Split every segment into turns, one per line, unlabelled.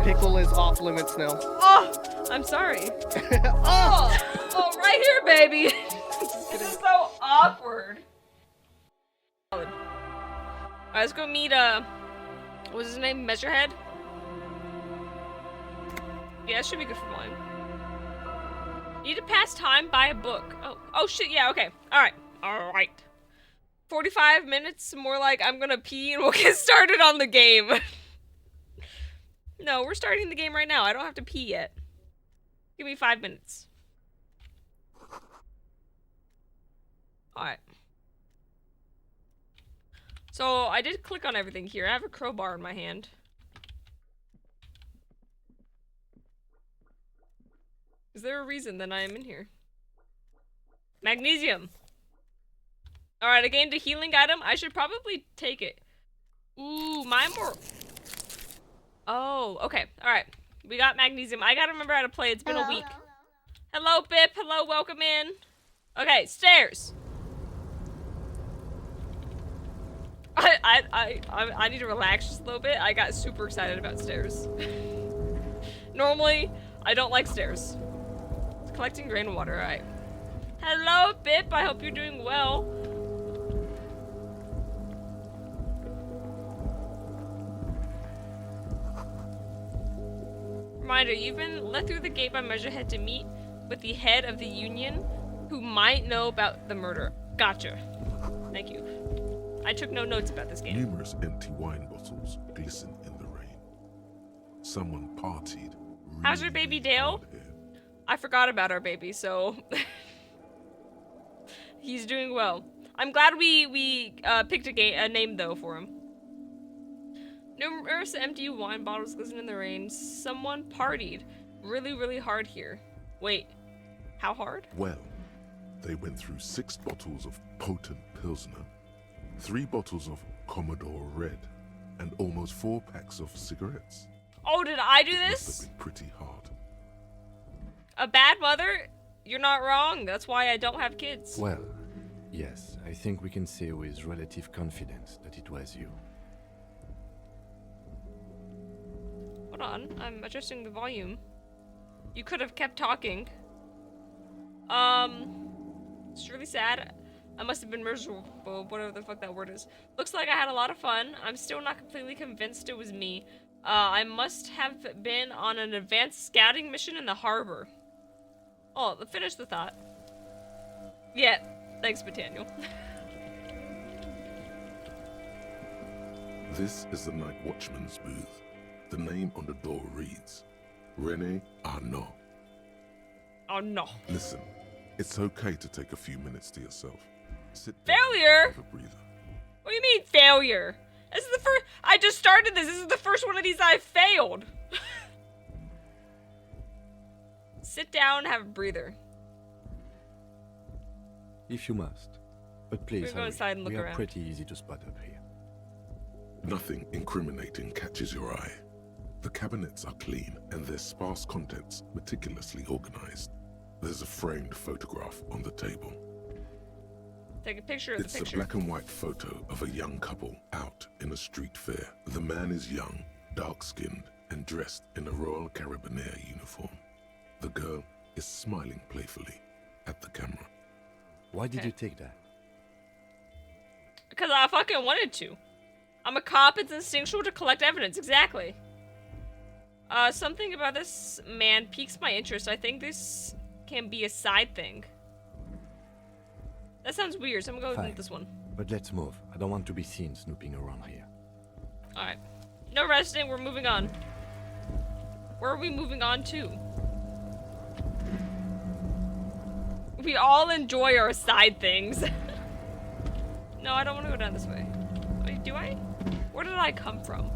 Okay.
Pickle is off limits now.
Oh, I'm sorry. Oh, right here, baby. This is so awkward. Alright, let's go meet, what's his name? Measurehead? Yeah, that should be good for mine. Need to pass time by a book. Oh shit, yeah, okay. Alright. 45 minutes, more like I'm gonna pee and we'll get started on the game. No, we're starting the game right now. I don't have to pee yet. Give me 5 minutes. Alright. So, I did click on everything here. I have a crowbar in my hand. Is there a reason that I am in here? Magnesium! Alright, I gained a healing item. I should probably take it. Ooh, mine more... Oh, okay. Alright. We got magnesium. I gotta remember how to play. It's been a week. Hello, Bip. Hello, welcome in. Okay, stairs. I need to relax just a little bit. I got super excited about stairs. Normally, I don't like stairs. Collecting rainwater, alright. Hello, Bip. I hope you're doing well. Reminder, you've been let through the gate by Measurehead to meet with the head of the Union who might know about the murder. Gotcha. Thank you. I took no notes about this game.
Numerous empty wine bottles glisten in the rain. Someone partied.
How's your baby Dale? I forgot about our baby, so he's doing well. I'm glad we picked a name though for him. Numerous empty wine bottles glisten in the rain. Someone partied really, really hard here. Wait, how hard?
Well, they went through 6 bottles of potent Pilsner, 3 bottles of Commodore Red, and almost 4 packs of cigarettes.
Oh, did I do
It
this?
must have been pretty hard.
A bad mother? You're not wrong. That's why I don't have kids.
Well, yes, I think we can say with relative confidence that it was you.
Hold on, I'm adjusting the volume. You could have kept talking. It's really sad. I must have been miserable, whatever the fuck that word is. Looks like I had a lot of fun. I'm still not completely convinced it was me. I must have been on an advanced scouting mission in the harbor. Oh, finish the thought. Yeah, thanks, Botaniel.
This is the night watchman's booth. The name on the door reads, René Arnaud.
Oh no.
Listen, it's okay to take a few minutes to yourself. Sit down,
Failure?
have a breather.
What do you mean, failure? This is the first- I just started this. This is the first one of these I failed. Sit down, have a breather.
If you must. But please,
We're going
hurry.
inside and look
we are
around.
pretty easy to spot up here.
Nothing incriminating catches your eye. The cabinets are clean and their sparse contents meticulously organized. There's a framed photograph on the table.
Take a picture of
It's
the
a
picture.
black and white photo of a young couple out in a street fair. The man is young, dark-skinned, and dressed in a Royal Carabinieri uniform. The girl is smiling playfully at the camera.
Why did
Okay.
you take that?
Because I fucking wanted to. I'm a cop, it's instinctual to collect evidence, exactly. Something about this man piques my interest. I think this can be a side thing. That sounds weird, so I'm gonna go
Fine.
with this one.
But let's move. I don't want to be seen snooping around here.
Alright. No resting, we're moving on. Where are we moving on to? We all enjoy our side things. No, I don't want to go down this way. Wait, do I? Where did I come from?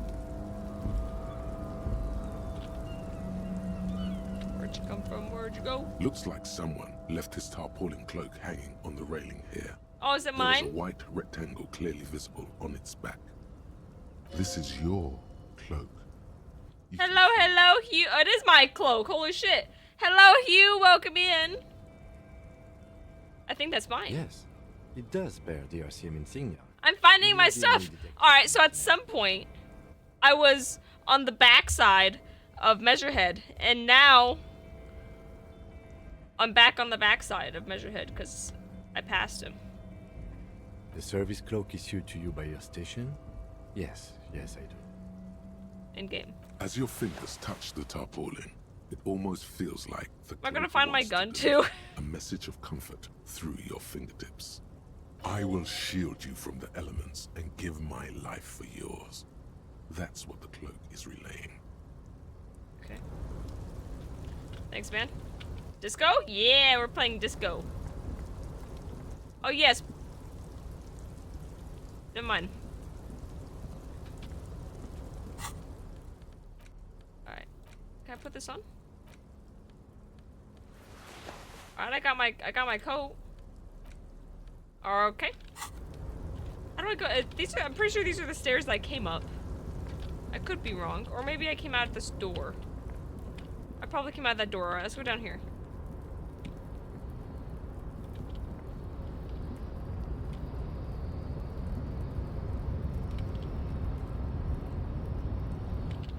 Where'd you come from? Where'd you go?
Looks like someone left his tarpaulin cloak hanging on the railing here.
Oh, is it
There is a
mine?
white rectangle clearly visible on its back. This is your cloak. You can
Hello, hello, Hugh. Oh, it is my cloak. Holy shit. Hello, Hugh. Welcome in. I think that's mine.
Yes, it does bear the RCM insignia.
I'm finding my
Maybe I
stuff.
need to take-
Alright, so at some point, I was on the backside of Measurehead, and now I'm back on the backside of Measurehead because I passed him.
The service cloak issued to you by your station? Yes, yes, I do.
In game.
As your fingers touch the tarpaulin, it almost feels like the
Am I gonna
cloak
find my
wants to
gun
deliver
too?
a message of comfort through your fingertips. I will shield you from the elements and give my life for yours. That's what the cloak is relaying.
Okay. Thanks, man. Disco? Yeah, we're playing disco. Oh, yes. Never mind. Alright. Can I put this on? Alright, I got my coat. Okay. How do I go? I'm pretty sure these are the stairs that I came up. I could be wrong. Or maybe I came out this door. I probably came out that door. Alright, let's go down here.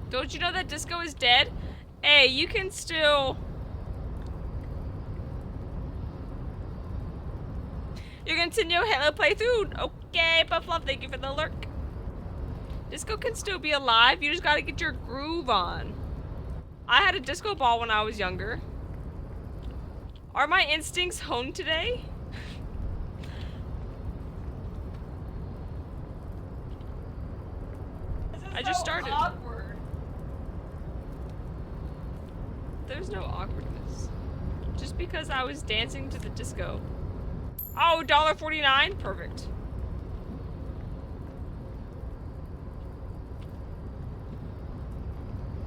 Don't you know that Disco is dead? Hey, you can still... You continue Halo playthrough? Okay, Buffalo, thank you for the lurk. Disco can still be alive, you just gotta get your groove on. I had a disco ball when I was younger. Are my instincts honed today? I just started. Awkward. There's no awkwardness. Just because I was dancing to the disco. Oh, $1.49? Perfect.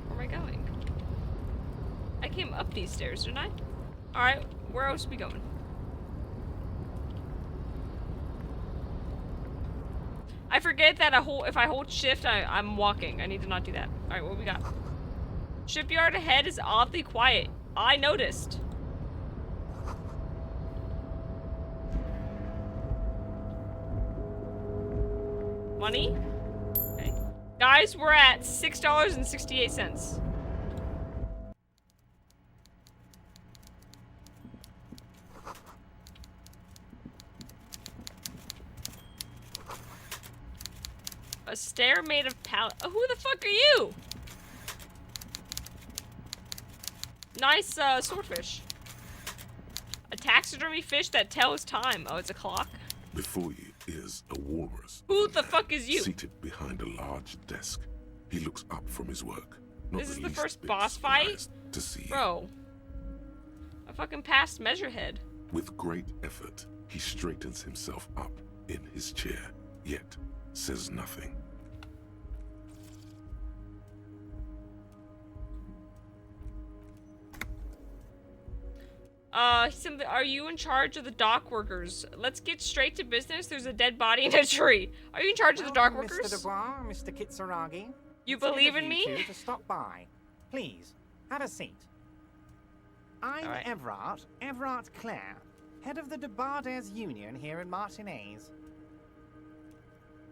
Where am I going? I came up these stairs, didn't I? Alright, where else are we going? I forget that if I hold shift, I'm walking. I need to not do that. Alright, what we got? Shipyard ahead is oddly quiet. I noticed. Money? Okay. Guys, we're at $6.68. A stair made of pallet. Oh, who the fuck are you? Nice swordfish. A taxidermy fish that tells time. Oh, it's a clock.
Before you is a walrus.
Who the fuck is you?
Seated behind a large desk. He looks up from his work. Not
This is the
least
first
bit
boss fight?
surprised to see you.
Bro. I fucking passed Measurehead.
With great effort, he straightens himself up in his chair, yet says nothing.
Simply, are you in charge of the dock workers? Let's get straight to business. There's a dead body in a tree. Are you in charge of the dock
Welcome,
workers?
Mr. Dubois, Mr. Kitsuragi.
You
It's good
believe
of
in
you
me?
two to stop by. Please, have a seat. I'm
All right.
Everard Clare, head of the Debarders Union here in Martinez.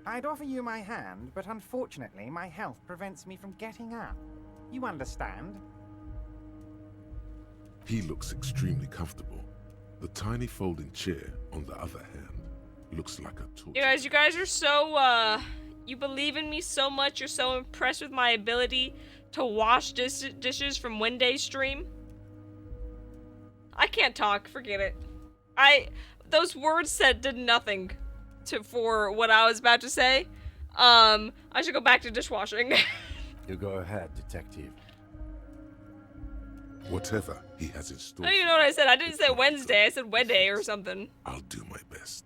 I'd offer you my hand, but unfortunately my health prevents me from getting up. You understand?
He looks extremely comfortable. The tiny folding chair, on the other hand, looks like a torture.
You guys are so, you believe in me so much. You're so impressed with my ability to wash dishes from Wednesday's stream. I can't talk. Forget it. Those words did nothing for what I was about to say. I should go back to dishwashing.
You go ahead, detective.
Whatever he has in store.
Oh, you know what I said? I didn't say Wednesday. I said Wednesday or something.
I'll do my best.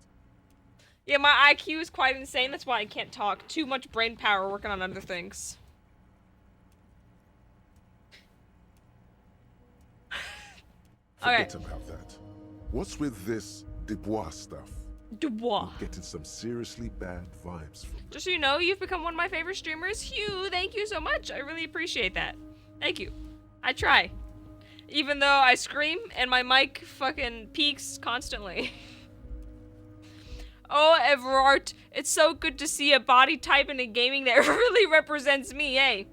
Yeah, my IQ is quite insane. That's why I can't talk. Too much brain power working on other things.
Forget about that. What's with this Dubois stuff?
Dubois.
Getting some seriously bad vibes from
Just so you know, you've become one of my favorite streamers. Hugh, thank you so much. I really appreciate that. Thank you. I try. Even though I scream and my mic fucking peaks constantly. Oh, Everard, it's so good to see a body type in a gaming that really represents me, eh?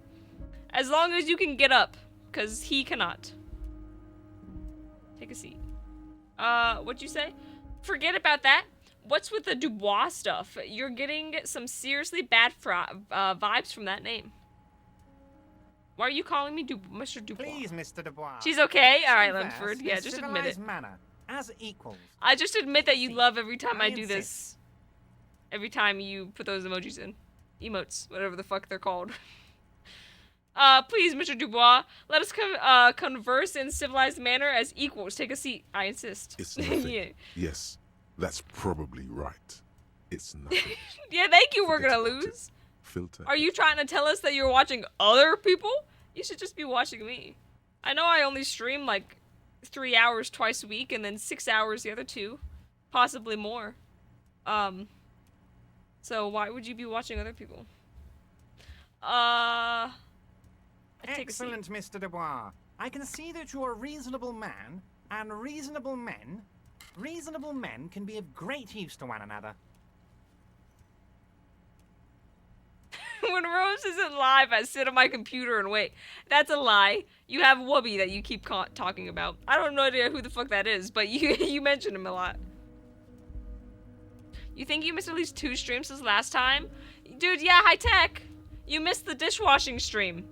As long as you can get up, because he cannot. Take a seat. What'd you say? Forget about that. What's with the Dubois stuff? You're getting some seriously bad vibes from that name. Why are you calling me Mr. Dubois?
Please, Mr. Dubois.
She's okay? Alright,
Converse
Lemford.
in
Yeah,
a
just admit it.
civilized manner, as equals.
I just admit that you love every time
I
I do this. Every time you put those emojis in. Emotes, whatever the fuck they're called. Please, Mr. Dubois, let us converse in civilized manner as equals. Take a seat. I insist.
It's nothing.
Yeah.
Yes, that's probably right. It's nothing.
Yeah, thank you, we're
Forget
gonna
about it.
lose.
Filter.
Are you trying to tell us that you're watching other people? You should just be watching me. I know I only stream like 3 hours twice a week and then 6 hours the other 2. Possibly more. So why would you be watching other people? Take a seat.
Excellent, Mr. Dubois. I can see that you're a reasonable man, and reasonable men can be of great use to one another.
When Rose isn't live, I sit on my computer and wait. That's a lie. You have Wubby that you keep talking about. I don't know who the fuck that is, but you mentioned him a lot. You think you missed at least 2 streams since last time? Dude, yeah, high tech. You missed the dishwashing stream.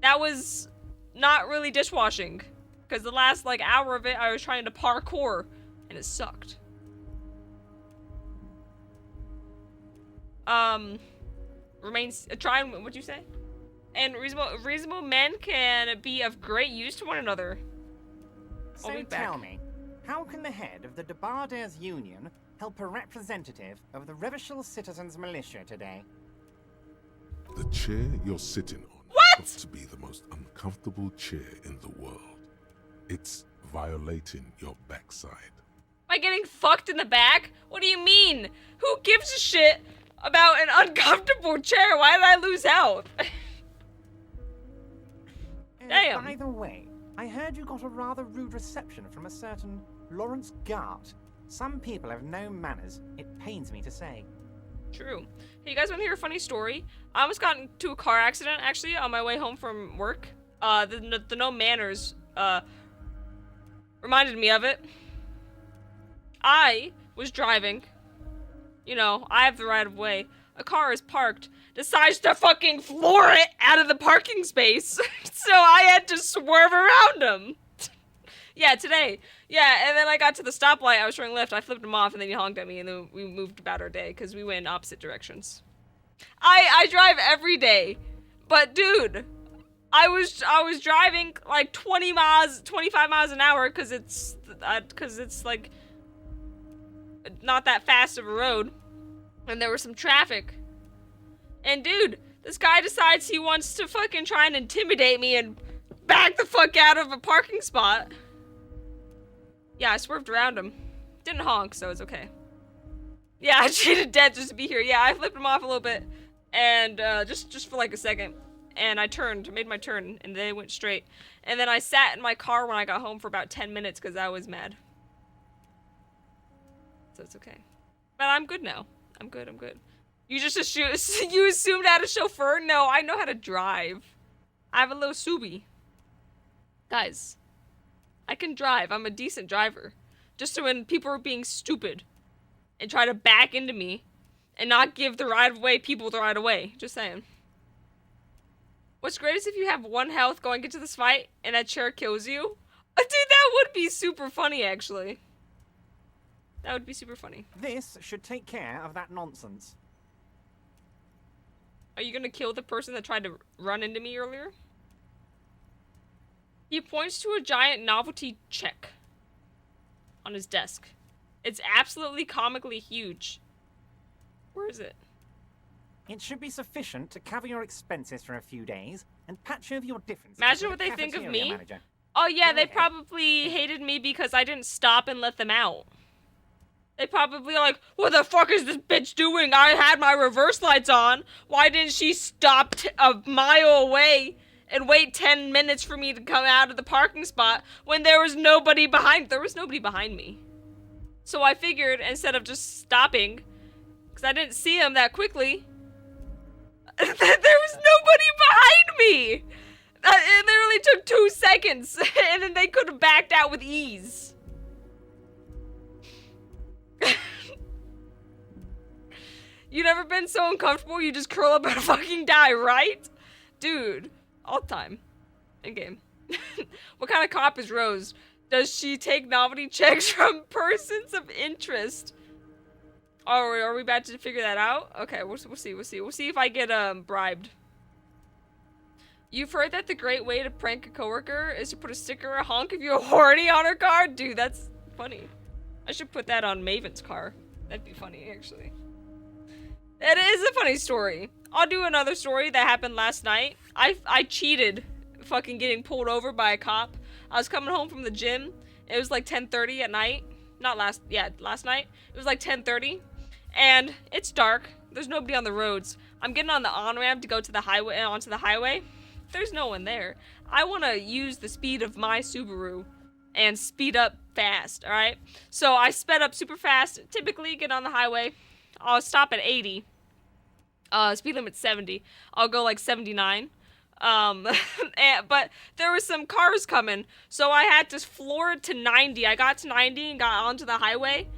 That was not really dishwashing. Because the last, like, hour of it, I was trying to parkour. And it sucked. What'd you say? And reasonable men can be of great use to one another. I'll
So
be back.
tell me, how can the head of the Debarders Union help a representative of the Revachol Citizens Militia today?
The chair you're sitting on
What?
has to be the most uncomfortable chair in the world. It's violating your backside.
Am I getting fucked in the back? What do you mean? Who gives a shit about an uncomfortable chair? Why did I lose health? Damn.
By the way, I heard you got a rather rude reception from a certain Lawrence Gart. Some people have no manners. It pains me to say.
True. Hey, you guys want to hear a funny story? I almost got into a car accident, actually, on my way home from work. The no manners, reminded me of it. I was driving. You know, I have the right of way. A car is parked. Decides to fucking floor it out of the parking space. So I had to swerve around him. Yeah, today. Yeah, and then I got to the stoplight. I was trying left. I flipped him off, and then he honked at me, and then we moved about our day because we went in opposite directions. I drive every day, but dude, I was driving like 25 miles an hour because it's like not that fast of a road, and there was some traffic. And dude, this guy decides he wants to fucking try and intimidate me and back the fuck out of a parking spot. Yeah, I swerved around him. Didn't honk, so it's okay. Yeah, I cheated dead just to be here. Yeah, I flipped him off a little bit. And, just for like a second. And I made my turn, and they went straight. And then I sat in my car when I got home for about 10 minutes because I was mad. So it's okay. But I'm good now. I'm good. You just you assumed I had a chauffeur? No, I know how to drive. I have a little Subi. Guys, I can drive. I'm a decent driver. Just so when people are being stupid and try to back into me and not give the right of way people the right of way. Just saying. What's great is if you have 1 health going into this fight and that chair kills you. Dude, that would be super funny, actually. That would be super funny.
This should take care of that nonsense.
Are you gonna kill the person that tried to run into me earlier? He points to a giant novelty check on his desk. It's absolutely comically huge. Where is it?
It should be sufficient to cover your expenses for a few days and patch over your differences.
Imagine
with
what
the
they think of
cafeteria
me.
manager.
Oh yeah,
Go
they
ahead.
probably hated me because I didn't stop and let them out. They probably are like, what the fuck is this bitch doing? I had my reverse lights on. Why didn't she stop a mile away and wait 10 minutes for me to come out of the parking spot when there was nobody behind? There was nobody behind me. So I figured instead of just stopping, because I didn't see him that quickly, there was nobody behind me. It literally took 2 seconds, and then they could have backed out with ease. You never been so uncomfortable you just curl up and fucking die, right? Dude, all the time. In game. What kind of cop is Rose? Does she take novelty checks from persons of interest? Oh, are we about to figure that out? Okay, we'll see. We'll see if I get bribed. You've heard that the great way to prank a coworker is to put a sticker or a honk if you're horny on her car? Dude, that's funny. I should put that on Maven's car. That'd be funny, actually. It is a funny story. I'll do another story that happened last night. I cheated fucking getting pulled over by a cop. I was coming home from the gym. It was like 10:30 at night. Last night. It was like 10:30. And it's dark. There's nobody on the roads. I'm getting on the on-ramp to go to the highway, onto the highway. There's no one there. I want to use the speed of my Subaru and speed up fast, alright? So I sped up super fast. Typically, get on the highway. I'll stop at 80. Speed limit's 70. I'll go like 79. But there were some cars coming, so I had to floor it to 90. I got to 90 and got onto the highway.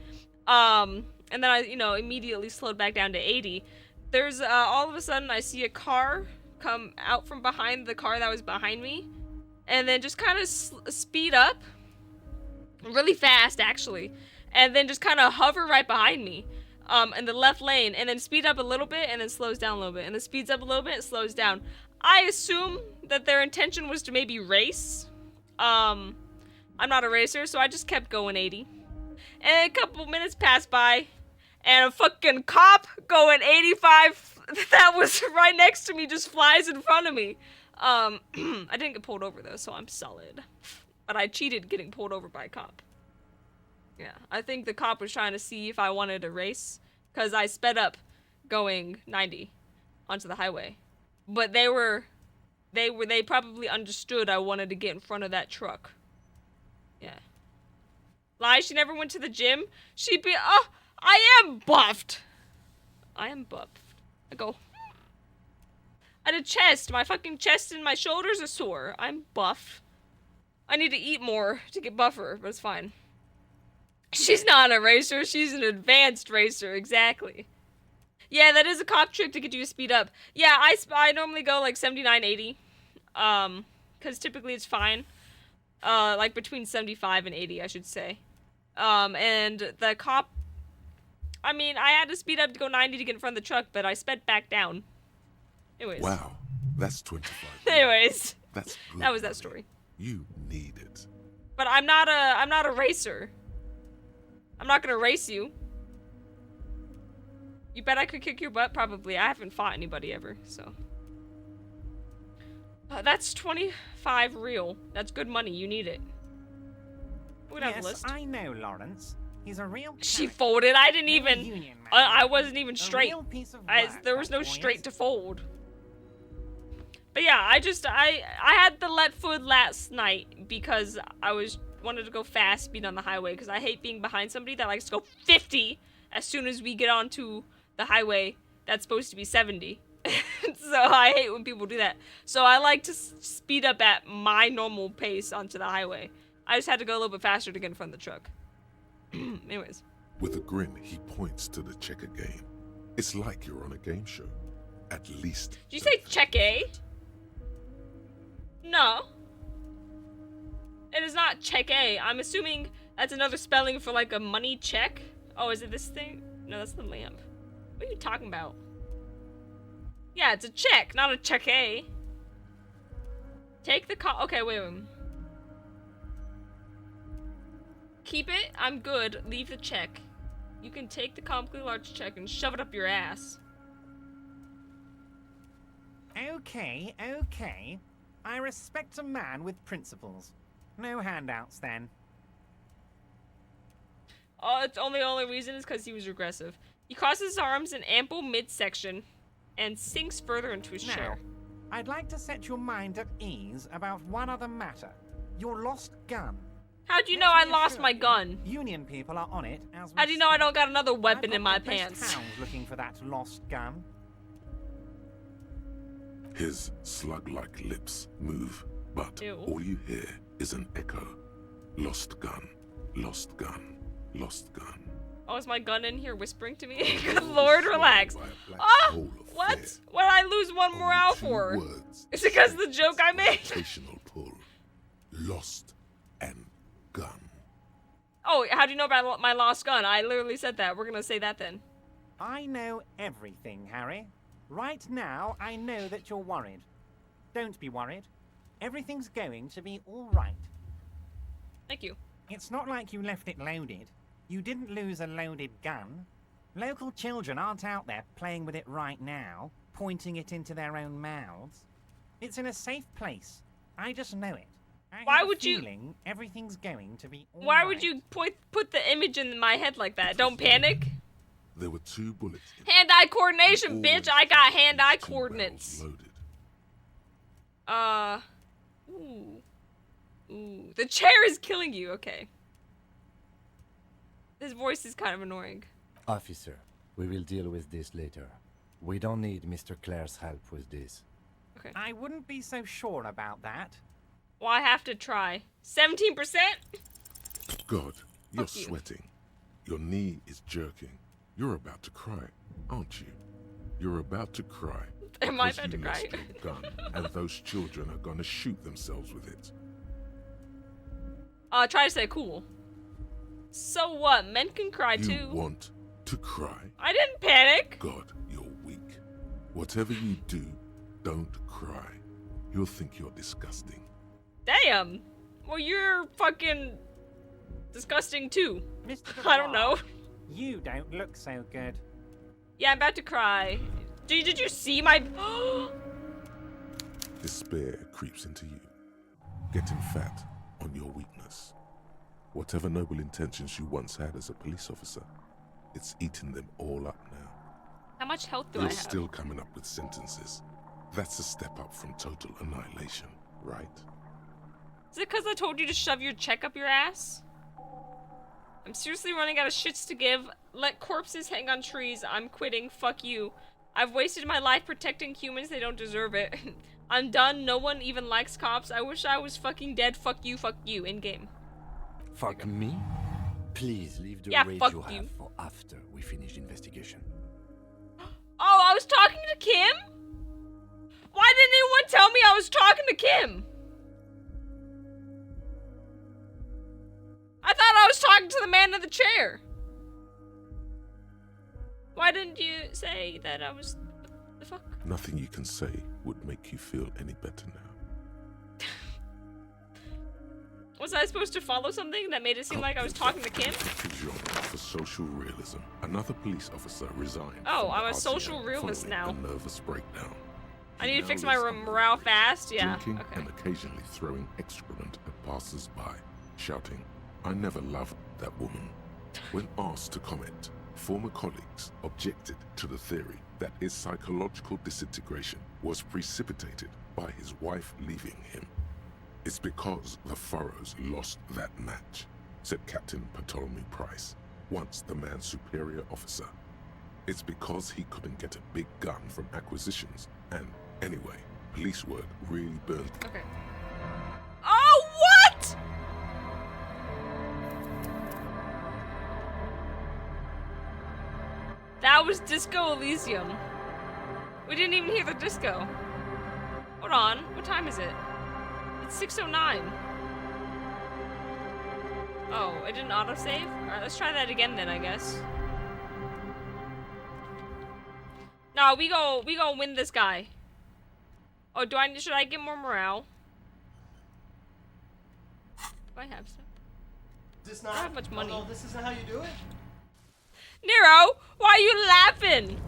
And then I, immediately slowed back down to 80. There's, all of a sudden I see a car come out from behind the car that was behind me, and then just kind of speed up really fast, actually, and then just kind of hover right behind me. In the left lane, and then speed up a little bit, and then slows down a little bit, and then speeds up a little bit, and slows down. I assume that their intention was to maybe race. I'm not a racer, so I just kept going 80. And a couple minutes passed by, and a fucking cop going 85 that was right next to me just flies in front of me. I didn't get pulled over, though, so I'm solid. But I cheated getting pulled over by a cop. Yeah, I think the cop was trying to see if I wanted to race, because I sped up going 90 onto the highway. But they probably understood I wanted to get in front of that truck. Yeah. Lie, she never went to the gym. She'd be, I am buffed. I go. I did chest. My fucking chest and my shoulders are sore. I'm buff. I need to eat more to get buffer, but it's fine. She's not a racer, she's an advanced racer, exactly. Yeah, that is a cop trick to get you to speed up. Yeah, I normally go like 79, 80. Because typically it's fine. Like between 75 and 80, I should say. And the cop, I mean, I had to speed up to go 90 to get in front of the truck, but I sped back down. Anyways.
Wow, that's 25.
Anyways.
That's good
that was that
money.
story.
You need it.
But I'm not a racer. I'm not gonna race you. You bet I could kick your butt? Probably. I haven't fought anybody ever, so. That's 25 real. That's good money. You need it. We don't have a list.
I know Lawrence. He's a real
She
character.
folded. I didn't
No
even.
union man.
I wasn't even
A
straight.
real piece of
There
work,
was
that
no
boy
straight
is.
to fold. But yeah, I had the let food last night because I wanted to go fast, speed on the highway, because I hate being behind somebody that likes to go 50 as soon as we get onto the highway that's supposed to be 70. So I hate when people do that. So I like to speed up at my normal pace onto the highway. I just had to go a little bit faster to get in front of the truck. Anyways.
With a grin, he points to the checker game. It's like you're on a game show. At least.
Did you say check A? No. It is not check A. I'm assuming that's another spelling for like a money check. Oh, is it this thing? No, that's the lamp. What are you talking about? Yeah, it's a check, not a check A. Take the call. Okay, wait. Keep it. I'm good. Leave the check. You can take the comically large check and shove it up your ass.
Okay. I respect a man with principles. No handouts, then.
Oh, it's only reason is because he was regressive. He crosses his arms in ample midsection and sinks further into his
Now,
chair.
I'd like to set your mind at ease about one other matter. Your lost gun.
How'd you know I lost my gun?
Union people are on it as we
How do you know I
speak.
don't got another
I've
weapon
got
in my
best
pants?
hounds looking for that lost gun.
His slug-like lips move, but
Ew.
all you hear is an echo. Lost gun, lost gun, lost gun.
Oh, is my gun in here whispering to me? Good lord, relax.
By a black
Ah!
hole of
What?
fear.
What did I lose one
Only
morale
2
for?
words
Is it because of the joke I made?
gravitational pull. Lost and gun.
Oh, how do you know about my lost gun? I literally said that. We're gonna say that then.
I know everything, Harry. Right now, I know that you're worried. Don't be worried. Everything's going to be all right.
Thank you.
It's not like you left it loaded. You didn't lose a loaded gun. Local children aren't out there playing with it right now, pointing it into their own mouths. It's in a safe place. I just know it.
Why
have a
would you-
feeling everything's going to be all
Why
right.
would you put the image in my head like that? Don't panic.
There were 2 bullets. in
Hand-eye coordination,
Always
bitch. I got hand-eye
2
coordinates.
barrels loaded.
Ooh. Ooh. The chair is killing you. Okay. His voice is kind of annoying.
Officer, we will deal with this later. We don't need Mr. Clare's help with this.
Okay.
I wouldn't be so sure about that.
Well, I have to try. 17%?
God, you're
Fuck you.
sweating. Your knee is jerking. You're about to cry, aren't you? You're about to cry.
Am I
because
about to
you
cry?
lost your gun, and those children are gonna shoot themselves with it.
Try to say cool. So what? Men can cry
You
too.
want to cry?
I didn't panic.
God, you're weak. Whatever you do, don't cry. You'll think you're disgusting.
Damn. Well, you're fucking disgusting too.
Mr.
I don't know.
You don't look so good.
Yeah, I'm about to cry. Did you see my...
Despair creeps into you, getting fat on your weakness. Whatever noble intentions you once had as a police officer, it's eaten them all up now.
How much health do I
You're
have?
still coming up with sentences. That's a step up from total annihilation, right?
Is it because I told you to shove your check up your ass? I'm seriously running out of shits to give. Let corpses hang on trees. I'm quitting. Fuck you. I've wasted my life protecting humans. They don't deserve it. I'm done. No one even likes cops. I wish I was fucking dead. Fuck you, in-game.
Fuck me? Please leave the
Yeah,
rage
fuck
you
you.
have for after we finish investigation.
Oh, I was talking to Kim? Why didn't anyone tell me I was talking to Kim? I thought I was talking to the man in the chair. Why didn't you say that I was... The fuck?
Nothing you can say would make you feel any better now.
Was I supposed to follow something that made it seem like I was talking to Kim?
Genre for social realism. Another police officer resigned.
Oh,
from
I'm
the
a
RTO
social realist
following
now.
A nervous breakdown.
I
He
need to
now
fix my
lives on the
morale
road,
fast. Yeah.
Drinking
Okay.
and occasionally throwing excrement at passers-by, shouting, "I never loved that woman." When asked to comment, former colleagues objected to the theory that his psychological disintegration was precipitated by his wife leaving him. "It's because the Furrows lost that match," said Captain Ptolemy Price, once the man's superior officer. "It's because he couldn't get a big gun from acquisitions, and anyway, police work really burned."
Okay. Oh, what? That was Disco Elysium. We didn't even hear the disco. Hold on. What time is it? It's 6:09. Oh, it didn't autosave? Alright, let's try that again then, I guess. No, we go win this guy. Oh, should I get more morale? Do I have stuff?
This
I don't have much money.
Oh, this isn't how you do it?
Nero, why are you laughing?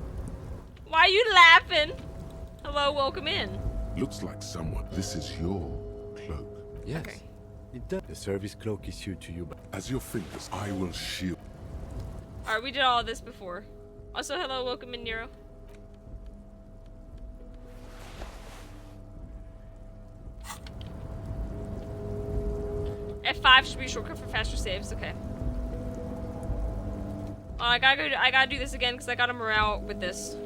Why are you laughing? Hello, welcome in.
Looks like someone. This is your cloak.
Yes.
Okay.
It does. The service cloak issued to you by...
As your fingers, I will shield.
Alright, we did all of this before. Also, hello, welcome in, Nero. F5 should be a shortcut for faster saves. Okay. Oh, I gotta do this again because I got a morale with this.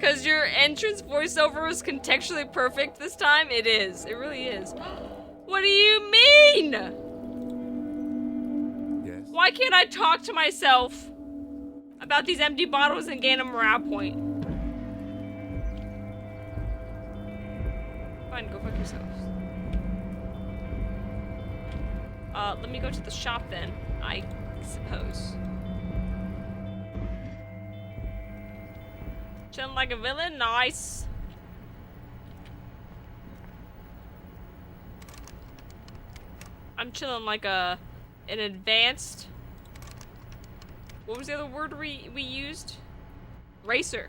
Because your entrance voiceover is contextually perfect this time? It is. It really is. What do you mean?
Yes?
Why can't I talk to myself about these empty bottles and gain a morale point? Fine, go fuck yourselves. Let me go to the shop then, I suppose. Chilling like a villain? Nice. I'm chilling like an advanced... What was the other word we used? Racer.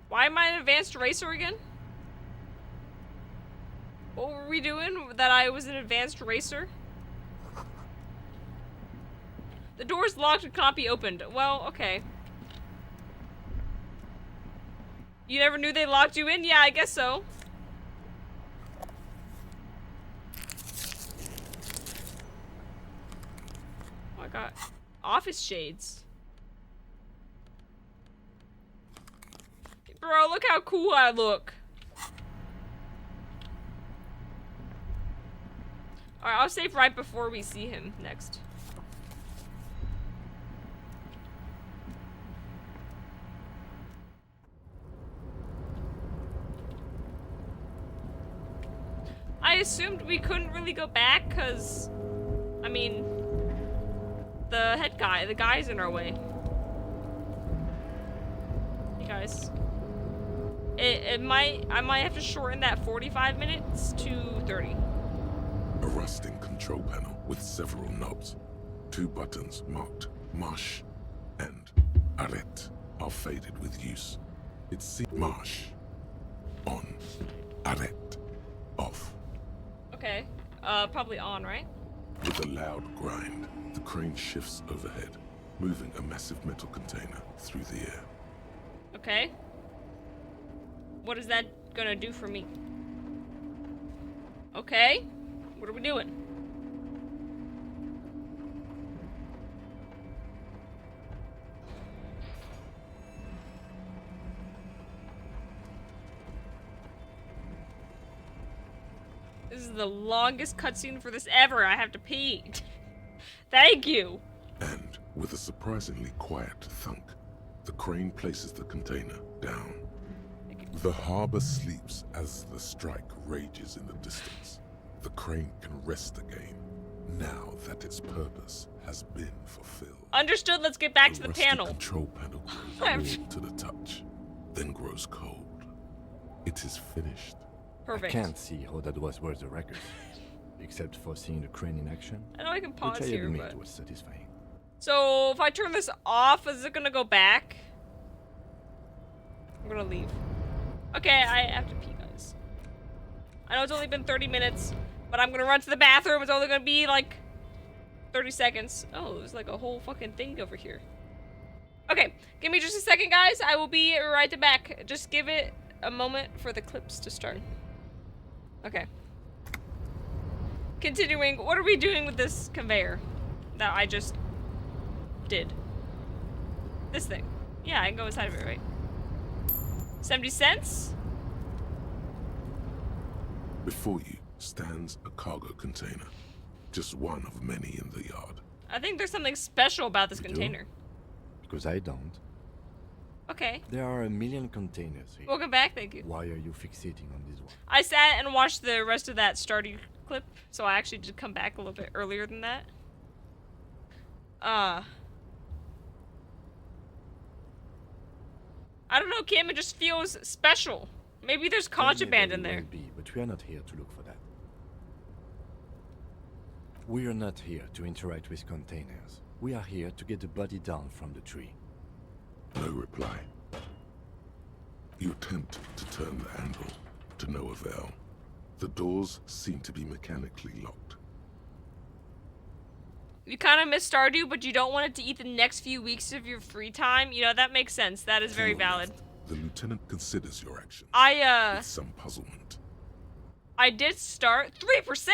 Why am I an advanced racer again? What were we doing that I was an advanced racer? The door's locked and cannot be opened. Well, okay. You never knew they locked you in? Yeah, I guess so. Oh, I got office shades. Bro, look how cool I look. Alright, I'll save right before we see him next. I assumed we couldn't really go back because, I mean, the guy's in our way. Hey guys. I might have to shorten that 45 minutes to 30.
A rusting control panel with several knobs. 2 buttons marked Marsh and Arrête are faded with use. It's Marsh on, Arrête off.
Okay. Probably on, right?
With a loud grind, the crane shifts overhead, moving a massive metal container through the air.
Okay. What is that gonna do for me? Okay. What are we doing? This is the longest cutscene for this ever. I have to pee. Thank you.
And with a surprisingly quiet thunk, the crane places the container down. The harbor sleeps as the strike rages in the distance. The crane can rest again, now that its purpose has been fulfilled.
Understood. Let's get back to the
rusty
panel.
Control panel grows warm to the touch, then grows cold. It is finished.
Perfect.
I can't see how that was worth the record, except for seeing the crane in action,
I know I can pause
which I
here,
admit
but...
was satisfying.
So, if I turn this off, is it gonna go back? I'm gonna leave. Okay, I have to pee, guys. I know it's only been 30 minutes, but I'm gonna run to the bathroom. It's only gonna be, like, 30 seconds. Oh, there's, like, a whole fucking thing over here. Okay, give me just a second, guys. I will be right back. Just give it a moment for the clips to start. Okay. Continuing, what are we doing with this conveyor that I just did? This thing. Yeah, I can go inside of it, right? 70 cents?
Before you stands a cargo container, just one of many in the yard.
I think there's something special about this
You do?
container.
Because I don't.
Okay.
There are a million containers here.
Welcome back, thank you.
Why are you fixating on this one?
I sat and watched the rest of that Stardew clip, so I actually did come back a little bit earlier than that. I don't know, Kim, it just feels special. Maybe there's contraband in
Maybe
there.
will be, but we are not here to look for that. We are not here to interact with containers. We are here to get the body down from the tree.
No reply. You attempt to turn the handle, to no avail. The doors seem to be mechanically locked.
You kind of miss Stardew, but you don't want it to eat the next few weeks of your free time. You know, that makes sense. That is very
To your
valid.
left, the lieutenant considers your actions
I
with some puzzlement.
did start 3%.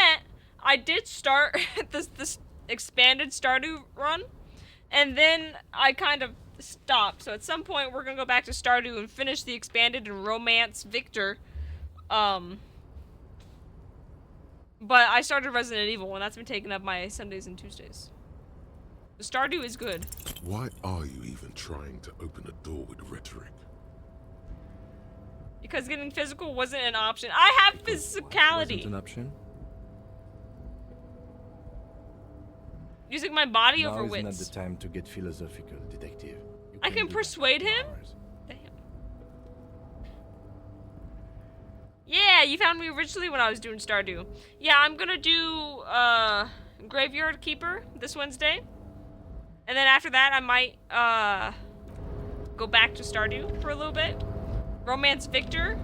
I did start this expanded Stardew run, and then I kind of stop. So at some point, we're gonna go back to Stardew and finish the expanded and romance Victor. But I started Resident Evil, and that's been taking up my Sundays and Tuesdays. The Stardew is good.
Why are you even trying to open a door with rhetoric?
Because getting physical wasn't an option. I have physicality.
Wasn't an option?
Using my body
Now
over
is not
wits.
the time to get philosophical, detective. You
I can
do that
persuade
for
him?
hours.
Damn. Yeah, you found me originally when I was doing Stardew. Yeah, I'm gonna do Graveyard Keeper this Wednesday. And then after that I might go back to Stardew for a little bit. Romance Victor.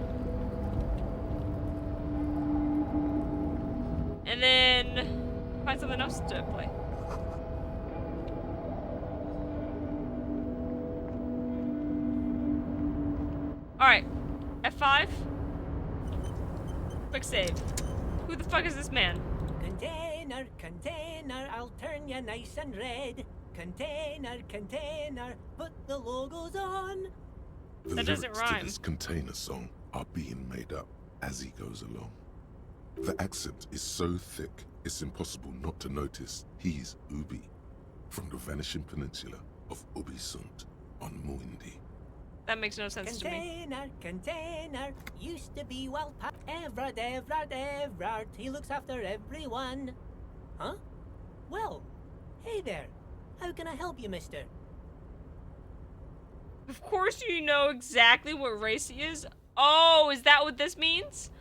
And then find something else to play. Alright. F5. Quick save. Who the fuck is this man?
Container, container, I'll turn you nice and red. Container, container, put the logos on.
The
That doesn't
lyrics
rhyme.
to this container song are being made up as he goes along. The accent is so thick, it's impossible not to notice he's Ubi, from the vanishing peninsula of Ubisund on Muindi.
That makes no sense to me.
Container, container, used to be well packed. Everard, Everard, Everard, he looks after everyone. Huh? Well, hey there. How can I help you, mister?
Of course you know exactly what race he is. Oh, is that what this means?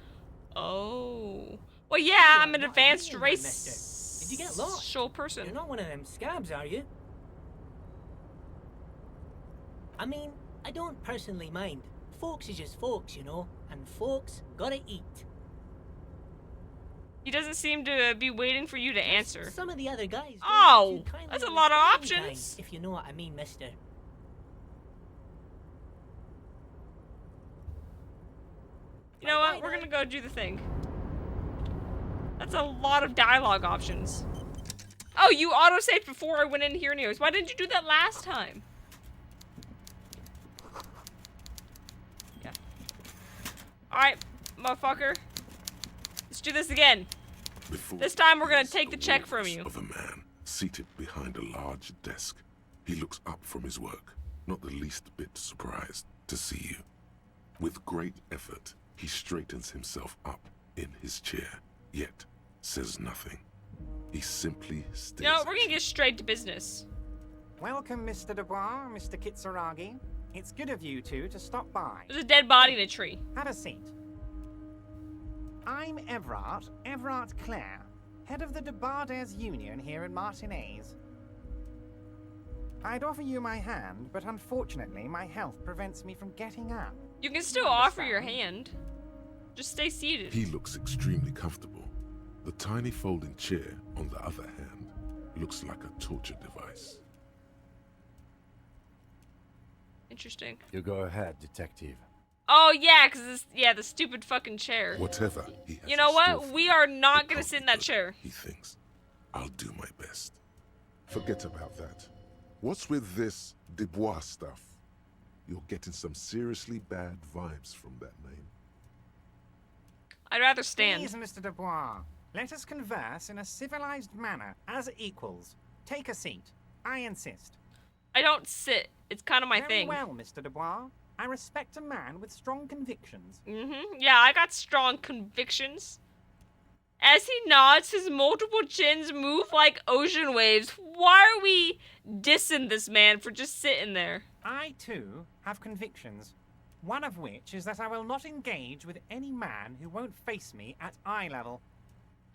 Oh. Well, yeah, I'm an
not
advanced
Indian,
race.
mister. Did you get lost?
Show person.
You're not one of them scabs, are you? I mean, I don't personally mind. Folks is just folks, you know, and folks gotta eat.
He doesn't seem to be waiting for you to answer.
Some of the other guys. don't
Oh,
too kindly
that's a lot of
understand
options.
time, if you know what I mean, mister.
You know what? We're gonna go do the thing. That's a lot of dialogue options. Oh, you autosaved before I went in here anyways. Why didn't you do that last time? Yeah. Alright, motherfucker. Let's do this again.
Before
This time we're gonna
is
take the
a
check from
walrus
you.
Of a man seated behind a large desk. He looks up from his work, not the least bit surprised to see you. With great effort, he straightens himself up in his chair, yet says nothing. He simply stares.
You know,
at
we're gonna
you.
get straight to business.
Welcome, Mr. Dubois, Mr. Kitsuragi. It's good of you two to stop by.
There's a dead body in a tree.
Have a seat. I'm Everard Clare, head of the Debarders Union here in Martinez. I'd offer you my hand, but unfortunately my health prevents me from getting up.
You can still offer your hand. Just stay seated.
He looks extremely comfortable. The tiny folding chair, on the other hand, looks like a torture device.
Interesting.
You go ahead, detective.
Oh yeah, cause the stupid fucking chair.
Whatever he has
You know
in
what?
store for
We
me,
are not
it
gonna
can't
sit in
be
that
good,
chair.
He thinks. I'll do my best. Forget about that. What's with this Dubois stuff? You're getting some seriously bad vibes from that name.
I'd rather stand.
Please, Mr. Dubois, let us converse in a civilized manner, as equals. Take a seat. I insist.
I don't sit. It's kind of my
Very
thing.
well, Mr. Dubois. I respect a man with strong convictions.
Yeah, I got strong convictions. As he nods, his multiple chins move like ocean waves. Why are we dissing this man for just sitting there?
I, too, have convictions. One of which is that I will not engage with any man who won't face me at eye level.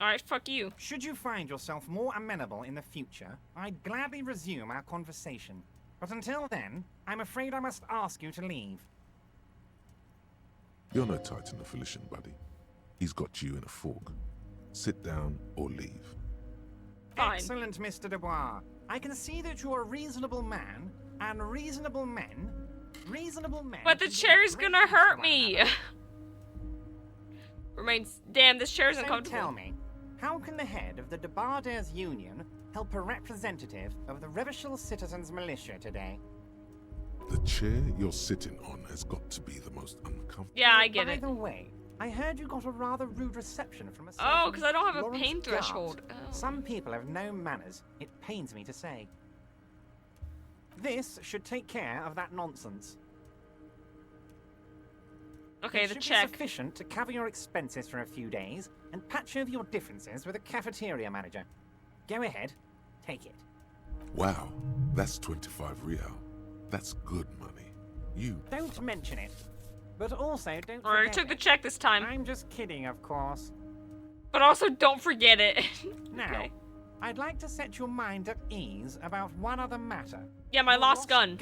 Alright, fuck you.
Should you find yourself more amenable in the future, I'd gladly resume our conversation. But until then, I'm afraid I must ask you to leave.
You're no Titan of Elysium, buddy. He's got you in a fork. Sit down or leave.
Fine.
Excellent, Mr. Dubois. I can see that you're a reasonable man, and reasonable men...
But the
can be
chair's
great
gonna
use to
hurt
one
me.
another.
Remains. Damn, this chair's
So
uncomfortable.
tell me, how can the head of the Debarders Union help a representative of the Revachol Citizens Militia today?
The chair you're sitting on has got to be the most uncomfortable.
Yeah, I get
By
it.
the way, I heard you got a rather rude reception from a
Oh,
certain
because I don't have a
Lawrence
pain
Gart.
threshold. Oh.
Some people have no manners. It pains me to say. This should take care of that nonsense.
Okay,
it
the
should
check.
be sufficient to cover your expenses for a few days and patch over your differences with a cafeteria manager. Go ahead, take it.
Wow, that's 25 real. That's good money. You
Don't mention it. But also, don't
Alright, I
forget
took the
it.
check this time.
I'm just kidding, of course.
But also, don't forget it.
Now,
Okay.
I'd like to set your mind at ease about one other matter.
Yeah, my
Your
lost gun.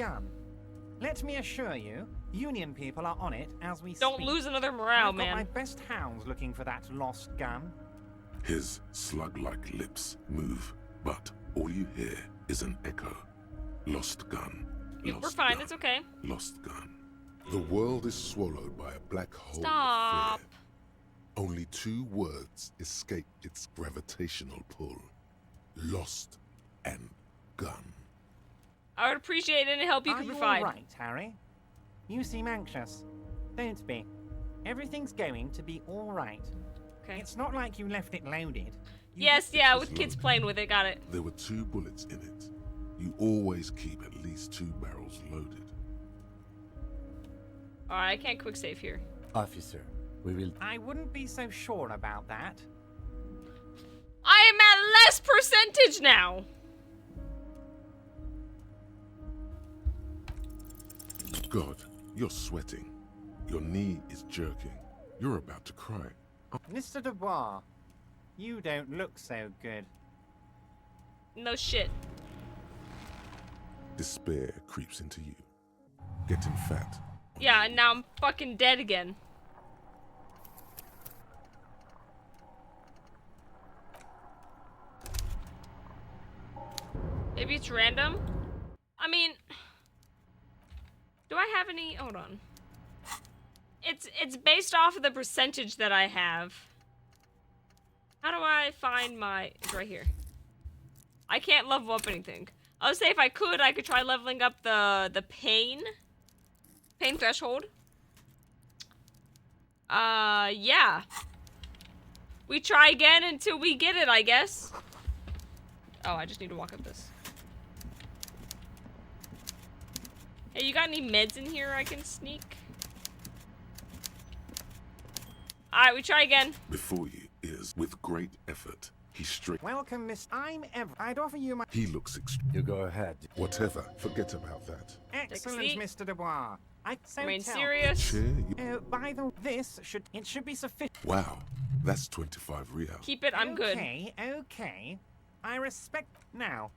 Let me assure you, Union people are on it as we
Don't
speak.
lose another morale,
I've got my
man.
best hounds looking for that lost gun.
His slug-like lips move, but all you hear is an echo. Lost gun.
We're
Lost
fine,
gun,
it's okay.
Lost gun. The world is swallowed by a black hole
Stop.
of fear. Only 2 words escape its gravitational pull. Lost and gun.
I would appreciate any help you
Are
could
you
provide.
all right, Harry? You seem anxious. Don't be. Everything's going to be all right.
Okay.
It's not like you left it loaded. You
Yes,
just-
yeah,
was
with kids
loaded.
playing with it, got it.
There were 2 bullets in it. You always keep at least 2 barrels loaded.
Alright, I can't quick save here.
Officer, we will.
I wouldn't be so sure about that.
I am at less percentage now!
God, you're sweating. Your knee is jerking. You're about to cry.
Mr. Dubois, you don't look so good.
No shit.
Despair creeps into you. Getting fat.
Yeah, and now I'm fucking dead again. Maybe it's random? I mean... Do I have any... Hold on. It's based off of the percentage that I have. How do I find my... It's right here. I can't level up anything. I would say if I could try leveling up the pain threshold. Yeah. We try again until we get it, I guess. Oh, I just need to walk up this. Hey, you got any meds in here I can sneak? Alright, we try again.
Before you is, with great effort, he straight.
Welcome, Miss. I'd offer you my...
He looks
You go ahead.
Whatever, forget about that.
Excellent,
seat.
Mr. Dubois. So
Remain
tell-
serious.
Chair, you...
By the it should be sufficient.
Wow, that's 25 real.
Keep it, I'm good.
Okay. I respect. Now,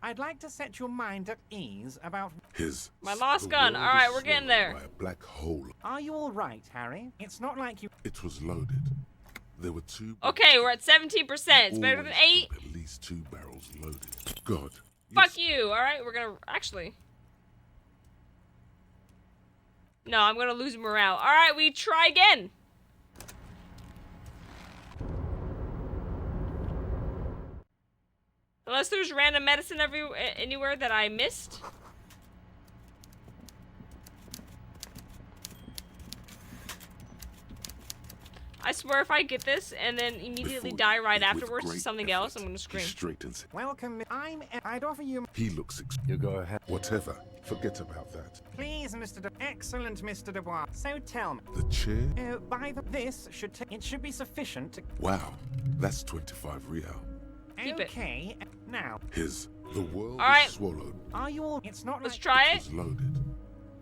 I'd like to set your mind at ease about.
His.
My lost
the
gun.
world
All right,
is
we're getting
swallowed
there.
By a black hole.
Are you all right, Harry? It's not like you.
It was loaded. There were 2.
Okay, we're at 17%. It's better than
Always
8.
keep at least 2 barrels loaded. God.
Fuck you. Alright, we're gonna... Actually... No, I'm gonna lose morale. Alright, we try again. Unless there's random medicine anywhere that I missed. I swear if I get this and then immediately
Before
die right
with
afterwards to
great
something
effort,
else, I'm gonna
he
scream.
straightens.
Welcome. I'd offer you.
He looks.
You go ahead.
Whatever, forget about that.
Please, Excellent, Mr. Dubois. So tell me.
The chair.
It should be sufficient to.
Wow, that's 25 real.
Keep it.
Okay. Now,
His. The world
All right.
is swallowed.
are you all? It's not
Let's
like.
try
It
it.
was loaded.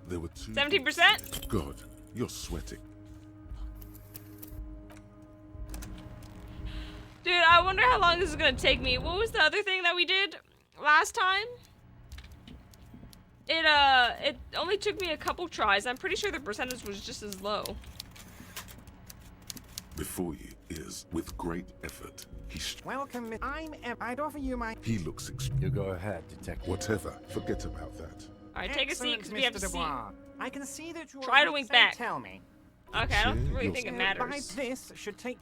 There were 2.
17%?
God, you're sweating.
Dude, I wonder how long this is gonna take me. What was the other thing that we did last time? It only took me a couple tries. I'm pretty sure the percentage was just as low.
Before you is, with great effort, he
Welcome. I'd offer you my.
he looks.
You go ahead, detective.
Whatever, forget about that.
Alright, take a seat
Excellent,
because we have
Mr.
to see.
Dubois. I can see that you.
Try to wink back.
Tell me.
Okay, I don't
Chair,
really
you're-
think it
By
matters.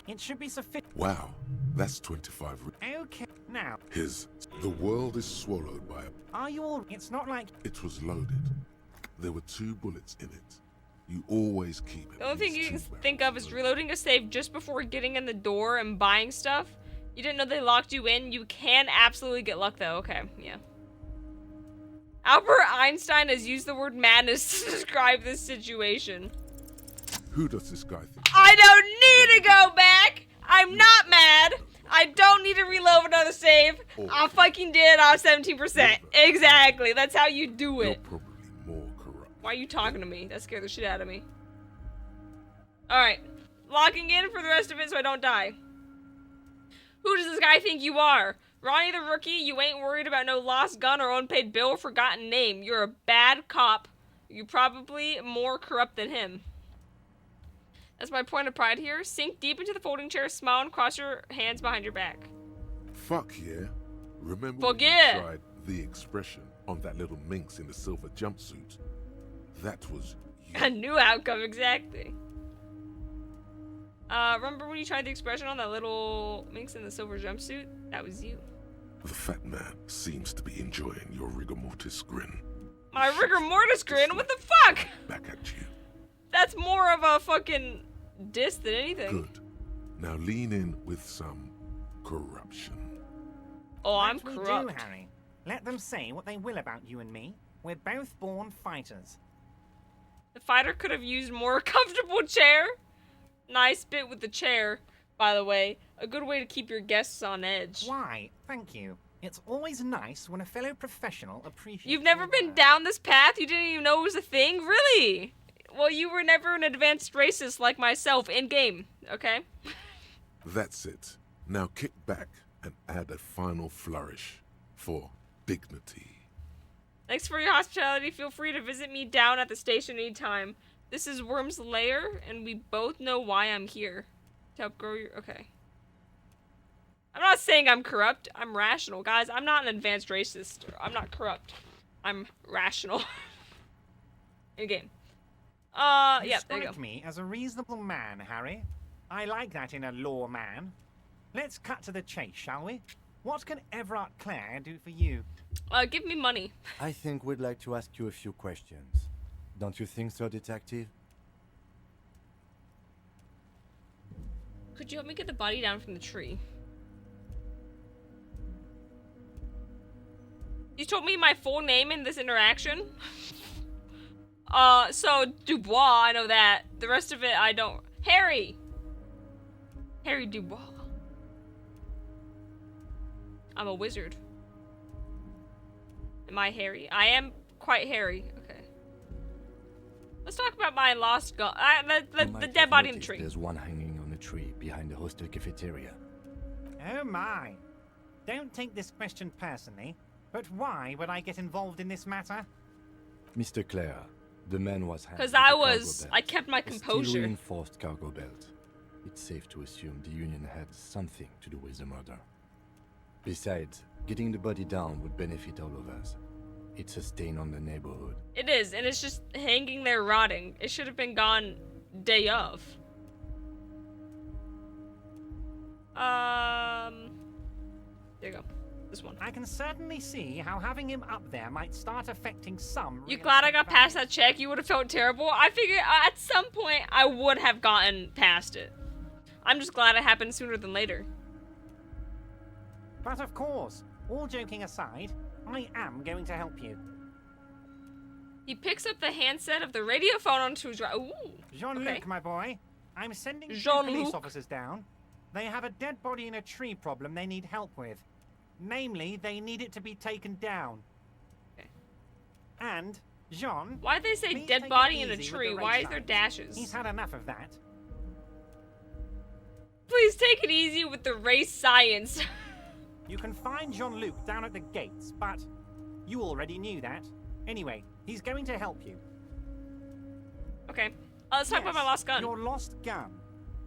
it should be sufficient.
Wow, that's 25 real.
Okay. Now,
His. The world is swallowed by a.
are you all? It's not like.
It was loaded. There were 2 bullets in it. You always keep it.
The only thing you can think of is reloading a save just before getting in the door and buying stuff. You didn't know they locked you in. You can absolutely get luck though. Okay, yeah. Albert Einstein has used the word madness to describe this situation.
Who does this guy think?
I don't need to go back. I'm not mad. I don't need to reload another save. I fucking did. I was 17%. Exactly. That's how you do
You're
it.
probably more corrupt.
Why are you talking to me? That scared the shit out of me. Alright. Locking in for the rest of it so I don't die. Who does this guy think you are? Ronnie the Rookie, you ain't worried about no lost gun or unpaid bill or forgotten name. You're a bad cop. You're probably more corrupt than him. That's my point of pride here. Sink deep into the folding chair, smile, and cross your hands behind your back.
Fuck yeah. Remember
Fuck
when
yeah.
you tried the expression on that little minx in the silver jumpsuit? That was you.
A new outcome, exactly. Remember when you tried the expression on that little minx in the silver jumpsuit? That was you.
The fat man seems to be enjoying your rigor mortis grin.
My rigor mortis grin? What the fuck?
Back at you.
That's more of a fucking diss than anything.
Good. Now lean in with some corruption.
Oh, I'm
Let me
corrupt.
do, Harry. Let them say what they will about you and me. We're both born fighters.
The fighter could have used more comfortable chair. Nice bit with the chair, by the way. A good way to keep your guests on edge.
Why? Thank you. It's always nice when a fellow professional appreciates.
You've never
your
been
work.
down this path? You didn't even know it was a thing? Really? Well, you were never an advanced racist like myself in-game, okay?
That's it. Now kick back and add a final flourish for dignity.
Thanks for your hospitality. Feel free to visit me down at the station anytime. This is Worm's lair, and we both know why I'm here. To help grow your... Okay. I'm not saying I'm corrupt. I'm rational. Guys, I'm not an advanced racist. I'm not corrupt. I'm rational. In-game. Yeah,
You
there you
strike
go.
me as a reasonable man, Harry. I like that in a law man. Let's cut to the chase, shall we? What can Everard Clare do for you?
Give me money.
I think we'd like to ask you a few questions. Don't you think so, Detective?
Could you help me get the body down from the tree? You told me my full name in this interaction? So Dubois, I know that. The rest of it, I don't. Harry! Harry Dubois. I'm a wizard. Am I Harry? I am quite Harry. Okay. Let's talk about my lost gun.
You
The
might
dead
have
body in the
noticed
tree.
There's one hanging on a tree behind the hostel cafeteria.
Oh my. Don't take this question personally, but why would I get involved in this matter?
Mr. Clare, the man was hanged.
Because
with a
I
cargo
was.
belt,
I kept my
a steel
composure.
reinforced cargo belt. It's safe to assume the Union had something to do with the murder. Besides, getting the body down would benefit all of us. It's a stain on the neighborhood.
It is, and it's just hanging there rotting. It should have been gone day of. There you go. This one.
I can certainly see how having him up there might start affecting some.
You
real
glad I
estate
got past
values.
that check? You would have felt terrible. I figured at some point I would have gotten past it. I'm just glad it happened sooner than later.
But of course, all joking aside, I am going to help you.
He picks up the handset of the radio phone onto his right. Ooh.
Jean-Luc,
Okay.
my boy, I'm sending two
Jean-Luc.
police officers down. They have a dead body in a tree problem they need help with. Namely, they need it to be taken down.
Okay.
And, Jean...
Why'd they say
please
dead
take it
body in a
easy with
tree?
the
Why
race
is there
lines.
dashes?
He's had enough of that.
Please take it easy with the race science.
You can find Jean-Luc down at the gates, but you already knew that. Anyway, he's going to help you.
Okay. Let's talk about my lost gun.
Your lost gun.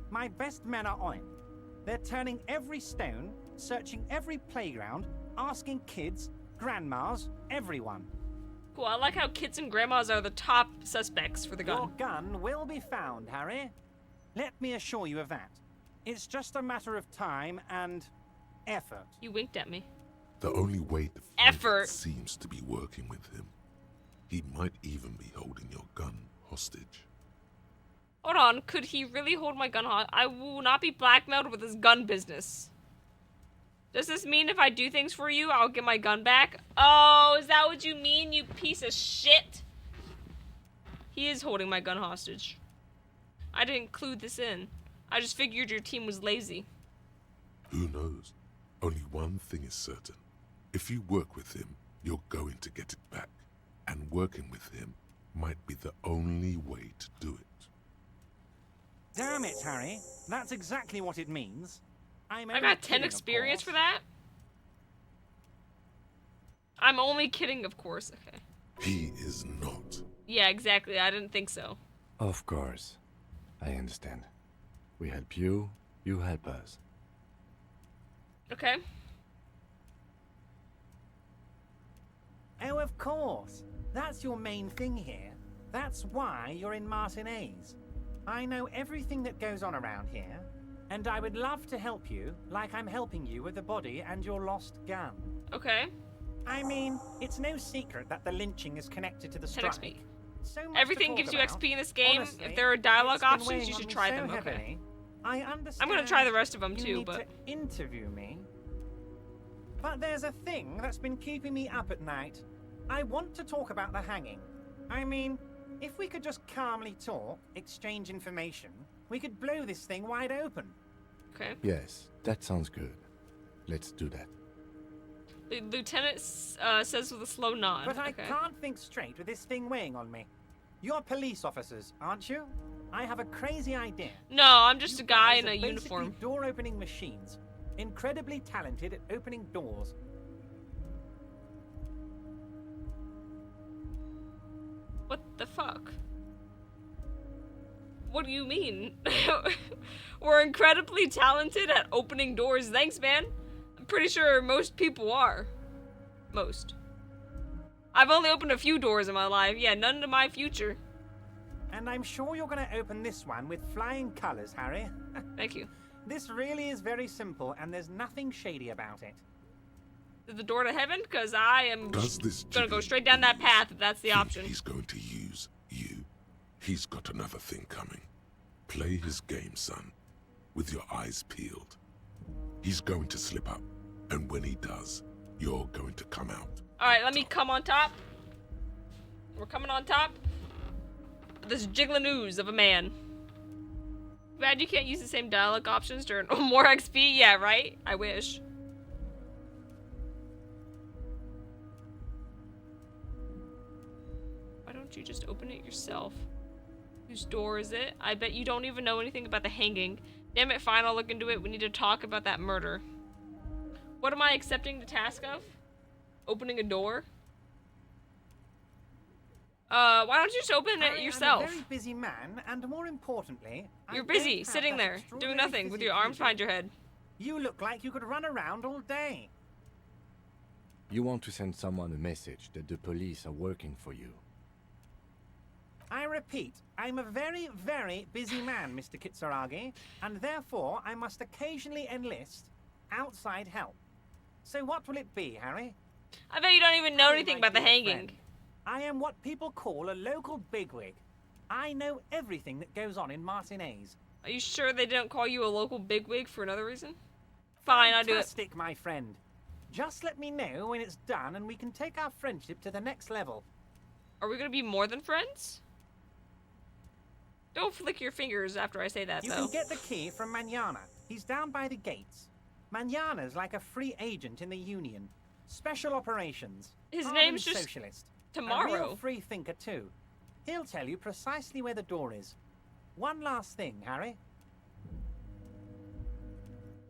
My best men are on it. They're turning every stone, searching every playground, asking kids, grandmas, everyone.
Cool. I like how kids and grandmas are the top suspects for the
Your
gun.
gun will be found, Harry. Let me assure you of that. It's just a matter of time and effort.
You winked at me.
The only way to find
Effort.
it seems to be working with him. He might even be holding your gun hostage.
Hold on, could he really hold my gun hostage? I will not be blackmailed with his gun business. Does this mean if I do things for you, I'll get my gun back? Oh, is that what you mean, you piece of shit? He is holding my gun hostage. I didn't include this in. I just figured your team was lazy.
Who knows? Only one thing is certain. If you work with him, you're going to get it back. And working with him might be the only way to do it.
Damn it, Harry. That's exactly what it means.
I got 10 experience for that? I'm only kidding, of course. Okay.
He is not.
Yeah, exactly. I didn't think so.
Of course. I understand. We help you, you help us.
Okay.
Oh, of course. That's your main thing here. That's why you're in Martinez. I know everything that goes on around here, and I would love to help you, like I'm helping you with the body and your lost gun.
Okay.
I mean, it's no secret that the lynching is connected to the
10
strike.
XP.
So much
Everything
to
gives
talk
you
about.
XP in this game.
Honestly,
If there are dialogue
it's been
options,
weighing
you
on
should
me
try
so
them. Okay.
heavily. I understand.
I'm gonna try the rest of them
you
too,
need
but
to interview me. But there's a thing that's been keeping me up at night. I want to talk about the hanging. I mean, if we could just calmly talk, exchange information, we could blow this thing wide open.
okay.
Yes, that sounds good. Let's do that.
The lieutenant says with a slow nod.
But I
Okay.
can't think straight with this thing weighing on me. You're police officers, aren't you? I have a crazy idea.
No, I'm just
You
a guy
guys
in
are
a
basically
uniform.
door-opening machines. Incredibly talented at opening doors.
What the fuck? What do you mean? We're incredibly talented at opening doors. Thanks, man. I'm pretty sure most people are. Most. I've only opened a few doors in my life. Yeah, none to my future.
And I'm sure you're going to open this one with flying colors, Harry.
Thank you.
This really is very simple, and there's nothing shady about it.
Is the door to heaven? Because I am
Does this
gonna go
jiggy
straight down that path if that's the
think
option.
He's going to use you. He's got another thing coming. Play his game, son, with your eyes peeled. He's going to slip up, and when he does, you're going to come out.
Alright, let me come on top. We're coming on top. This jiggling of a man. Bad you can't use the same dialogue options during more XP? Yeah, right? I wish. Why don't you just open it yourself? Whose door is it? I bet you don't even know anything about the hanging. Damn it, fine, I'll look into it. We need to talk about that murder. What am I accepting the task of? Opening a door? Why don't you just open
Harry,
it yourself?
I'm a very busy man, and more importantly, I
You're
don't
busy,
have
sitting
that
there, doing
extraordinary
nothing, with your
physique
arms
you do.
behind your head.
You look like you could run around all day.
You want to send someone a message that the police are working for you.
I repeat, I'm a very, very busy man, Mr. Kitsuragi, and therefore I must occasionally enlist outside help. So what will it be, Harry?
I bet you don't even know
Harry,
anything
my
about the
dear
hanging.
friend, I am what people call a local bigwig. I know everything that goes on in Martinez.
Are you sure they didn't call you a local bigwig for another reason? Fine, I'll do it.
Fantastic, my friend. Just let me know when it's done and we can take our friendship to the next level.
Are we gonna be more than friends? Don't flick your fingers after I say that,
You
though.
can get the key from Manana. He's down by the gates. Manana's like a free agent in the Union. Special operations.
His
Ardent
name's just
socialist. A
Tomorrow.
real free thinker, too. He'll tell you precisely where the door is. One last thing, Harry.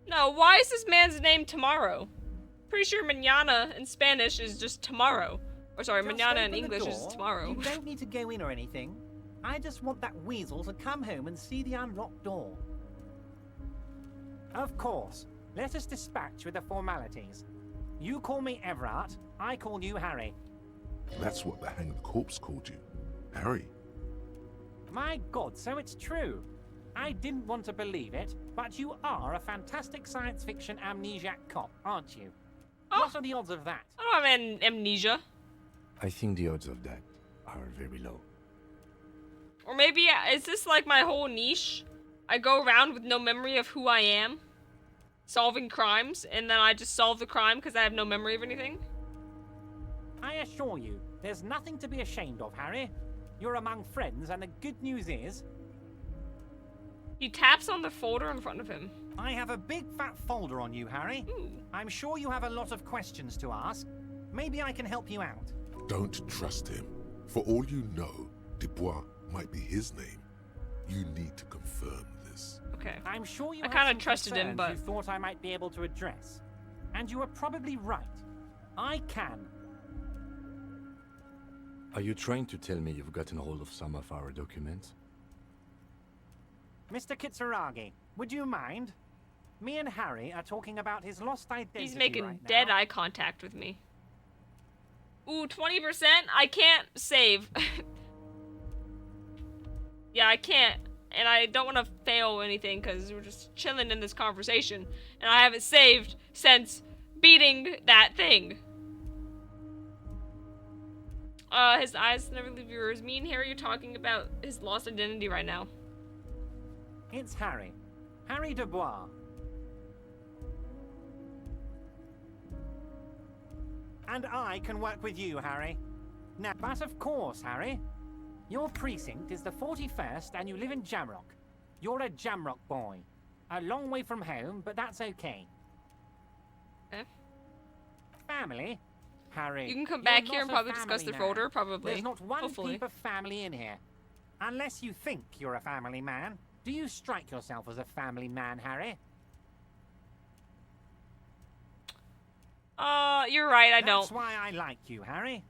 No, why is this man's name Tomorrow? Pretty sure mañana in Spanish is just tomorrow. Or sorry,
Just
mañana in
open the
English is
door.
tomorrow.
You don't need to go in or anything. I just want that weasel to come home and see the unlocked door. Of course. Let us dispatch with the formalities. You call me Everard, I call you Harry.
That's what the hanged corpse called you. Harry.
My God, so it's true. I didn't want to believe it, but you are a fantastic science fiction amnesiac cop, aren't you?
Oh.
What are the odds of that?
I don't have amnesia.
I think the odds of that are very low.
Or maybe, is this like my whole niche? I go around with no memory of who I am, solving crimes, and then I just solve the crime because I have no memory of anything?
I assure you, there's nothing to be ashamed of, Harry. You're among friends, and the good news is,
He taps on the folder in front of him.
I have a big fat folder on you, Harry.
Ooh.
I'm sure you have a lot of questions to ask. Maybe I can help you out.
Don't trust him. For all you know, Dubois might be his name. You need to confirm this.
Okay.
I'm sure you
I
have
kinda
some
trusted him,
concerns
but-
you thought I might be able to address. And you are probably right. I can.
Are you trying to tell me you've gotten hold of some of our documents?
Mr. Kitsuragi, would you mind? Me and Harry are talking about his lost identity
He's making
right
dead
now.
eye contact with me. Ooh, 20%? I can't save. Yeah, I can't. And I don't want to fail anything because we're just chilling in this conversation. And I haven't saved since beating that thing. His eyes never leave yours. Me and Harry are talking about his lost identity right now.
It's Harry. Harry Dubois. And I can work with you, Harry. Now, but of course, Harry. Your precinct is the 41st and you live in Jamrock. You're a Jamrock boy. A long way from home, but that's okay.
Okay.
Family? Harry.
You can come
you're
back here
not
and
a
probably discuss
family
the
man.
folder, probably.
There's not one
Hopefully.
peep of family in here. Unless you think you're a family man. Do you strike yourself as a family man, Harry?
You're right, I don't.
That's why I like you, Harry.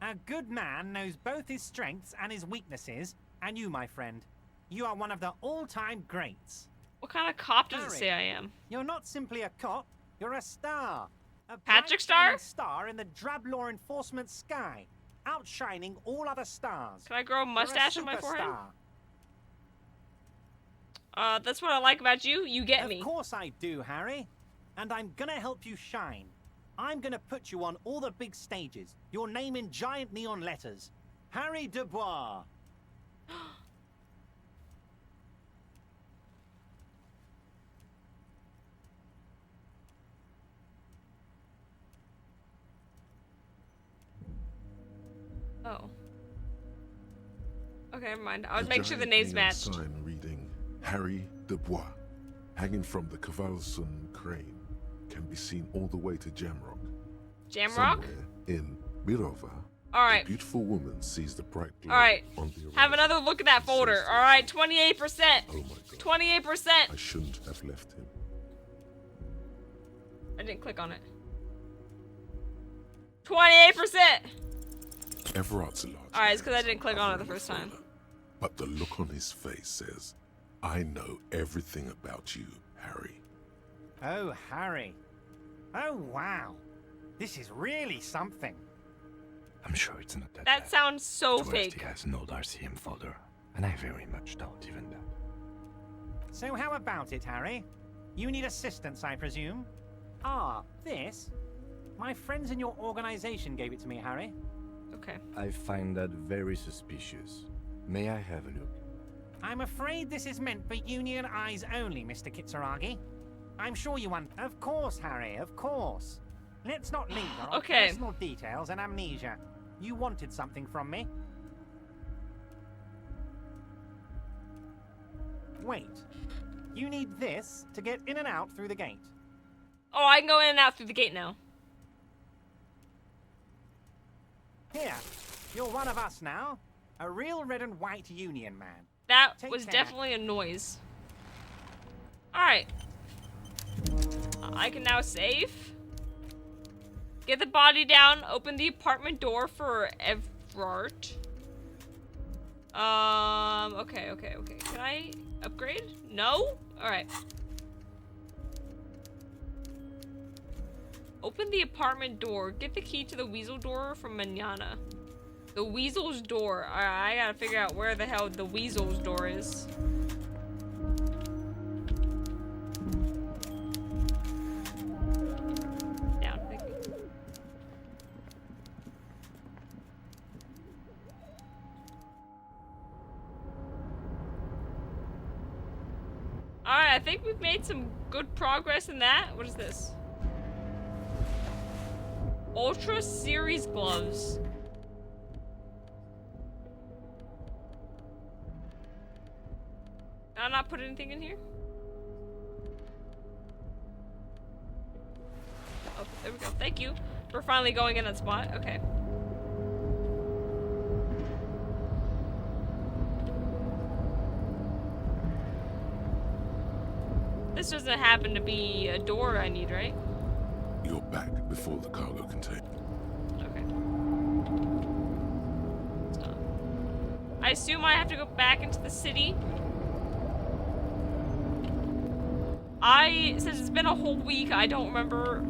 A good man knows both his strengths and his weaknesses, and you, my friend, you are one of the all-time greats.
What kind of cop does it
Harry.
say I am?
You're not simply a cop, you're a star. A
Patrick
bright
Star?
shining star in the drab law enforcement sky, outshining all other stars.
Can I grow a mustache on my forehead?
Superstar.
That's what I like about you. You get me.
Of course I do, Harry. And I'm gonna help you shine. I'm gonna put you on all the big stages. Your name in giant neon letters. Harry Dubois.
Oh. Okay, never mind. I would
A
make sure the
giant
names
neon
matched.
sign reading Harry Dubois, hanging from the Cavalson crane, can be seen all the way to Jamrock.
Jamrock?
Somewhere in Mirova,
Alright.
a beautiful woman sees the bright glow
Alright.
on the horizon.
Have another look at that
She
folder.
says to
Alright,
herself,
28%.
Oh my god,
28%.
I shouldn't have left him.
I didn't click on it. 28%.
Everard's large.
Alright, it's 'cause I
hands
didn't click on it the
hovering
first time.
folder, but the look on his face says, I know everything about you, Harry.
Oh, Harry. Oh, wow. This is really something.
I'm sure it's not that
That
bad.
sounds so
At worst,
fake.
he has an old RCM folder, and I very much doubt even that.
So how about it, Harry? You need assistance, I presume? Ah, this? My friends in your organization gave it to me, Harry.
Okay.
I find that very suspicious. May I have a look?
I'm afraid this is meant for Union eyes only, Mr. Kitsuragi. I'm sure you want... Of course, Harry, of course. Let's not linger on
Okay.
personal details and amnesia. You wanted something from me. Wait. You need this to get in and out through the gate.
Oh, I can go in and out through the gate now.
Here, you're one of us now. A real red and white Union man.
That
Take
was
care.
definitely a noise. Alright. I can now save. Get the body down. Open the apartment door for Everard. Okay. Can I upgrade? No? Alright. Open the apartment door. Get the key to the weasel door from Manana. The weasel's door. Alright, I gotta figure out where the hell the weasel's door is. Down. Thank you. Alright, I think we've made some good progress in that. What is this? Ultra Series gloves. Did I not put anything in here? Oh, there we go. Thank you. We're finally going in that spot. Okay. This doesn't happen to be a door I need, right?
You're back before the cargo container.
Okay. I assume I have to go back into the city. Since it's been a whole week, I don't remember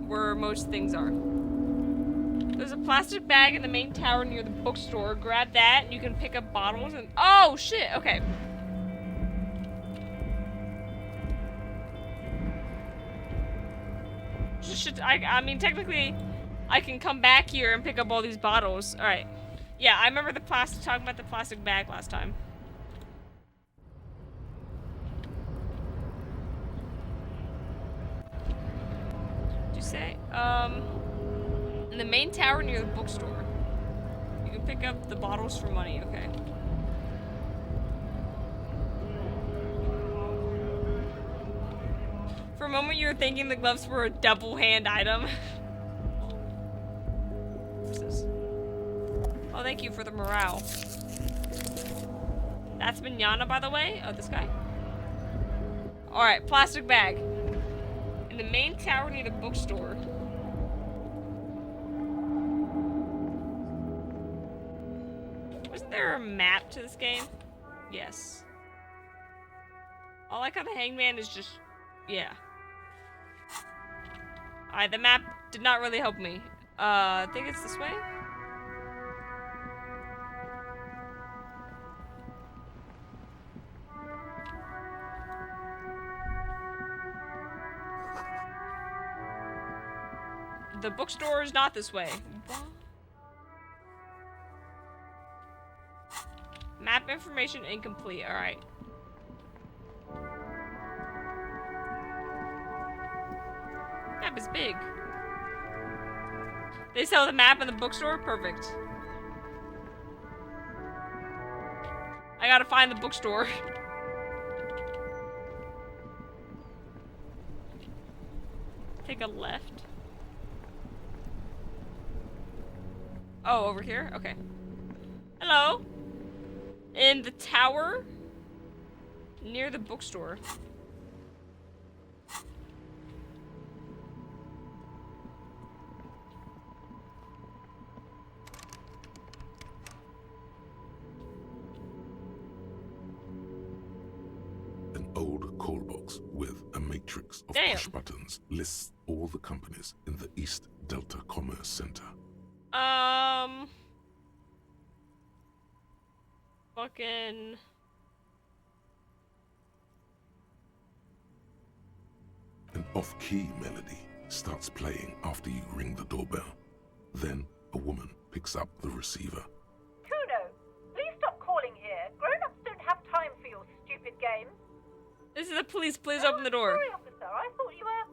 where most things are. There's a plastic bag in the main tower near the bookstore. Grab that, and you can pick up bottles and— oh, shit, okay. I mean, technically, I can come back here and pick up all these bottles. Alright. Yeah, I remember talking about the plastic bag last time. What'd you say? In the main tower near the bookstore. You can pick up the bottles for money, okay. For a moment, you were thinking the gloves were a double-hand item. What's this? Oh, thank you for the morale. That's Manana, by the way. Oh, this guy. Alright, plastic bag. In the main tower near the bookstore. Wasn't there a map to this game? Yes. I like how the hangman is just... yeah. Alright, the map did not really help me. I think it's this way? The bookstore is not this way. What? Map information incomplete. Alright. Map is big. They sell the map in the bookstore? Perfect. I gotta find the bookstore. Take a left. Oh, over here? Okay. Hello? In the tower? Near the bookstore.
An old call box with a matrix of
Damn.
push buttons lists all the companies in the East Delta Commerce Center.
Fucking...
An off-key melody starts playing after you ring the doorbell. Then a woman picks up the receiver.
Kuno, please stop calling here. Grown-ups don't have time for your stupid games.
This is the police. Please open the door.
Sorry, officer. I thought you were...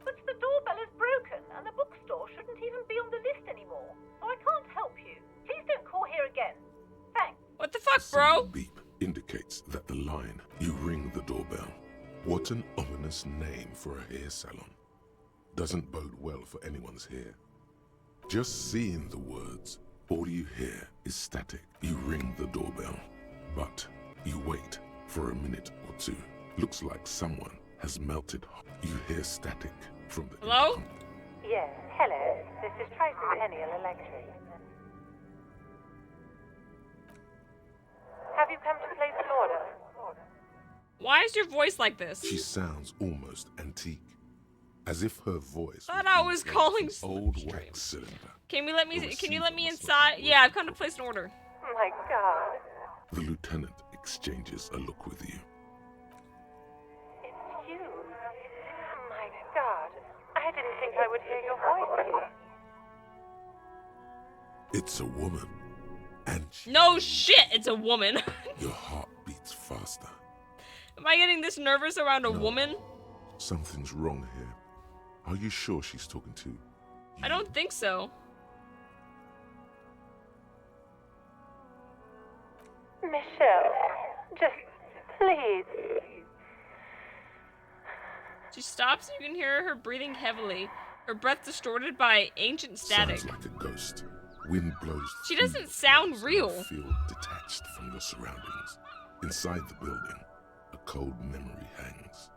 But the doorbell is broken, and the bookstore shouldn't even be on the list anymore. So I can't help you. Please don't call here again. Thanks.
What the fuck,
A single
bro?
beep indicates that the line, you ring the doorbell. What an ominous name for a hair salon. Doesn't bode well for anyone's hair. Just seeing the words, all you hear is static. You ring the doorbell, but you wait for a minute or two. Looks like someone has melted hot. You hear static from the
Hello?
intercom.
Yes, hello. This is Tricentennial Electric. Have you come to place an order?
Why is your voice like this?
She sounds almost antique, as if her voice
Thought
would
I
be
was
like
calling
an old
Livestream.
wax cylinder.
Can you let me
The
inside?
receiver
Yeah, I've come to place an order.
Oh my god.
The lieutenant exchanges a look with you.
It's you. My god. I didn't think I would hear your voice.
It's a woman, and
No shit, it's a woman.
your heart beats faster.
Am I getting this nervous around a
No.
woman?
Something's wrong here. Are you sure she's talking to you?
I don't think so.
Michelle, just please.
She stops, you can hear her breathing heavily, her breath distorted by ancient static.
Sounds like a ghost. Wind blows.
She
through
doesn't
the
sound
walls
real.
and you feel detached from your surroundings. Inside the building, a cold memory hangs.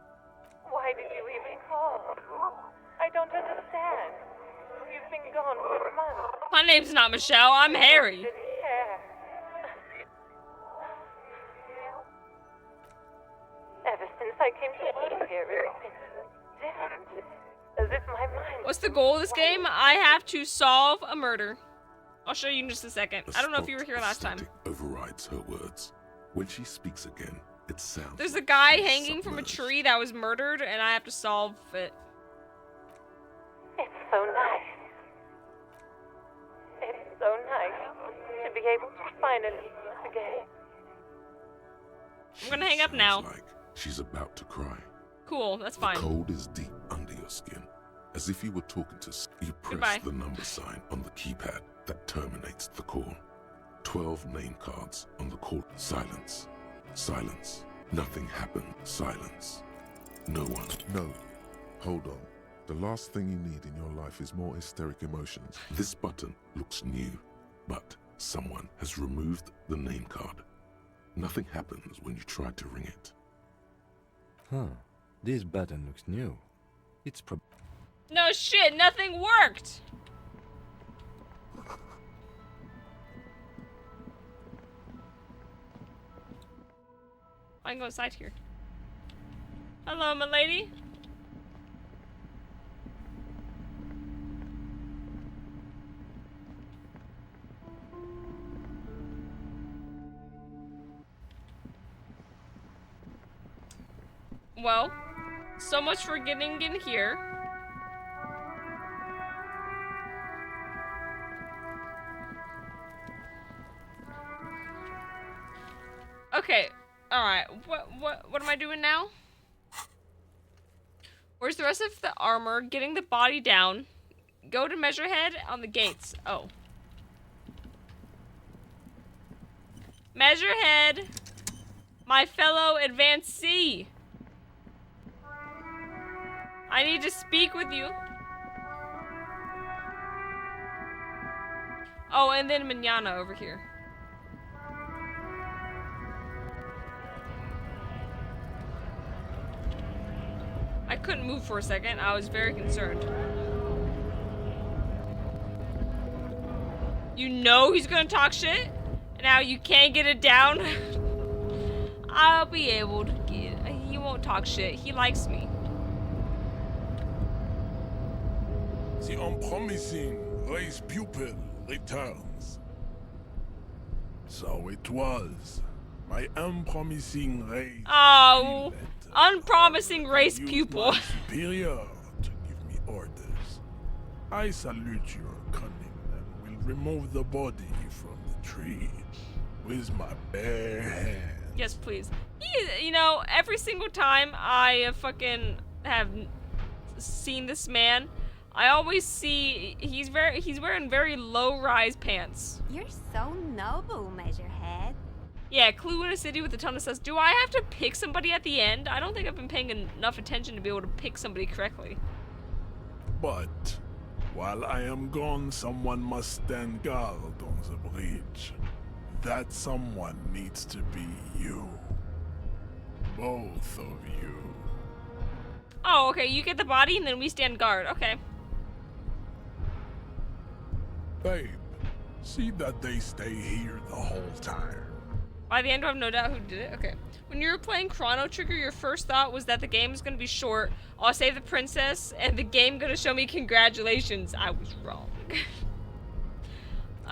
Why did you even call? I don't understand. You've been gone for months.
My name's not Michelle, I'm Harry.
Didn't care. Ever since I came to work here, it's been different. As if my mind...
What's the goal of this game? I have to solve a murder. I'll show you in just a second.
A
I don't know if you were
spot
here
of
last time.
static overrides her words. When she speaks again, it sounds.
There's a
like
guy
she's
hanging from a
submerged.
tree that was murdered, and I have to solve it.
It's so nice. It's so nice to be able to finally forget.
I'm gonna hang up
Sounds
now.
Like she's about to cry.
Cool, that's
The
fine.
cold is deep under your skin. As if you were talking to you press
Goodbye.
the number sign on the keypad that terminates the call. 12 name cards on the call. Silence. Silence. Nothing happened. Silence. No one.
No. Hold on. The last thing you need in your life is more hysteric emotions.
This button looks new, but someone has removed the name card. Nothing happens when you try to ring it.
Huh. This button looks new. It's prob-
No shit, nothing worked! I can go inside here. Hello, my lady. Well, so much for getting in here. Okay, alright, what am I doing now? Where's the rest of the armor? Getting the body down. Go to Measurehead on the gates. Oh. Measurehead! My fellow advancee! I need to speak with you. Oh, and then Manana over here. I couldn't move for a second. I was very concerned. You know he's gonna talk shit? And now you can't get it down? I'll be able to get it. He won't talk shit. He likes me.
The unpromising race pupil returns. So it was. My unpromising race.
Oh,
pupil
unpromising race
used
pupil.
my superior to give me orders. I salute your cunning and will remove the body from the tree with my bare hands.
Yes, please. You know, every single time I fucking have seen this man, I always see he's wearing very low-rise pants.
You're so noble, Measurehead.
Yeah, clue in a city with a ton of stuff. Do I have to pick somebody at the end? I don't think I've been paying enough attention to be able to pick somebody correctly.
But while I am gone, someone must stand guard on the bridge. That someone needs to be you. Both of you.
Oh, okay, you get the body and then we stand guard. Okay.
Babe, see that they stay here the whole time.
By the end, I have no doubt who did it. Okay. When you were playing Chrono Trigger, your first thought was that the game was going to be short. I'll save the princess, and the game going to show me congratulations. I was wrong.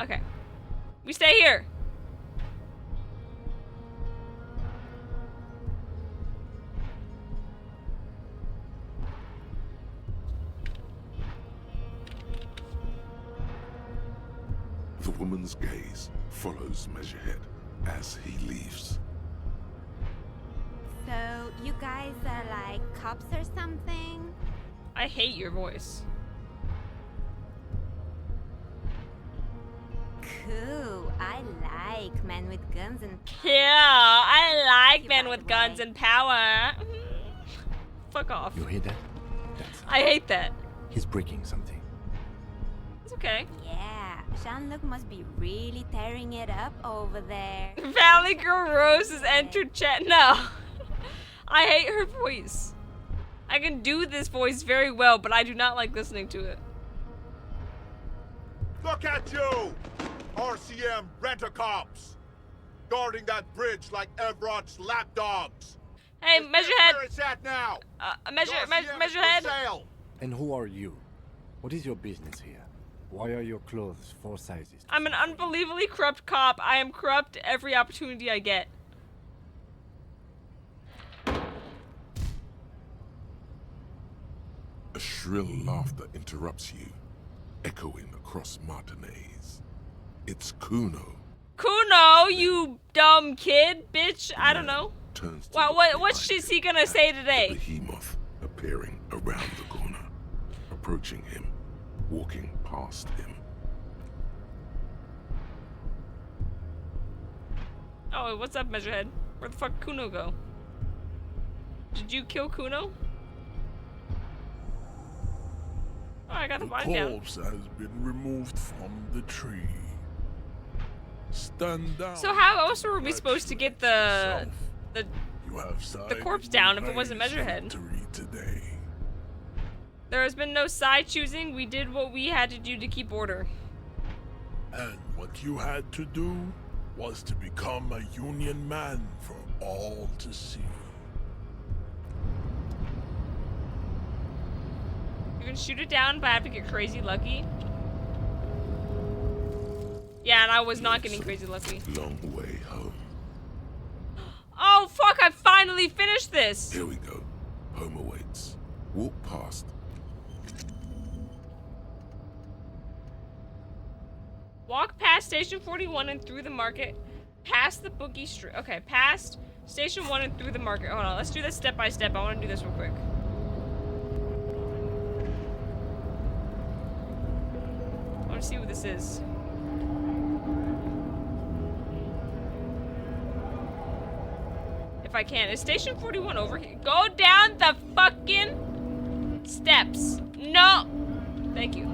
Okay. We stay here.
The woman's gaze follows Measurehead as he leaves.
So, you guys are like cops or something?
I hate your voice.
Cool. I like men with guns and
Yeah, I like men with guns and power. Fuck off.
You hear that? That's
I hate that.
He's breaking something.
It's okay.
yeah. Jean-Luc must be really tearing it up over there.
Valley Girl Rose has entered chat. No. I hate her voice. I can do this voice very well, but I do not like listening to it.
Look at you! RCM rent-a-cops! Guarding that bridge like Everott's lapdogs!
Hey, Measurehead!
Where it's at now!
Measurehead!
And who are you? What is your business here? Why are your clothes 4 sizes?
I'm an unbelievably corrupt cop. I am corrupt every opportunity I get.
A shrill laughter interrupts you, echoing across Martinez. It's Kuno.
Kuno, you dumb kid, bitch. I don't know.
Turns to
What's he gonna say today?
The behemoth appearing around the corner, approaching him, walking past him.
Oh, what's up, Measurehead? Where the fuck Kuno go? Did you kill Kuno? Oh, I got the body down.
corpse has been removed from the tree. Stand down.
So how else were we supposed to get the
You have
corpse down if it wasn't Measurehead?
Today.
There has been no side choosing. We did what we had to do to keep order.
And what you had to do was to become a Union man for all to see.
You can shoot it down, but I have to get crazy lucky. Yeah, and I was not getting crazy lucky.
Long way home.
Oh, fuck, I finally finished this!
Here we go. Home awaits. Walk past.
Walk past Station 41 and through the market. Past the boogie street. Okay, past Station 1 and through the market. Hold on, let's do this step by step. I want to do this real quick. I want to see what this is. If I can. Is Station 41 over here? Go down the fucking steps. No! Thank you.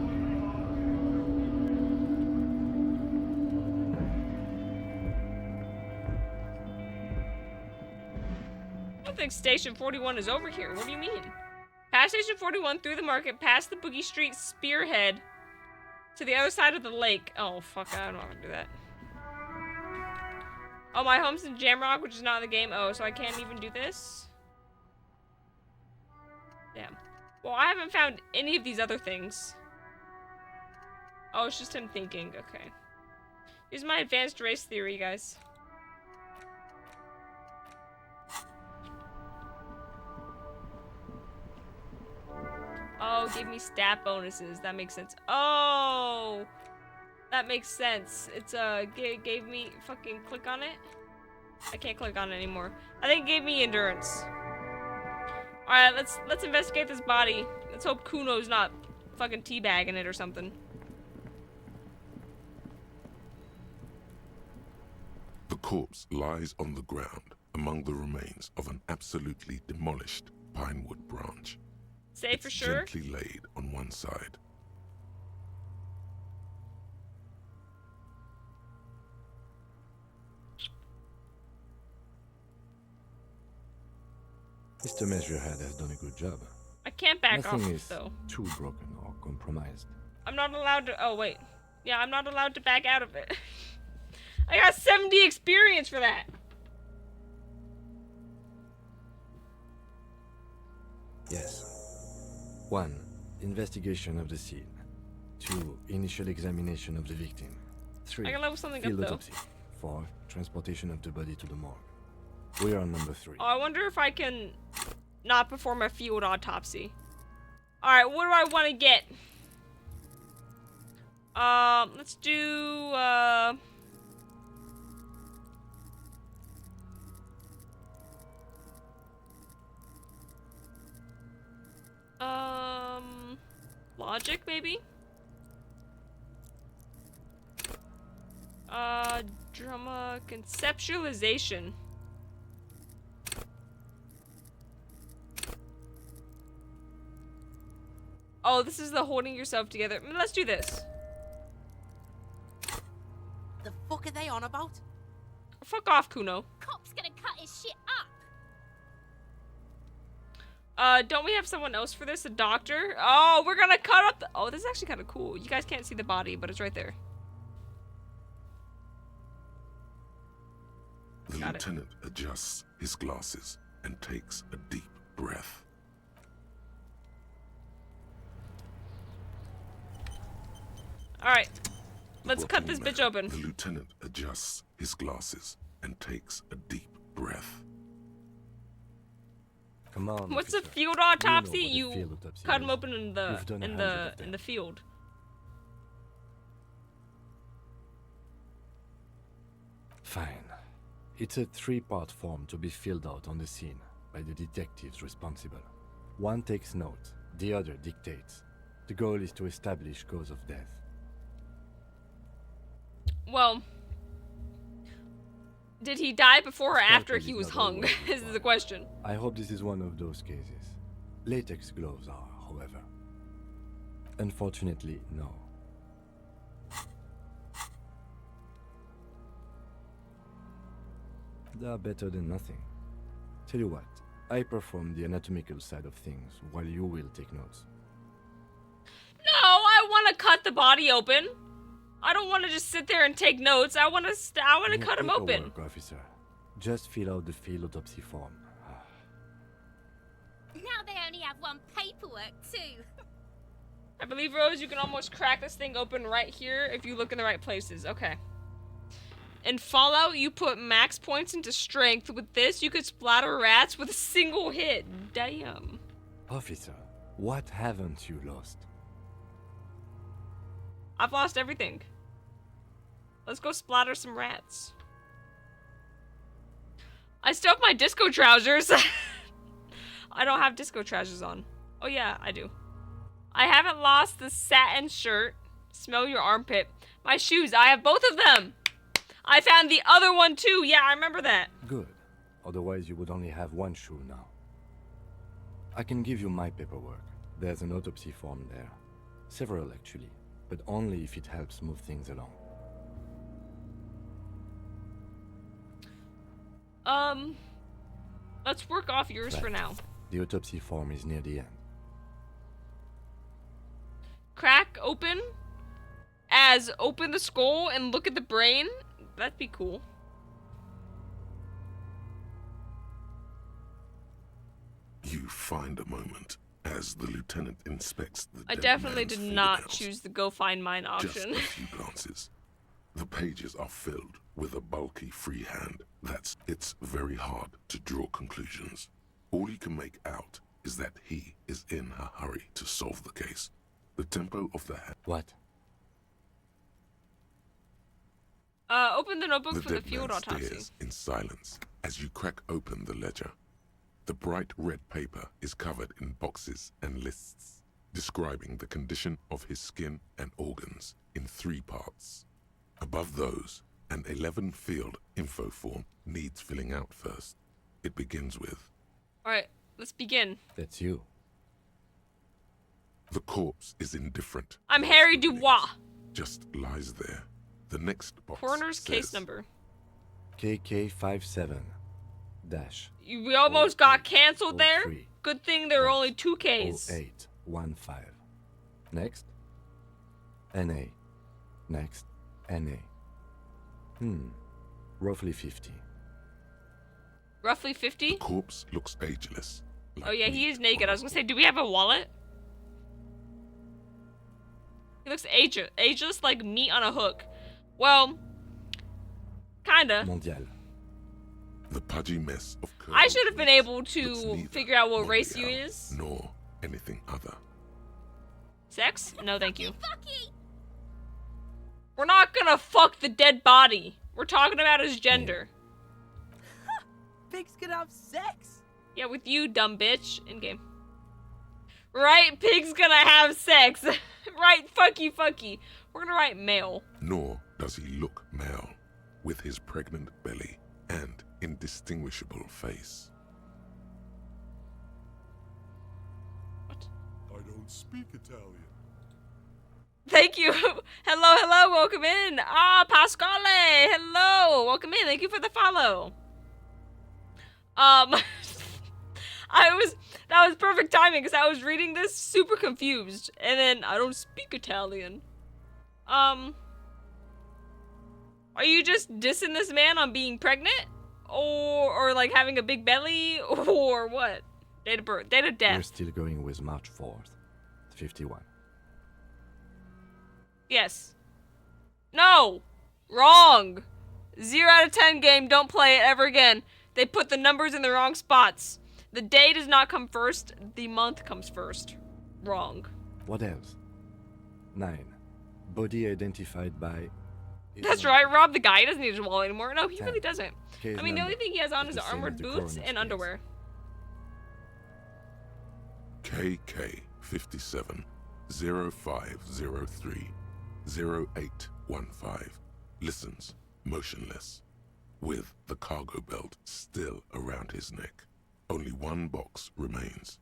I don't think Station 41 is over here. What do you mean? Past Station 41, through the market, past the Boogie Street Spearhead, to the other side of the lake. Oh, fuck, I don't know how to do that. Oh, my home's in Jamrock, which is not in the game. Oh, so I can't even do this? Damn. Well, I haven't found any of these other things. Oh, it's just him thinking. Okay. Here's my advanced race theory, guys. Oh, gave me stat bonuses. That makes sense. Oh! That makes sense. It's, gave me... Fucking click on it? I can't click on it anymore. I think it gave me endurance. Alright, let's investigate this body. Let's hope Kuno's not fucking teabagging it or something.
The corpse lies on the ground among the remains of an absolutely demolished pinewood branch.
Say for sure?
Gently laid on one side.
Mr. Measurehead has done a good job.
I can't back
Nothing
off,
is
though.
too broken or compromised.
I'm not allowed to... Oh, wait. Yeah, I'm not allowed to back out of it. I got 70 experience for that.
Yes. 1. Investigation of the scene. 2. Initial examination of the victim. 3.
I can level something
Field
up, though.
autopsy. 4. Transportation of the body to the morgue. We are on number 3.
Oh, I wonder if I can not perform a field autopsy. Alright, what do I want to get? Let's do, Logic, maybe? Drama conceptualization. Oh, this is the holding yourself together. Let's do this.
The fuck are they on about?
Fuck off, Kuno.
Cop's gonna cut his shit up.
Don't we have someone else for this? A doctor? Oh, we're gonna cut up the— oh, this is actually kind of cool. You guys can't see the body, but it's right there.
The lieutenant adjusts his glasses and takes a deep breath.
Alright. Let's cut this bitch open.
The lieutenant adjusts his glasses and takes a deep breath.
Come on.
What's a
officer.
field autopsy?
You know what a
You
field autopsy
cut him
is.
open in the
You've done 100 of them.
in the field.
Fine. It's a 3-part form to be filled out on the scene by the detectives responsible. One takes note, the other dictates. The goal is to establish cause of death.
Well, did he die before or after
Scalpel
he
is
was
not
hung?
always
This is the
required.
question.
I hope this is one of those cases. Latex gloves are, however. Unfortunately, no. They are better than nothing. Tell you what, I perform the anatomical side of things while you will take notes.
No, I want to cut the body open. I don't want to just sit there and take notes. I want to
No
cut him open.
paperwork, officer. Just fill out the field autopsy form.
Now they only have one paperwork too.
I believe, Rose, you can almost crack this thing open right here if you look in the right places. Okay. In Fallout, you put max points into strength. With this, you could splatter rats with a single hit. Damn.
Officer, what haven't you lost?
I've lost everything. Let's go splatter some rats. I still have my disco trousers. I don't have disco trousers on. Oh yeah, I do. I haven't lost the satin shirt. Smell your armpit. My shoes, I have both of them. I found the other one too. Yeah, I remember that.
Good. Otherwise, you would only have one shoe now. I can give you my paperwork. There's an autopsy form there. Several, actually. But only if it helps move things along.
Let's work off yours for
Right.
now.
The autopsy form is near the end.
Crack open as open the skull and look at the brain. That'd be cool.
You find a moment as the lieutenant inspects the
I
dead
definitely
man's
did not
fingernails.
choose the go find mine
Just
option.
a few glances. The pages are filled with a bulky freehand. It's very hard to draw conclusions. All you can make out is that he is in a hurry to solve the case. The tempo of the hand.
What?
Open the notebook
The
for the
dead
field
man
autopsy.
stares in silence as you crack open the ledger. The bright red paper is covered in boxes and lists, describing the condition of his skin and organs in 3 parts. Above those, an 11-field info form needs filling out first. It begins with,
Alright, let's begin.
That's you.
the corpse is indifferent.
I'm Harry Dubois.
Just lies there. The next box
Coroner's case
says,
number.
KK57 dash
We almost got canceled there.
03.
Good thing there are only 2 Ks.
0815. Next. NA. Next. NA. Roughly 50.
Roughly 50?
The corpse looks ageless.
Oh yeah, he
meat
is naked.
on
I
a
was gonna say, do we have a wallet? He looks ageless like meat on a hook. Well, kinda.
Mondial.
The pudgy mess of curd
I should have been able
looks
to
neither
figure out what race you
Mondial
is.
nor anything other.
Sex? No, thank you.
Fucky!
We're not gonna fuck the dead body. We're talking about his gender.
Pigs can have sex.
Yeah, with you, dumb bitch. In game. Right? Pig's gonna have sex. Right? Fucky. We're gonna write male.
Nor does he look male, with his pregnant belly and indistinguishable face.
What?
I don't speak Italian.
Thank you. Hello, welcome in. Ah, Pasquale, hello, welcome in. Thank you for the follow. That was perfect timing because I was reading this super confused, and then I don't speak Italian. Are you just dissing this man on being pregnant, or like having a big belly, or what? Date of birth, date of death.
We're still going with March 4th, 51.
Yes. No. Wrong. 0 out of 10 game. Don't play it ever again. They put the numbers in the wrong spots. The day does not come first. The month comes first. Wrong.
What else? 9. Body identified by...
That's right. Rob the guy. He doesn't need his wallet anymore. No, he
10.
really doesn't.
Case
I mean, the only thing he has on is
the same
armored
as the
boots
coroner's
and
case.
underwear.
KK 57 0503 0815 listens motionless, with the cargo belt still around his neck. Only one box remains.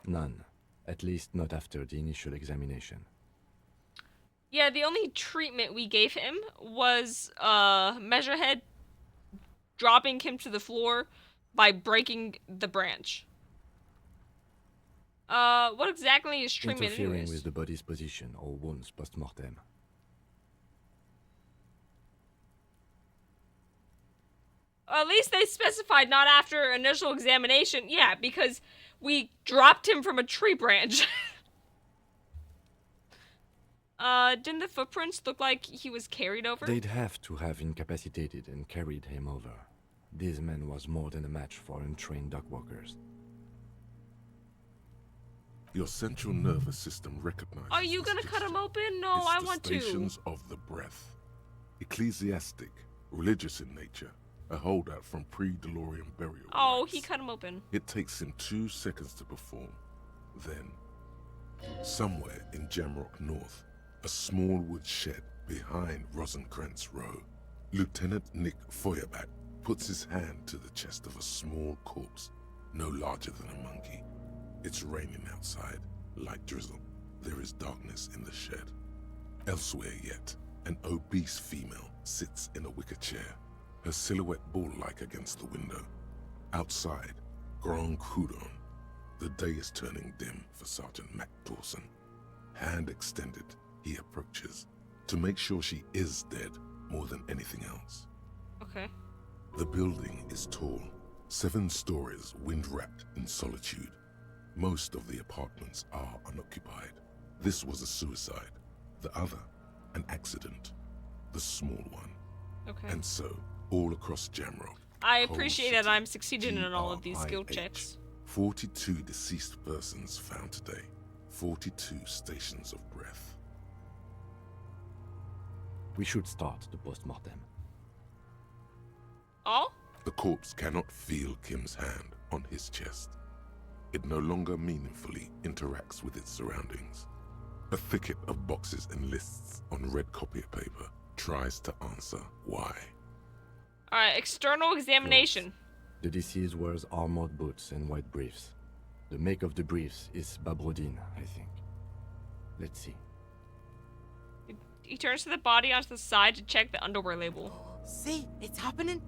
None. At least not after the initial examination.
Yeah, the only treatment we gave him was Measurehead dropping him to the floor by breaking the branch. What exactly is treatment
Interfering
anyways?
with the body's position or wounds post-mortem.
At least they specified not after initial examination. Yeah, because we dropped him from a tree branch. Didn't the footprints look like he was carried over?
They'd have to have incapacitated and carried him over. This man was more than a match for untrained dog walkers.
Your central nervous system recognizes.
Are you gonna
this
cut him
gesture.
open? No,
It's
I
the
want
stations
to.
of the breath. Ecclesiastic, religious in nature, a holdout from pre-DeLorean burial
Oh,
rites.
he cut him open.
It takes him 2 seconds to perform. Then, somewhere in Jamrock North, a small wood shed behind Rosencrantz Row, Lieutenant Nick Feuerbach puts his hand to the chest of a small corpse, no larger than a monkey. It's raining outside, light drizzle. There is darkness in the shed. Elsewhere yet, an obese female sits in a wicker chair, her silhouette bull-like against the window. Outside, Grand Coudon. The day is turning dim for Sergeant Mac Dawson. Hand extended, he approaches, to make sure she is dead more than anything else.
Okay.
The building is tall, 7 stories, wind-wrapped in solitude. Most of the apartments are unoccupied. This was a suicide. The other, an accident. The small one.
Okay.
And so, all across Jamrock,
I
Coal
appreciate
City,
that I'm succeeding in all of these skill
GRIH,
checks.
42 deceased persons found today. 42 stations of breath.
We should start the post-mortem.
Oh?
The corpse cannot feel Kim's hand on his chest. It no longer meaningfully interacts with its surroundings. A thicket of boxes and lists on red copier paper tries to answer why.
Alright, external examination.
The deceased wears armored boots and white briefs. The make of the briefs is Babrodine, I think. Let's see.
He turns to the body onto the side to check the underwear label.
See, it's happening.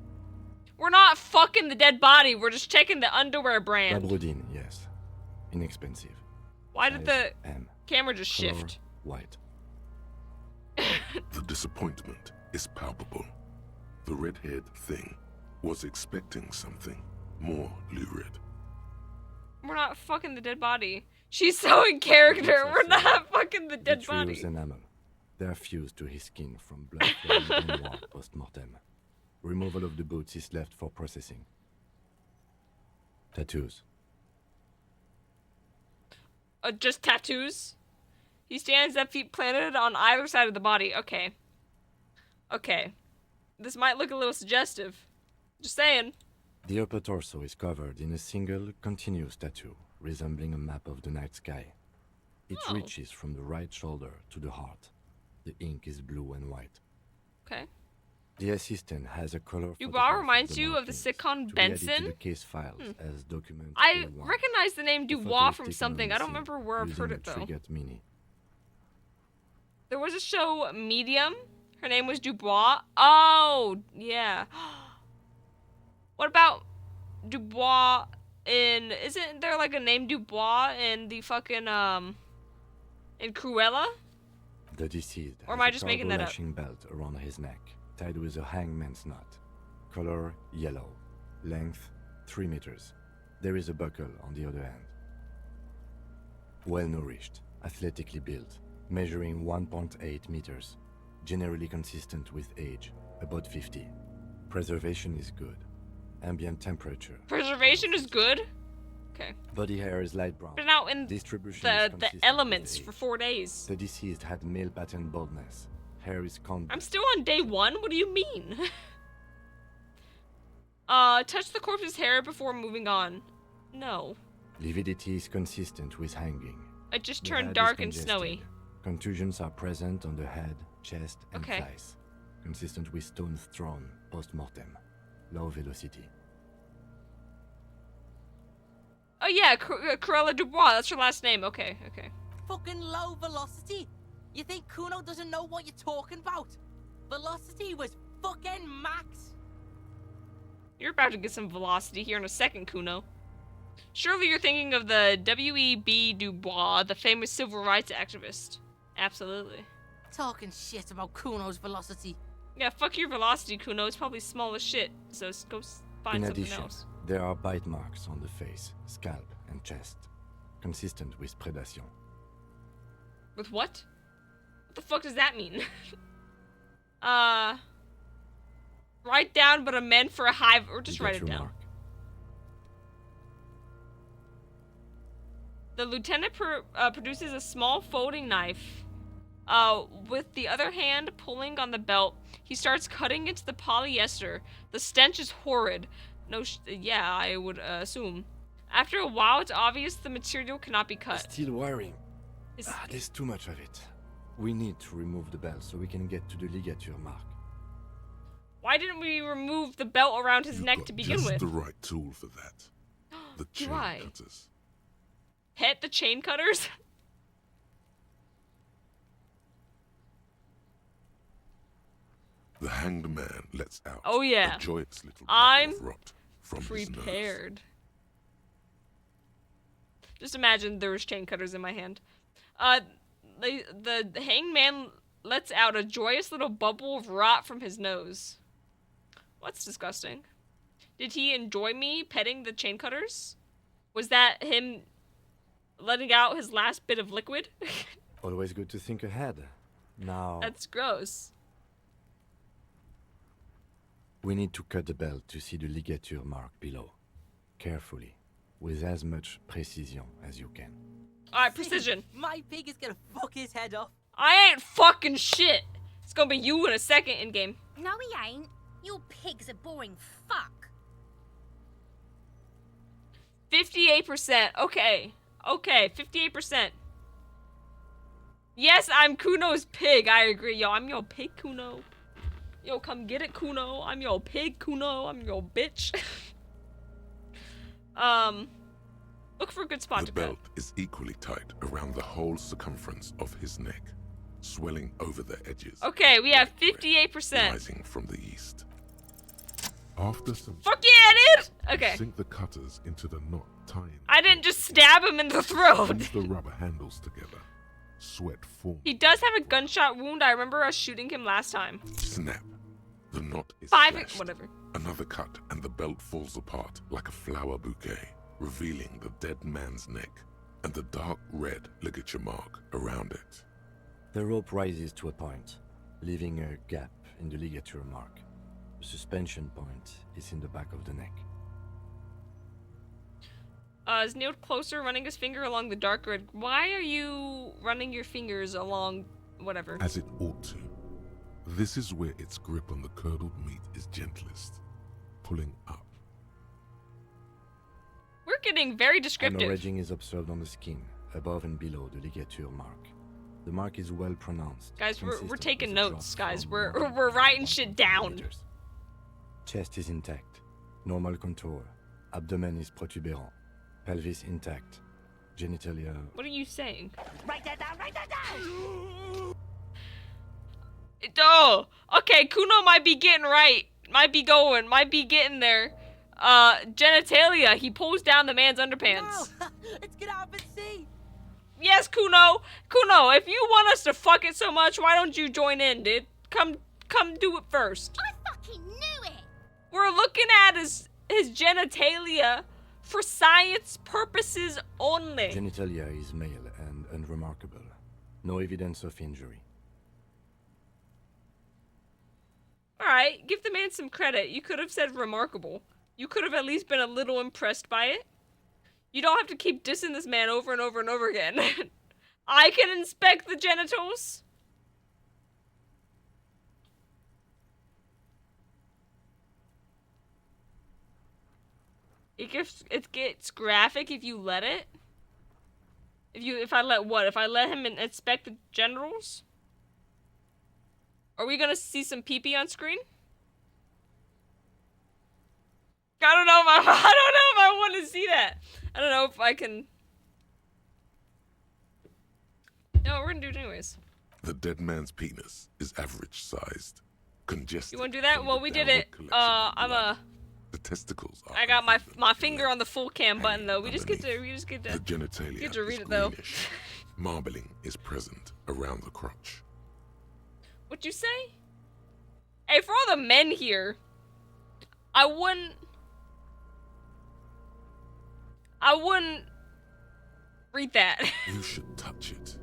We're not fucking the dead body, we're just checking the underwear brand.
Babrodine, yes. Inexpensive.
Why did the
M.
camera just
Color,
shift?
white.
The disappointment is palpable. The red-haired thing was expecting something more lurid.
We're not fucking the dead body. She's so in character. We're not fucking the dead
Vitreous
body.
enamel. They are fused to his skin from blood flowing inward post-mortem. Removal of the boots is left for processing. Tattoos.
Just tattoos? He stands at feet planted on either side of the body. Okay. Okay. This might look a little suggestive. Just saying.
The upper torso is covered in a single, continuous tattoo, resembling a map of the night sky. It
Oh.
reaches from the right shoulder to the heart. The ink is blue and white.
Okay.
The assistant has a color
Dubois
photograph
reminds
the
you of the
markings
sitcom
to be added to
Benson?
the case files as document
I
A1.
recognize the name
The photo
Dubois
is
from
taken
something.
on
I don't
scene
remember where I've
using
heard
a
it though.
Trigger Mini.
There was a show, Medium. Her name was Dubois. Oh, yeah. What about Dubois in... Isn't there like a name Dubois in the fucking, in Cruella?
The deceased
Or am
has
I
a
just making
cargo
that up?
lashing belt around his neck, tied with a hangman's knot. Color yellow. Length 3 meters. There is a buckle on the other end. Well nourished, athletically built, measuring 1.8 meters. Generally consistent with age, about 50. Preservation is good. Ambient temperature.
Preservation is good? Okay.
Body hair is light brown.
Been out in
Distribution
the
is consistent with
elements
age.
for 4 days.
The deceased had male pattern baldness. Hair is combed.
I'm still on day 1? What do you mean? Touch the corpse's hair before moving on. No.
Lividity is consistent with hanging.
It just
The
turned
head is
dark and
congested.
snowy.
Contusions are present on the head, chest, and
Okay.
thighs. Consistent with stones thrown post-mortem. Low velocity.
Oh yeah, Cruella Dubois, that's her last name. Okay, okay.
Fucking low velocity? You think Kuno doesn't know what you're talking about? Velocity was fucking max.
You're about to get some velocity here in a second, Kuno. Surely you're thinking of the W.E.B. Du Bois, the famous civil rights activist. Absolutely.
Talking shit about Kuno's velocity.
Yeah, fuck your velocity, Kuno. It's probably small as shit. So go find
In
something
addition,
else.
there are bite marks on the face, scalp, and chest. Consistent with predation.
With what? What the fuck does that mean? Write down but amend for a hive, or just
You
write
got
it
your
down.
mark.
The lieutenant produces a small folding knife. With the other hand pulling on the belt, he starts cutting into the polyester. The stench is horrid. No, yeah, I would assume. After a while, it's obvious the material cannot be cut.
Still wiring.
Is-
There's too much of it. We need to remove the belt so we can get to the ligature mark.
Why didn't we remove the belt around his
You've
neck
got
to begin
just
with?
the right tool for that. The
Do
chain
I?
cutters.
Hit the chain cutters?
The hanged man lets out
Oh, yeah.
a joyous little
I'm
puff of rot from his nose.
Prepared. Just imagine there was chain cutters in my hand. The hangman lets out a joyous little bubble of rot from his nose. What's disgusting? Did he enjoy me petting the chain cutters? Was that him letting out his last bit of liquid?
Always good to think ahead. Now,
That's gross.
we need to cut the belt to see the ligature mark below. Carefully, with as much precision as you can.
Alright, precision.
My pig is gonna fuck his head off.
I ain't fucking shit. It's gonna be you in a second in game.
No, he ain't. Your pig's a boring fuck.
58%. Okay. Okay, 58%. Yes, I'm Kuno's pig. I agree. Yo, I'm your pig, Kuno. Yo, come get it, Kuno. I'm your pig, Kuno. I'm your bitch. Look for a good spot
The
to
belt is equally tight around the whole circumference of his neck, swelling over the edges.
cut. Okay, we have
like red
58%.
rising from the east. After some
Fuck yeah, dude! Okay.
sink the cutters into the knot tying.
I didn't just stab him in the throat.
Move the rubber handles together. Sweat forms.
He does have a gunshot wound. I remember us shooting him last time.
Snap. The knot is
Five,
slashed.
whatever.
Another cut, and the belt falls apart like a flower bouquet, revealing the dead man's neck and the dark red ligature mark around it.
The rope rises to a point, leaving a gap in the ligature mark. The suspension point is in the back of the neck.
Is Neil closer, running his finger along the dark red? Why are you running your fingers along whatever?
As it ought to. This is where its grip on the curdled meat is gentlest, pulling up.
We're getting very
An
descriptive.
origin is observed on the skin, above and below the ligature mark. The mark is well pronounced.
Guys, we're
consistent
taking
with a drop
notes, guys.
from
We're
1
we're
to
writing
1.5
shit down.
millimeters. Chest is intact. Normal contour. Abdomen is protuberant. Pelvis intact. Genitalia.
What are you saying?
Write that down, write that down!
Oh, okay, Kuno might be getting right. Might be going, might be getting there. Genitalia, he pulls down the man's underpants.
No! Let's get out and see!
Yes, Kuno! Kuno, if you want us to fuck it so much, why don't you join in, dude? Come do it first.
I fucking knew it!
We're looking at his genitalia for science purposes only.
Genitalia is male and unremarkable. No evidence of injury.
Alright, give the man some credit. You could have said remarkable. You could have at least been a little impressed by it. You don't have to keep dissing this man over and over and over again. I can inspect the genitals. It gets graphic if you let it. If I let him inspect the genitals? Are we gonna see some pee-pee on screen? I don't know if I want to see that. I don't know if I can. No, we're gonna do it anyways.
The dead man's penis is average sized. Congested.
You wanna do that?
from
Well,
the
we did
downward
it.
collection of
I'm
blood. The testicles are
I got my
uneven,
finger on the full cam button though. We just get to
The genitalia
get to read
is
it though.
greenish. Marbling is present around the crotch.
What'd you say? Hey, for all the men here, I wouldn't read that.
You should touch it.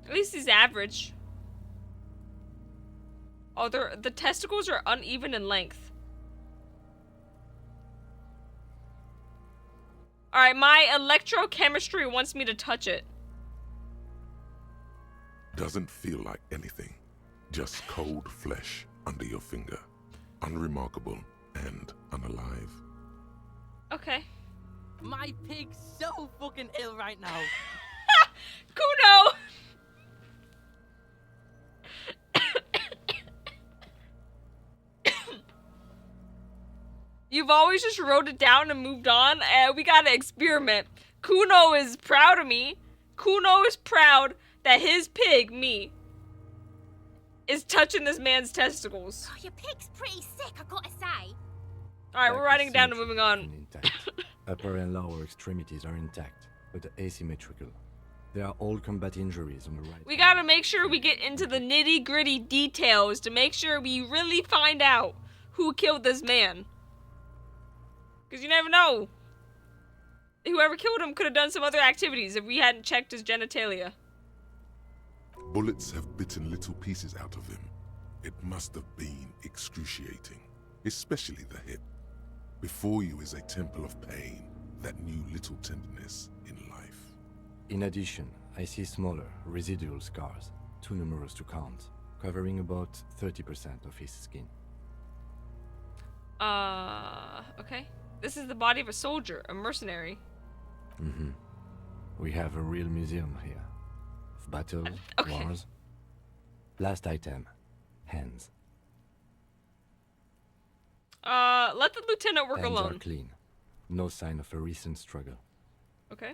At least he's average. Oh, the testicles are uneven in length. Alright, my electrochemistry wants me to touch it.
Doesn't feel like anything. Just cold flesh under your finger. Unremarkable and unalive.
Okay.
My pig's so fucking ill right now.
Kuno! You've always just wrote it down and moved on? We gotta experiment. Kuno is proud of me. Kuno is proud that his pig, me, is touching this man's testicles.
Oh, your pig's pretty sick, I gotta say.
Alright, we're writing it down and moving on.
Intact. Upper and lower extremities are intact, but asymmetrical. There are all combat injuries on the right.
We gotta make sure we get into the nitty-gritty details to make sure we really find out who killed this man. Because you never know. Whoever killed him could have done some other activities if we hadn't checked his genitalia.
Bullets have bitten little pieces out of him. It must have been excruciating, especially the hip. Before you is a temple of pain that knew little tenderness in life.
In addition, I see smaller, residual scars, too numerous to count, covering about 30% of his skin.
Okay. This is the body of a soldier, a mercenary.
Mm-hmm. We have a real museum here. Of battle,
okay.
wars. Last item, hands.
Let the lieutenant work
Hands
alone.
are clean. No sign of a recent struggle.
Okay.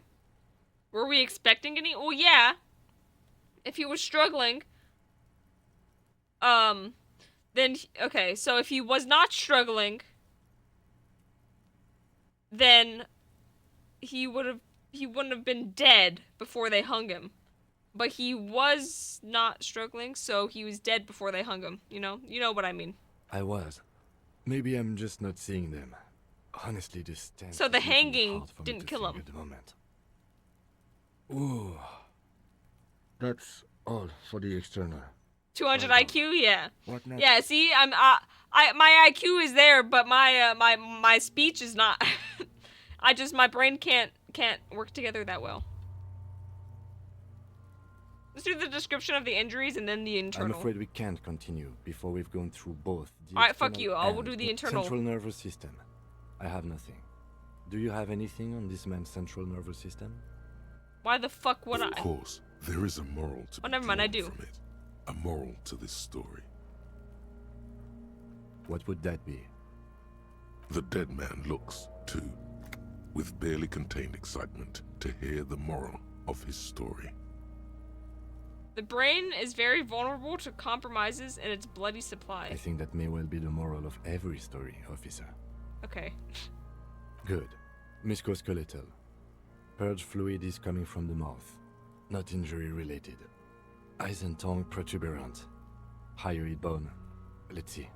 Were we expecting any? Oh, yeah. If he was struggling. Then, okay, so if he was not struggling, then he wouldn't have been dead before they hung him. But he was not struggling, so he was dead before they hung him. You know what I mean.
I was. Maybe I'm just not seeing them. Honestly, this stance
So the
is making it
hanging
hard for me
didn't
to
kill
think
him.
at the moment. Ooh. That's all for the external.
200
Well done.
IQ, yeah.
What next?
Yeah, see, my IQ is there, but my speech is not. my brain can't work together that well. Let's do the description of the injuries and then the internal.
I'm afraid we can't continue before we've gone through both the
Alright, fuck
external
you. I will
and
do the internal.
Central nervous system. I have nothing. Do you have anything on this man's central nervous system?
Why the fuck would I?
Of course, there is a moral to
Oh,
be
never mind, I
drawn
do.
from it. A moral to this story.
What would that be?
The dead man looks, too, with barely contained excitement to hear the moral of his story.
The brain is very vulnerable to compromises in its bloody supply.
I think that may well be the moral of every story, officer.
Okay.
Good. Musculoskeletal. Purge fluid is coming from the mouth. Not injury related. Eyes and tongue protuberant. Hyoid bone. Let's see.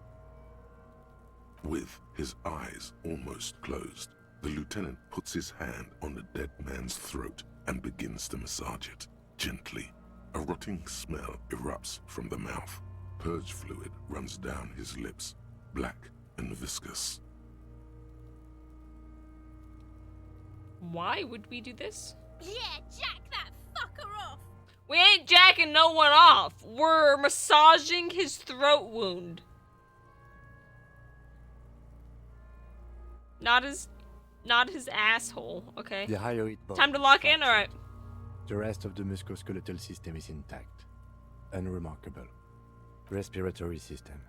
With his eyes almost closed, the lieutenant puts his hand on the dead man's throat and begins to massage it, gently. A rotting smell erupts from the mouth. Purge fluid runs down his lips, black and viscous.
Why would we do this?
Yeah, jack that fucker off!
We ain't jacking no one off. We're massaging his throat wound. Not his asshole. Okay.
The hyoid bone.
Time to lock in?
fractured.
Alright.
The rest of the musculoskeletal system is intact. Unremarkable. Respiratory system.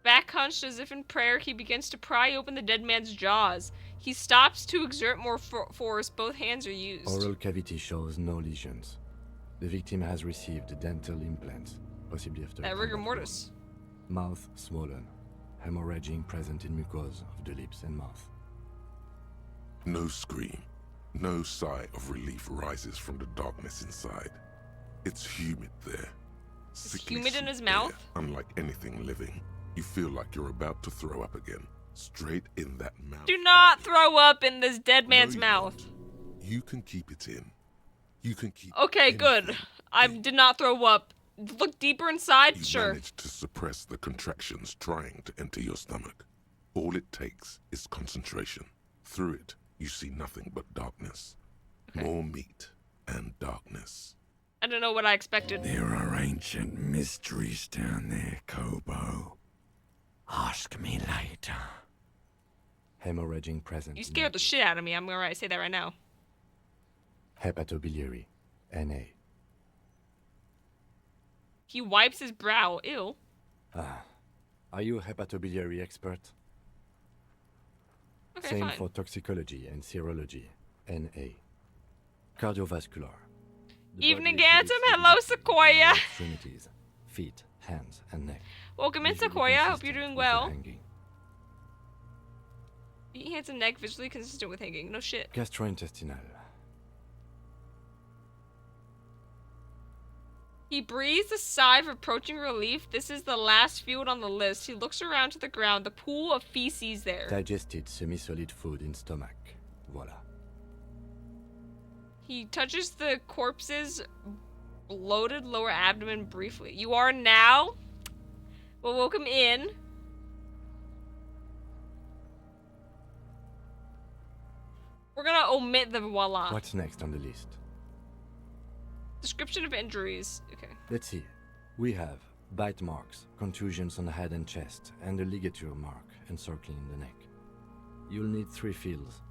Back hunched as if in prayer, he begins to pry open the dead man's jaws. He stops to exert more force. Both hands are used.
Oral cavity shows no lesions. The victim has received dental implants, possibly after
Rigor
combat
mortis.
wound. Mouth swollen. Hemorrhaging present in mucosa of the lips and mouth.
No scream, no sigh of relief rises from the darkness inside. It's humid there. Sickly
humid in his
sweet air,
mouth?
unlike anything living. You feel like you're about to throw up again. Straight in that mouth.
Do not throw up in this dead man's
you
mouth.
won't. You can keep it in. You can keep
Okay, good.
anything
I
in.
did not throw up. Look deeper inside?
You
Sure.
manage to suppress the contractions trying to enter your stomach. All it takes is concentration. Through it, you see nothing but darkness.
Okay.
More meat and darkness.
I don't know what I expected.
There are ancient mysteries down there, Kobo. Ask me later.
Hemorrhaging present.
You
in
scared the shit out of me. I'm gonna say that right now.
hepatobiliary. NA.
He wipes his brow. Ew.
Are you a hepatobiliary expert?
Okay,
Same
fine.
for toxicology and serology. NA. Cardiovascular. The
Evening,
body is
Handsome.
distributed
Hello,
in
Sequoia.
extremities, feet, hands, and neck.
Welcome in,
Usually
Sequoia. Hope you're
consistent
doing
with the
well.
hanging.
Feet, hands, and neck visually consistent with hanging. No shit.
Gastrointestinal.
He breathes a sigh of approaching relief. This is the last field on the list. He looks around to the ground. The pool of feces there.
Digested semi-solid food in stomach. Voila.
He touches the corpse's bloated lower abdomen briefly. You are now? Well, welcome in. We're gonna omit the voila.
What's next on the list?
Description of injuries. Okay.
Let's see. We have bite marks, contusions on the head and chest, and a ligature mark encircling the neck. You'll need 3 fields.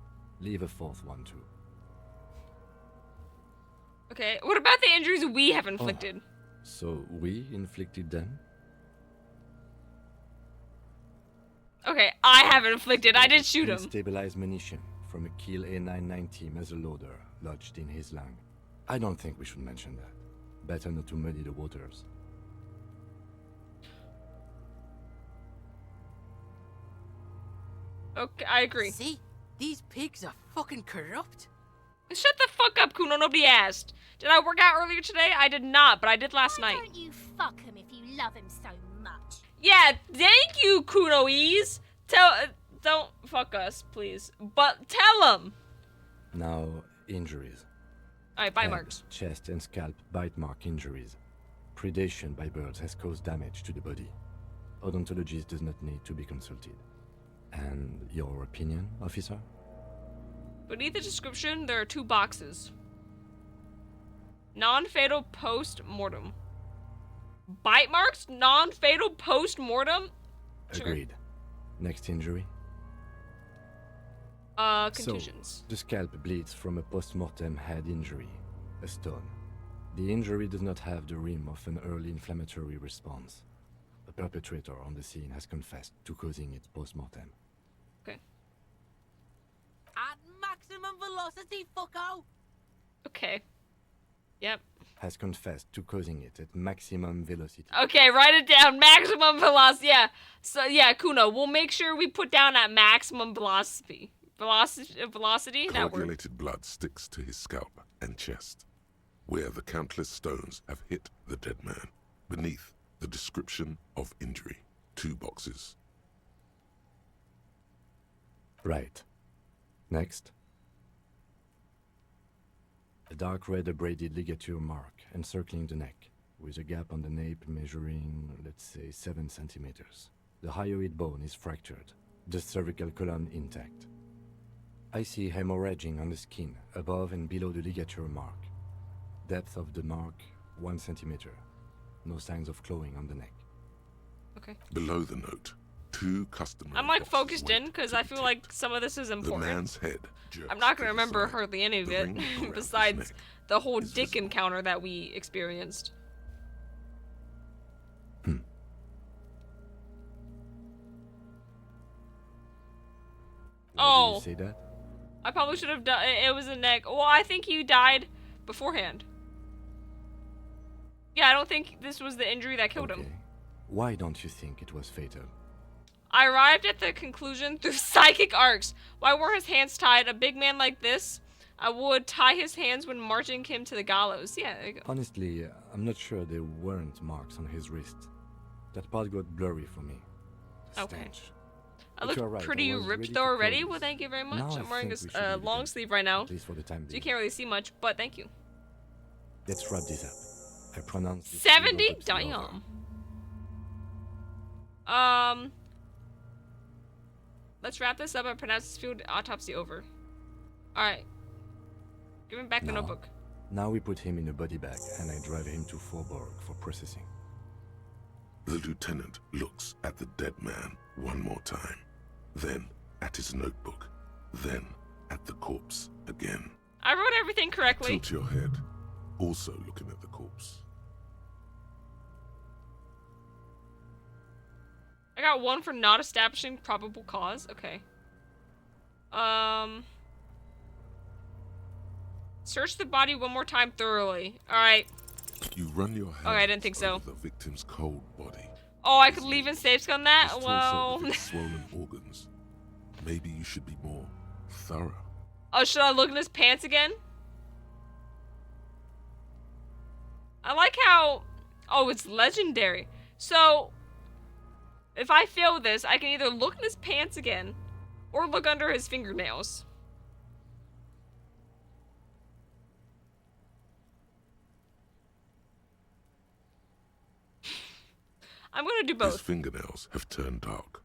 Leave a 4th one too.
Okay. What about the injuries we have inflicted?
So we inflicted them?
Okay, I have inflicted. I did shoot him.
Stabilized munition from a Kiel A990 muzzle loader lodged in his lung. I don't think we should mention that. Better not to muddy the waters.
Okay, I agree.
See? These pigs are fucking corrupt.
Shut the fuck up, Kuno. Nobody asked. Did I work out earlier today? I did not, but I did last night.
Why don't you fuck him if you love him so much?
Yeah, thank you, Kunoese. Don't fuck us, please. But tell him.
Now, injuries.
Alright, bite
Head,
marks.
Chest and scalp bite mark injuries. Predation by birds has caused damage to the body. Odontologist does not need to be consulted. And your opinion, officer?
Beneath the description, there are 2 boxes. Non-fatal post-mortem. Bite marks? Non-fatal post-mortem? Sure.
Agreed. Next injury?
Contusions.
So, the scalp bleeds from a post-mortem head injury, a stone. The injury does not have the rim of an early inflammatory response. The perpetrator on the scene has confessed to causing it post-mortem.
Okay.
At maximum velocity, fucko!
Okay. Yep.
Has confessed to causing it at maximum velocity.
Okay, write it down. Maximum velocity. Yeah. So, yeah, Kuno, we'll make sure we put down at maximum velocity. Velocity? That word.
Coagulated blood sticks to his scalp and chest, where the countless stones have hit the dead man. Beneath, the description of injury. 2 boxes.
Right. Next. A dark red abraded ligature mark encircling the neck, with a gap on the nape measuring, let's say, 7 centimeters. The hyoid bone is fractured, the cervical column intact. I see hemorrhaging on the skin, above and below the ligature mark. Depth of the mark, 1 centimeter. No signs of clawing on the neck.
Okay.
Below the note, 2 customary
I'm like
boxes
focused
wait
in because I feel like some of this is
The
important.
man's head jerks
I'm not
to
gonna
the
remember
side.
hardly any of
The
it,
ring around his
besides
neck
the whole
is
dick
visible.
encounter that we experienced.
Why do you say that?
I probably should have done. It was a neck. Well, I think you died beforehand. Yeah, I don't think this was the injury that killed him.
Why don't you think it was fatal?
I arrived at the conclusion through psychic arcs. Why were his hands tied? A big man like this, I would tie his hands when marching him to the gallows. Yeah, there you go.
Honestly, I'm not sure there weren't marks on his wrist. That part got blurry for me. The
Okay.
stench.
I
But
look
you're right,
pretty
I was
ripped
ready
though
to
already.
call
Well,
this.
thank you very much.
Now I
I'm wearing
think we should
a
leave it
long
there,
sleeve right now,
at least for the time
so you
being.
can't really see much. But thank you.
Let's wrap this up. I pronounce this
70?
autopsy over.
Damn. Let's wrap this up and pronounce this field autopsy over. Alright. Give him back the
Now-
notebook.
Now we put him in a body bag and I drive him to Forborg for processing.
The lieutenant looks at the dead man one more time, then at his notebook, then at the corpse again.
I wrote everything correctly.
Tilt your head, also looking at the corpse.
I got 1 for not establishing probable cause. Okay. Search the body one more time thoroughly. Alright.
You run your hands
Okay, I didn't think so.
over the victim's cold body.
Oh, I could leave and safe gun that?
His torso
Well...
with its swollen organs. Maybe you should be more thorough.
Oh, should I look in his pants again? I like how... Oh, it's legendary. So, if I fail this, I can either look in his pants again, or look under his fingernails. I'm gonna do
His
both.
fingernails have turned dark.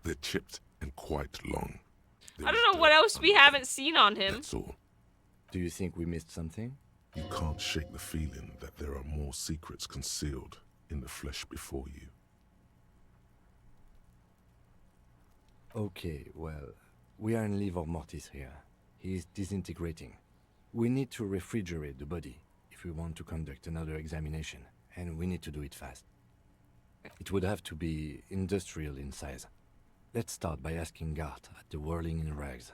They're chipped and quite long.
I don't know what else we haven't seen on him.
That's all.
Do you think we missed something?
You can't shake the feeling that there are more secrets concealed in the flesh before you.
Okay, well, we are in livor mortis here. He is disintegrating. We need to refrigerate the body if we want to conduct another examination, and we need to do it fast. It would have to be industrial in size. Let's start by asking Gart at the Whirling in Rags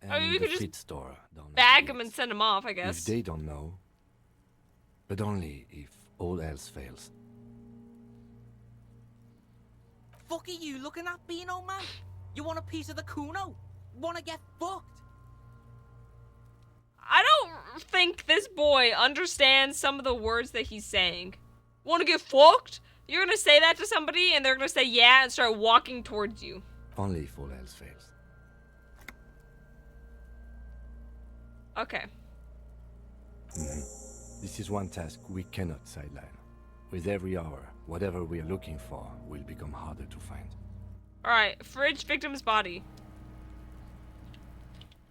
and
I mean, we
the
could just
Fleet store down at
Bag
the
him and
gates.
send him off, I guess.
If they don't know, but only if all else fails.
Fuck are you looking at, Beano man? You want a piece of the Kuno? Wanna get fucked?
I don't think this boy understands some of the words that he's saying. Want to get fucked? You're gonna say that to somebody and they're gonna say yeah and start walking towards you.
Only if all else fails.
Okay.
This is one task we cannot sideline. With every hour, whatever we are looking for will become harder to find.
Alright, fridge victim's body.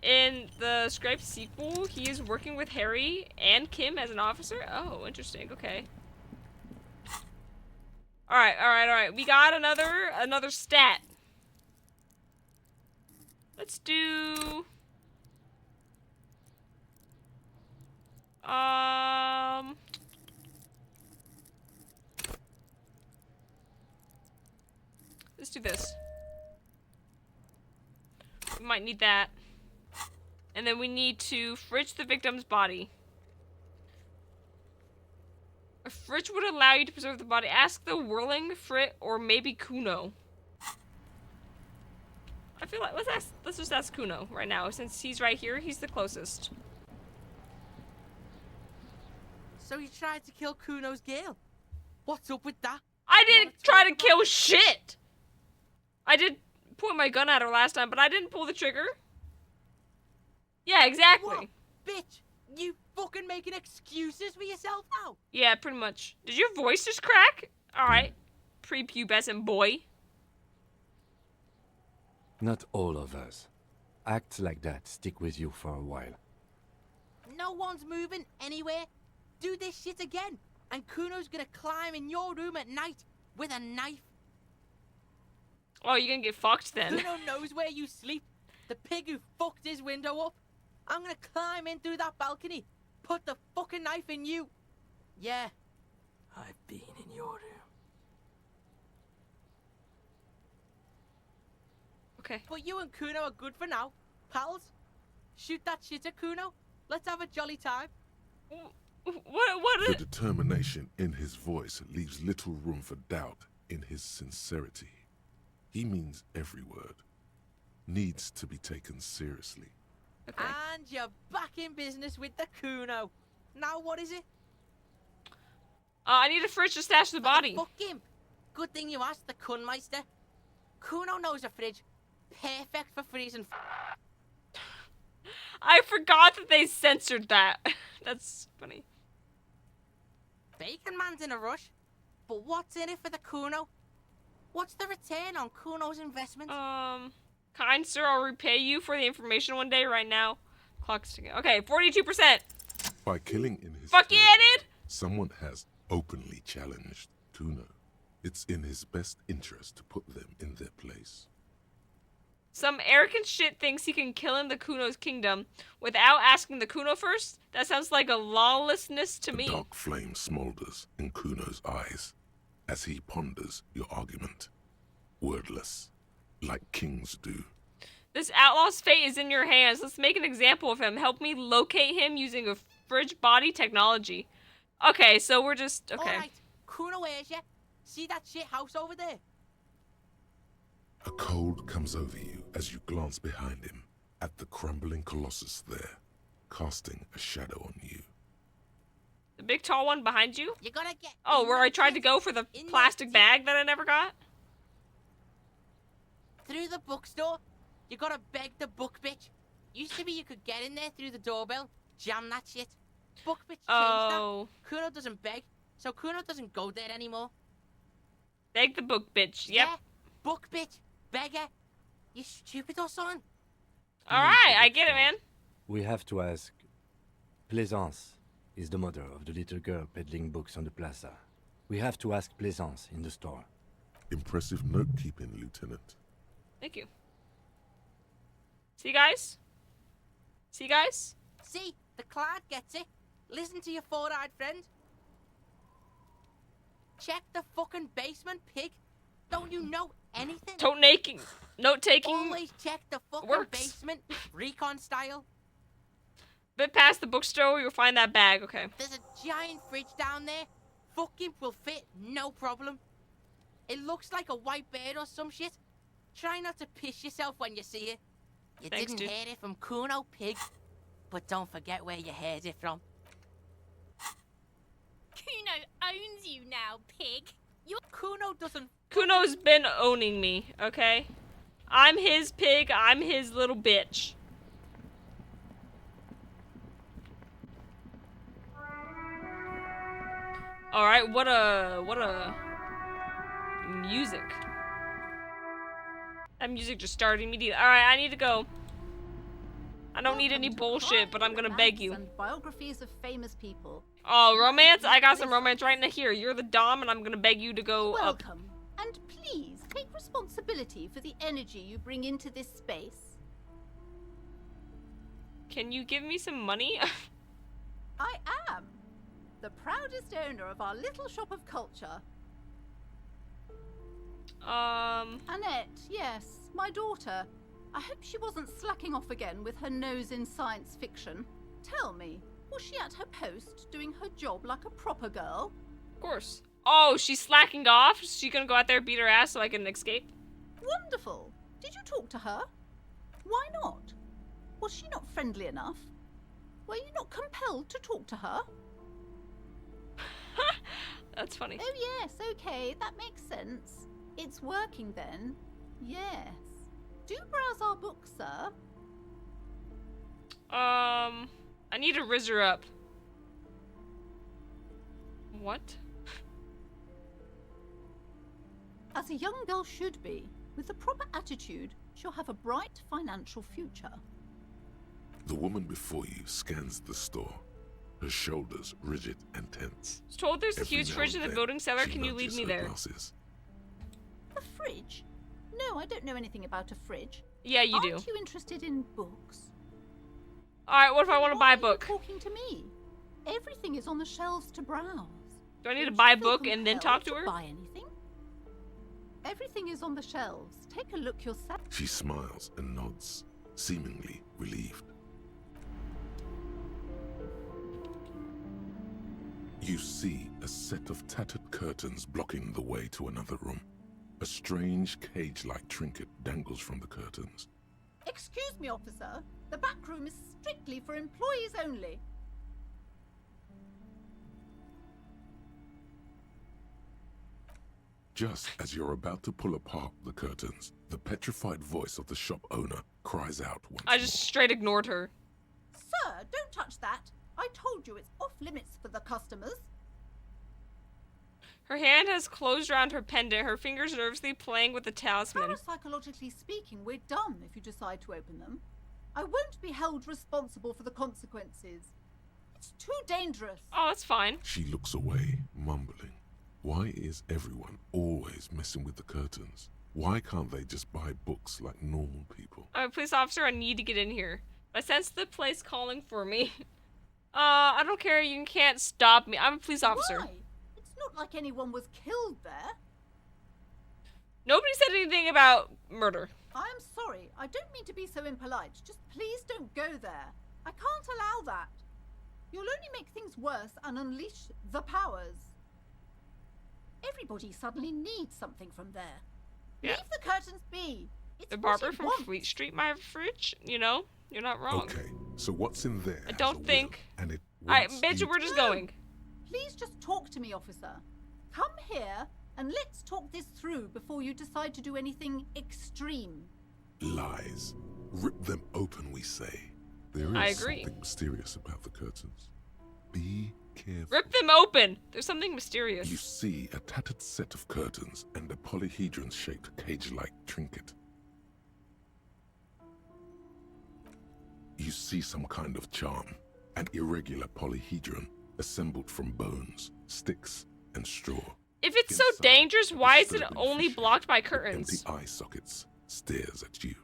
in the Scrape sequel, he is working with Harry and Kim as an officer. Oh, interesting. Okay. All right. We got another stat. Let's do. Let's do this. We might need that. And then we need to fridge the victim's body. A fridge would allow you to preserve the body. Ask the Whirling Frit or maybe Kuno. I feel like let's just ask Kuno right now, since he's right here. He's the closest.
So you tried to kill Kuno's girl? What's up with that?
I didn't try to kill shit! I did point my gun at her last time, but I didn't pull the trigger. Yeah, exactly.
What? Bitch, you fucking making excuses for yourself now?
Yeah, pretty much. Did your voice just crack? Alright. Prepubescent boy.
Not all of us. Acts like that stick with you for a while.
No one's moving anywhere. Do this shit again, and Kuno's gonna climb in your room at night with a knife.
Oh, you're gonna get fucked then.
Kuno knows where you sleep. The pig who fucked his window up. I'm gonna climb in through that balcony, put the fucking knife in you. Yeah, I've been in your room.
Okay.
But you and Kuno are good for now, pals. Shoot that shit at Kuno. Let's have a jolly time.
What?
The determination in his voice leaves little room for doubt in his sincerity. He means every word. Needs to be taken seriously.
Okay.
And you're back in business with the Kuno. Now what is it?
I need a fridge to stash the body.
Fuck him. Good thing you asked the Kunmeister. Kuno knows a fridge. Perfect for freezing.
I forgot that they censored that. That's funny.
Bacon Man's in a rush. But what's in it for the Kuno? What's the return on Kuno's investment?
Kind sir, I'll repay you for the information one day. Right now, clock's ticking. Okay, 42%.
By killing in his
Fuck yeah, dude!
someone has openly challenged Kuno. It's in his best interest to put them in their place.
Some arrogant shit thinks he can kill in the Kuno's kingdom without asking the Kuno first? That sounds like a lawlessness to me.
The dark flame smolders in Kuno's eyes as he ponders your argument. Wordless, like kings do.
This outlaw's fate is in your hands. Let's make an example of him. Help me locate him using a fridge body technology. Okay, so we're just... Okay.
Alright, Kuno hears ya. See that shit house over there?
A cold comes over you as you glance behind him at the crumbling colossus there, casting a shadow on you.
The big tall one behind you?
You gotta get...
Oh, where I tried to go for the plastic bag that I never got?
Through the bookstore, you gotta beg the book bitch. Used to be you could get in there through the doorbell, jam that shit. Book bitch changed that. Kuno doesn't beg, so Kuno doesn't go there anymore.
Beg the book bitch, yep.
Yeah, book bitch, beggar. You stupid or something?
Alright, I get it, man.
We have to ask. Plaisance is the mother of the little girl peddling books on the plaza. We have to ask Plaisance in the store.
Impressive note-keeping, Lieutenant.
Thank you. See, guys? See, guys?
See, the cloud gets it. Listen to your four-eyed friend. Check the fucking basement, pig. Don't you know anything?
Note-taking
Always check the fucking
works.
basement, recon style.
Bit past the bookstore, you'll find that bag. Okay.
There's a giant fridge down there. Fucking will fit, no problem. It looks like a white bird or some shit. Try not to piss yourself when you see it. You
Thanks,
didn't
dude.
hear it from Kuno, pig. But don't forget where you heard it from.
Kuno owns you now, pig.
Kuno doesn't...
Kuno's been owning me, okay? I'm his pig, I'm his little bitch. Alright, what a music. That music just started immediately. Alright, I need to go I don't need any bullshit, but I'm gonna beg you.
And biographies of famous people.
Oh, romance? I got some romance right in here. You're the dom, and I'm gonna beg you to go up.
Welcome. And please take responsibility for the energy you bring into this space.
Can you give me some money?
I am the proudest owner of our little shop of culture. Annette, yes, my daughter. I hope she wasn't slacking off again with her nose in science fiction. Tell me, was she at her post doing her job like a proper girl?
Of course. Oh, she's slacking off? Is she gonna go out there and beat her ass so I can escape?
Wonderful. Did you talk to her? Why not? Was she not friendly enough? Were you not compelled to talk to her?
That's funny.
Oh yes, okay, that makes sense. It's working then. Yes. Do browse our books, sir.
I need to rizz her up. What?
As a young girl should be, with the proper attitude, she'll have a bright financial future.
The woman before you scans the store, her shoulders rigid and tense.
I was told there's a
Every
huge
now
fridge in
and
the
then,
building cellar.
she
Can you lead
nudges
me
her
there?
glasses.
A fridge? No, I don't know anything about a fridge.
Yeah, you do.
Aren't you interested in books?
Alright, what if I want to buy a book?
Why are you talking to me? Everything is on the shelves to browse.
Do I need to buy a book and then talk to her?
Buy anything? Everything is on the shelves. Take a look yourself.
She smiles and nods, seemingly relieved. You see a set of tattered curtains blocking the way to another room. A strange cage-like trinket dangles from the curtains.
Excuse me, officer. The back room is strictly for employees only.
Just as you're about to pull apart the curtains, the petrified voice of the shop owner cries out once
I just straight ignored her.
Sir, don't touch that. I told you it's off limits for the customers.
Her hand has closed around her pendant, her fingers nervously playing with the talisman.
Parapsychologically speaking, we're dumb if you decide to open them. I won't be held responsible for the consequences. It's too dangerous.
Oh, that's fine.
She looks away, mumbling. Why is everyone always messing with the curtains? Why can't they just buy books like normal people?
I'm a police officer, I need to get in here. I sense the place calling for me. I don't care, you can't stop me. I'm a police officer.
Why? It's not like anyone was killed there.
Nobody said anything about murder.
I'm sorry, I don't mean to be so impolite. Just please don't go there. I can't allow that. You'll only make things worse and unleash the powers. Everybody suddenly needs something from there.
Yeah.
Leave the curtains be. It's
The
what
barber
it
from
wants.
Fleet Street, my fridge? You know, you're not wrong.
Okay, so what's in there?
I don't think.
And it
Alright,
wants
bitch,
you
we're just
No.
going.
Please just talk to me, officer. Come here and let's talk this through before you decide to do anything extreme.
Lies. Rip them open, we say. There is
I agree.
something mysterious about the curtains. Be careful.
Rip them open! There's something mysterious.
You see a tattered set of curtains and a polyhedron-shaped cage-like trinket. You see some kind of charm, an irregular polyhedron assembled from bones, sticks, and straw.
If it's so
Inside,
dangerous, why is it
disturbing
only
fish
blocked by
with
curtains?
empty eye sockets stares at you.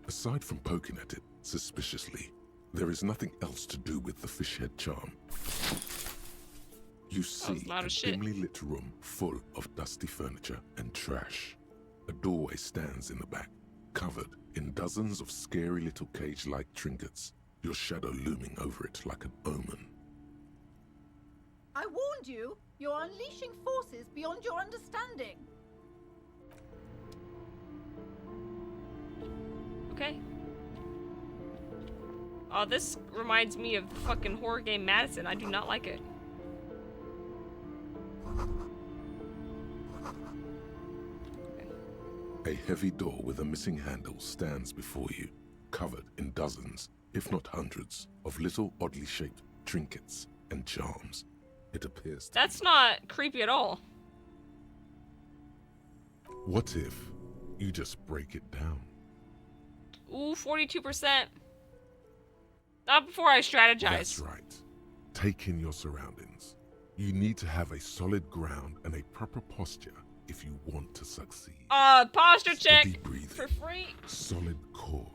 Aside from poking at it suspiciously, there is nothing else to do with the fish head charm. You see
loud
a
as shit.
dimly lit room full of dusty furniture and trash. A doorway stands in the back, covered in dozens of scary little cage-like trinkets, your shadow looming over it like an omen.
I warned you. You're unleashing forces beyond your understanding.
Okay. Oh, this reminds me of the fucking horror game Madison. I do not like it.
A heavy door with a missing handle stands before you, covered in dozens, if not hundreds, of little oddly shaped trinkets and charms. It appears to
That's not creepy at all.
What if you just break it down?
Ooh, 42%. Not before I strategize.
That's right. Take in your surroundings. You need to have a solid ground and a proper posture if you want to succeed.
Posture check
Steady breathing,
for free.
solid core.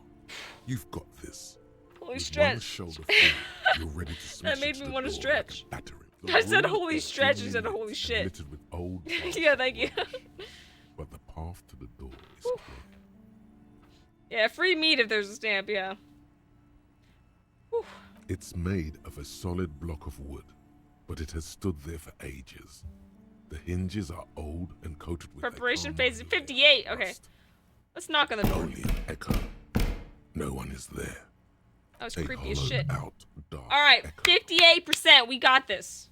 You've got this.
Holy
With
stretch.
one shoulder free, you're ready to smash
That made
into
me
the
want to
door
stretch.
like a battering. The
I said
room
holy
is
stretch
dimly
instead of
lit
holy
and
shit.
littered with old
Yeah, thank you.
but the path to the door is
Whew.
clear.
Yeah, free meat if there's a stamp, yeah. Whew.
It's made of a solid block of wood, but it has stood there for ages. The hinges are old and coated with
Preparation phase is 58. Okay. Let's knock on the door.
only an echo. No one is there.
That was
A
creepy as
hollowed
shit.
out, dark
Alright,
echo.
58%. We got this.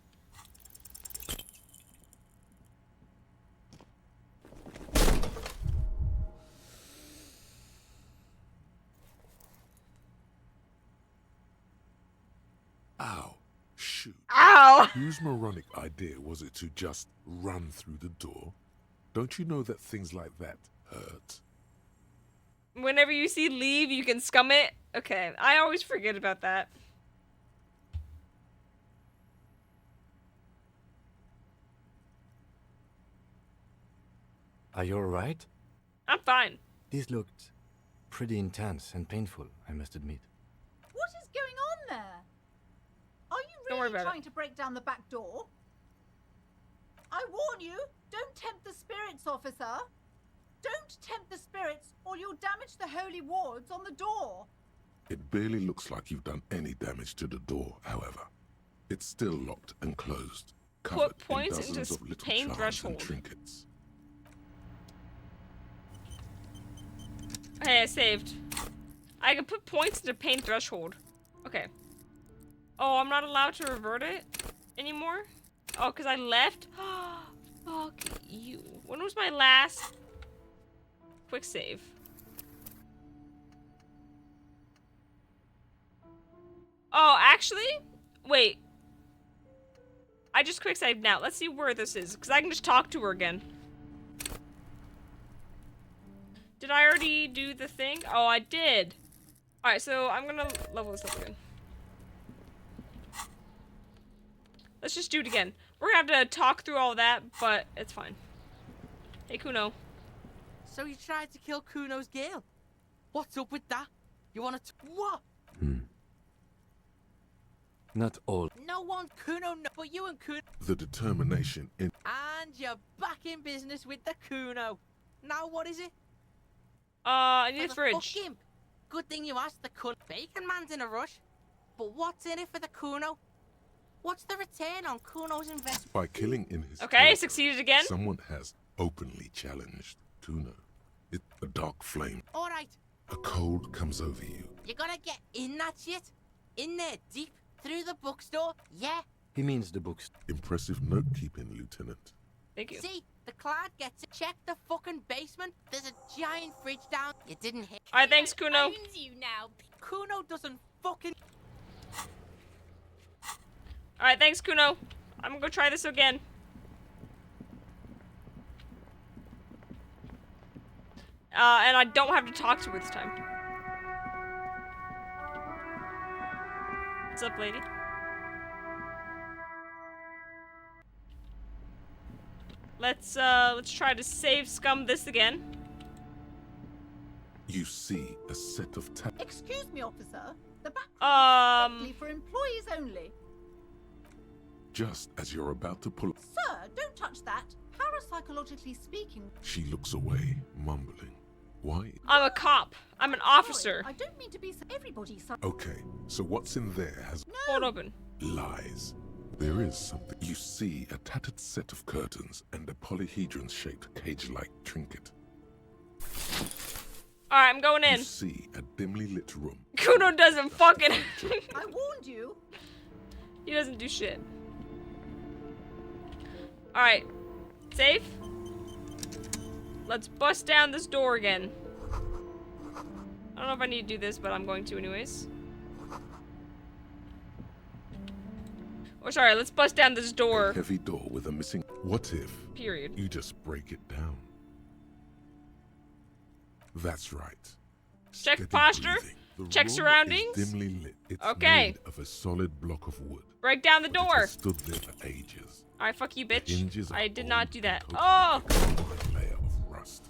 Ow. Shoot.
Ow!
Whose moronic idea was it to just run through the door? Don't you know that things like that hurt?
Whenever you see leave, you can scum it. Okay, I always forget about that.
Are you alright?
I'm fine.
This looked pretty intense and painful, I must admit.
What is going on there? Are you
Don't worry
really
about
trying to break down the back door? I warn you, don't tempt the spirits, officer. Don't tempt the spirits, or you'll damage the holy wards on the door.
It barely looks like you've done any damage to the door, however. It's still locked and closed, covered
Put points
in
into
dozens of little
pain
charms
threshold.
and trinkets.
Hey, I saved. I can put points into pain threshold. Okay. Oh, I'm not allowed to revert it anymore? Oh, because I left? Fuck you. When was my last quick save? Oh, actually? Wait. I just quick saved now. Let's see where this is, because I can just talk to her again. Did I already do the thing? Oh, I did. Alright, so I'm gonna level this up again. Let's just do it again. We're gonna have to talk through all that, but it's fine. Hey, Kuno.
So you tried to kill Kuno's girl? What's up with that? You wanna what?
Not all.
No one Kuno, no, but you and Kuno.
The determination in
And you're back in business with the Kuno. Now what is it?
I need a
For the
fridge.
fuck him. Good thing you asked the cunt. Bacon man's in a rush. But what's in it for the Kuno? What's the return on Kuno's investment?
by killing in his
Okay,
territory,
succeeded again.
Someone has openly challenged Kuno. It's a dark flame.
Alright,
A cold comes over you.
you gotta get in that shit. In there, deep, through the bookstore. Yeah.
He means the books.
Impressive note-keeping, Lieutenant.
Thank you.
See, the client gets it. Check the fucking basement. There's a giant fridge down. You didn't hit.
Alright, thanks, Kuno.
Owns you now.
Kuno doesn't fucking.
Alright, thanks, Kuno. I'm gonna go try this again. And I don't have to talk to her this time. What's up, lady? Let's try to save scum this again.
You see a set of
Excuse me, officer. The back
Um,
is for employees only.
just as you're about to pull.
Sir, don't touch that. Parapsychologically speaking.
She looks away, mumbling. Why?
I'm a cop. I'm an officer.
I don't mean to be so. Everybody.
Okay, so what's in there has
Hold open.
lies. There is something. You see a tattered set of curtains and a polyhedron-shaped cage-like trinket.
Alright, I'm going in.
You see a dimly lit room.
Kuno doesn't fucking.
I warned you.
He doesn't do shit. Alright. Safe? Let's bust down this door again. I don't know if I need to do this, but I'm going to anyways. Oh, sorry, let's bust down this door.
A heavy door with a missing. What if?
Period.
You just break it down. That's right.
Check
Steady
posture.
breathing. The
Check
room is
surroundings.
dimly lit. It's
Okay.
made of a solid block of wood.
Break down the
but it
door.
has stood there for ages.
Alright, fuck you,
The
bitch.
hinges are
I did
old
not do
and
that.
coated
Oh!
with a fine layer of rust.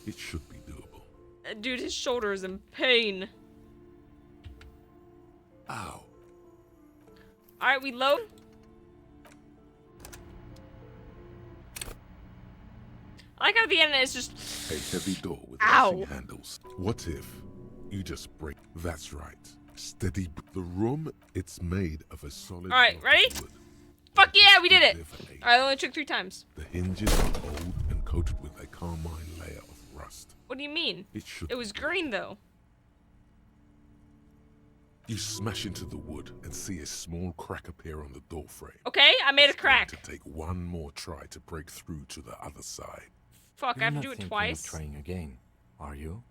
It should be doable.
Dude, his shoulder is in pain.
Ow.
Alright, we load. I like how the end is just...
A heavy door with
Ow.
rushing handles. What if you just break? That's right. Steady. The room, it's made of a solid.
Alright,
block
ready?
of wood.
Fuck yeah, we did it!
There for ages.
Alright, I only took 3 times.
The hinges are old and coated with a carmine layer of rust.
What do you mean?
It should.
It was green, though.
You smash into the wood and see a small crack appear on the door frame.
Okay, I made a
It's going
crack.
to take one more try to break through to the other side.
Fuck, I
You're
have to
not
do it
thinking
twice.
of trying again, are you?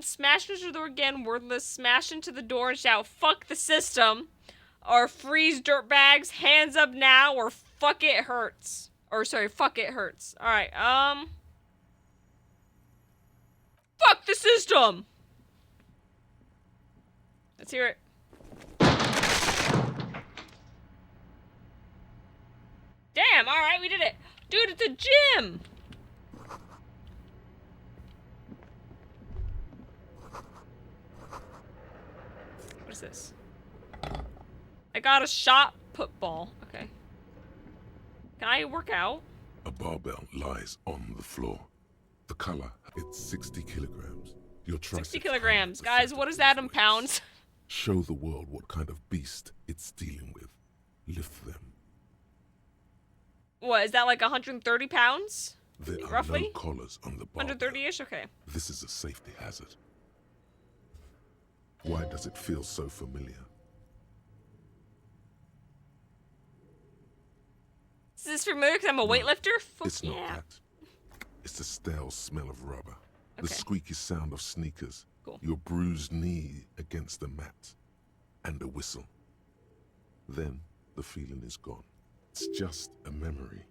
Smash into the door again, wordless. Smash into the door and shout, fuck the system. Or freeze dirtbags, hands up now, or fuck it hurts. Or, sorry, fuck it hurts. Alright, fuck the system! Let's hear it. Damn, alright, we did it. Dude, it's a gym! What is this? I got a shot put ball. Okay. Can I work out?
A barbell lies on the floor. The color, it's 60 kilograms. Your
60 kilograms. Guys, what is that in pounds?
Show the world what kind of beast it's dealing with. Lift them.
What, is that like 130 pounds?
There are
Roughly?
no collars on the barbell.
130-ish? Okay.
This is a safety hazard. Why does it feel so familiar?
Is this familiar because I'm a weightlifter? Fuck
It's not
yeah.
that. It's the stale smell of rubber. The
Okay.
squeaky sound of sneakers.
Cool.
Your bruised knee against the mat. And a whistle. Then the feeling is gone. It's just a memory.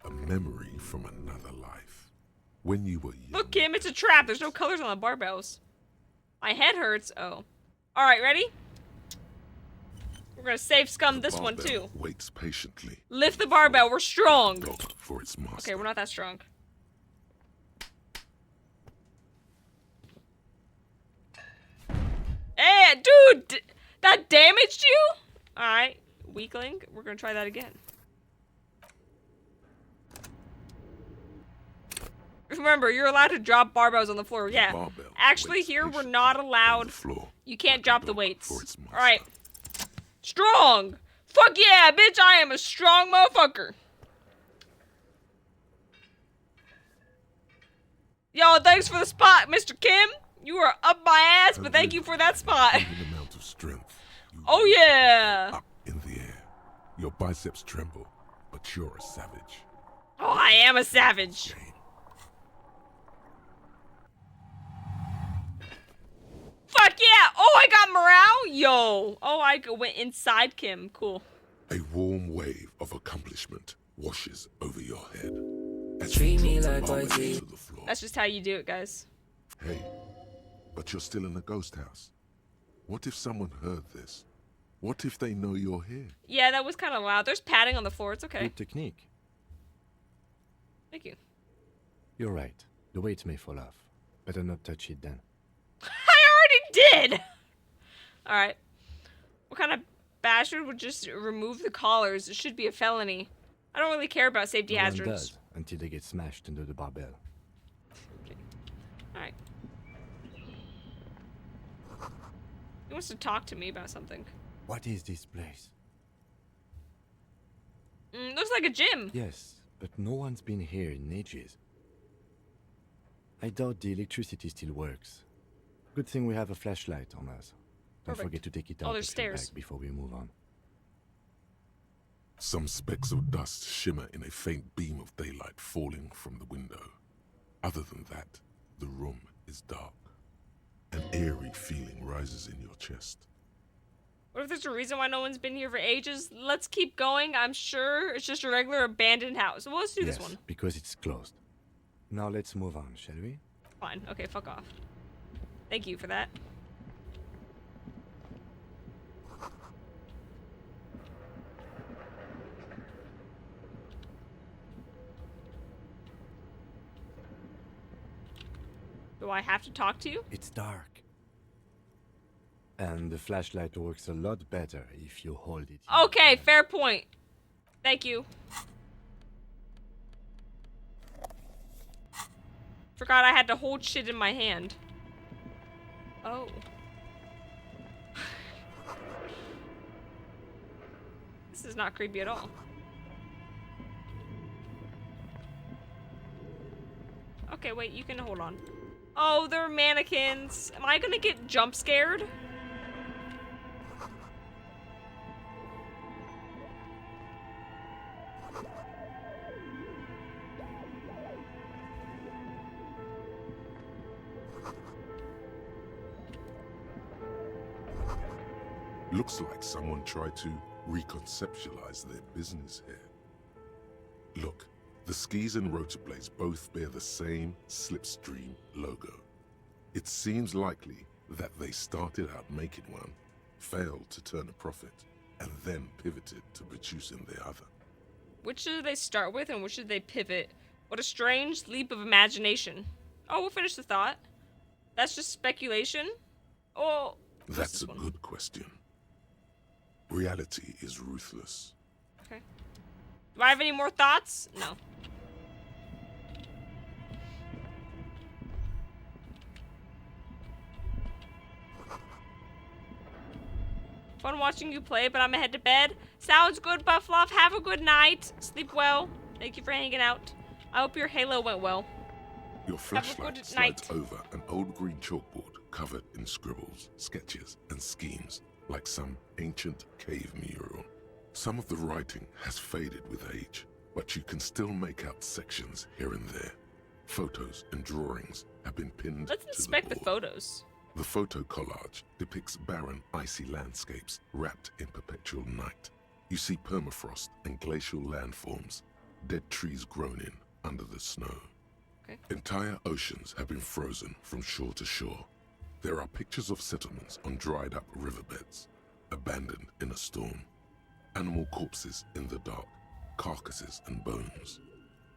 A memory from another life. When you were young.
Look, Kim, it's a trap. There's no colors on the barbells. My head hurts. Oh. Alright, ready? We're gonna save scum this one,
barbell
too.
Waits patiently.
Lift the barbell. We're strong.
Look for its master.
Okay, we're not that strong. Hey, dude! That damaged you? Alright, weakling. We're gonna try that again. Remember, you're allowed to drop barbells on the floor. Yeah.
Barbell
Actually,
waits
here, we're not allowed.
floor.
You can't drop the
For
weights.
its master.
Alright. Strong! Fuck yeah, bitch! I am a strong motherfucker. Yo, thanks for the spot, Mr. Kim. You are up my ass, but thank you for that spot.
An amount of strength.
Oh yeah!
Up in the air. Your biceps tremble, but you're a savage.
Oh, I am a savage. Fuck yeah! Oh, I got morale? Yo. Oh, I went inside Kim. Cool.
A warm wave of accomplishment washes over your head. As
Treat
you
me
drop
like
the barbell
YG.
to the floor.
That's just how you do it, guys.
Hey, but you're still in a ghost house. What if someone heard this? What if they know you're here?
Yeah, that was kind of loud. There's padding on the floor. It's okay.
Good technique.
Thank you.
You're right. The weights may fall off. Better not touch it then.
I already did! Alright. What kind of bastard would just remove the collars? It should be a felony. I don't really care about safety
No one
hazards.
does until they get smashed under the barbell.
Alright. He wants to talk to me about something.
What is this place?
Looks like a gym.
Yes, but no one's been here in ages. I doubt the electricity still works. Good thing we have a flashlight on us. Don't
Perfect.
forget to take it
Oh,
out
there's
of your
stairs.
bag before we move on.
Some specks of dust shimmer in a faint beam of daylight falling from the window. Other than that, the room is dark. An eerie feeling rises in your chest.
What if there's a reason why no one's been here for ages? Let's keep going. I'm sure it's just a regular abandoned house. Well, let's do this one.
Because it's closed. Now let's move on, shall we?
fine. Okay, fuck off. Thank you for that. Do I have to talk to you?
It's dark. And the flashlight works a lot better if you hold it.
Okay, fair point. Thank you. Forgot I had to hold shit in my hand. Oh. This is not creepy at all. Okay, wait, you can hold on. Oh, they're mannequins. Am I gonna get jump scared?
Looks like someone tried to reconceptualize their business here. Look, the skis and rotor blades both bear the same Slipstream logo. It seems likely that they started out making one, failed to turn a profit, and then pivoted to producing the other.
Which should they start with and which should they pivot? What a strange leap of imagination. Oh, we'll finish the thought. That's just speculation? Oh,
that's a good question. Reality is ruthless.
Okay. Do I have any more thoughts? No. Fun watching you play, but I'm head to bed. Sounds good, Buffluff. Have a good night. Sleep well. Thank you for hanging out. I hope your Halo went well.
Your flashlight slides over an old green chalkboard covered in scribbles, sketches, and schemes, like some ancient cave mural. Some of the writing has faded with age, but you can still make out sections here and there. Photos and drawings have been pinned
Let's inspect the photos.
The photo collage depicts barren, icy landscapes wrapped in perpetual night. You see permafrost and glacial landforms, dead trees grown in under the snow.
Okay.
Entire oceans have been frozen from shore to shore. There are pictures of settlements on dried-up riverbeds, abandoned in a storm. Animal corpses in the dark, carcasses and bones.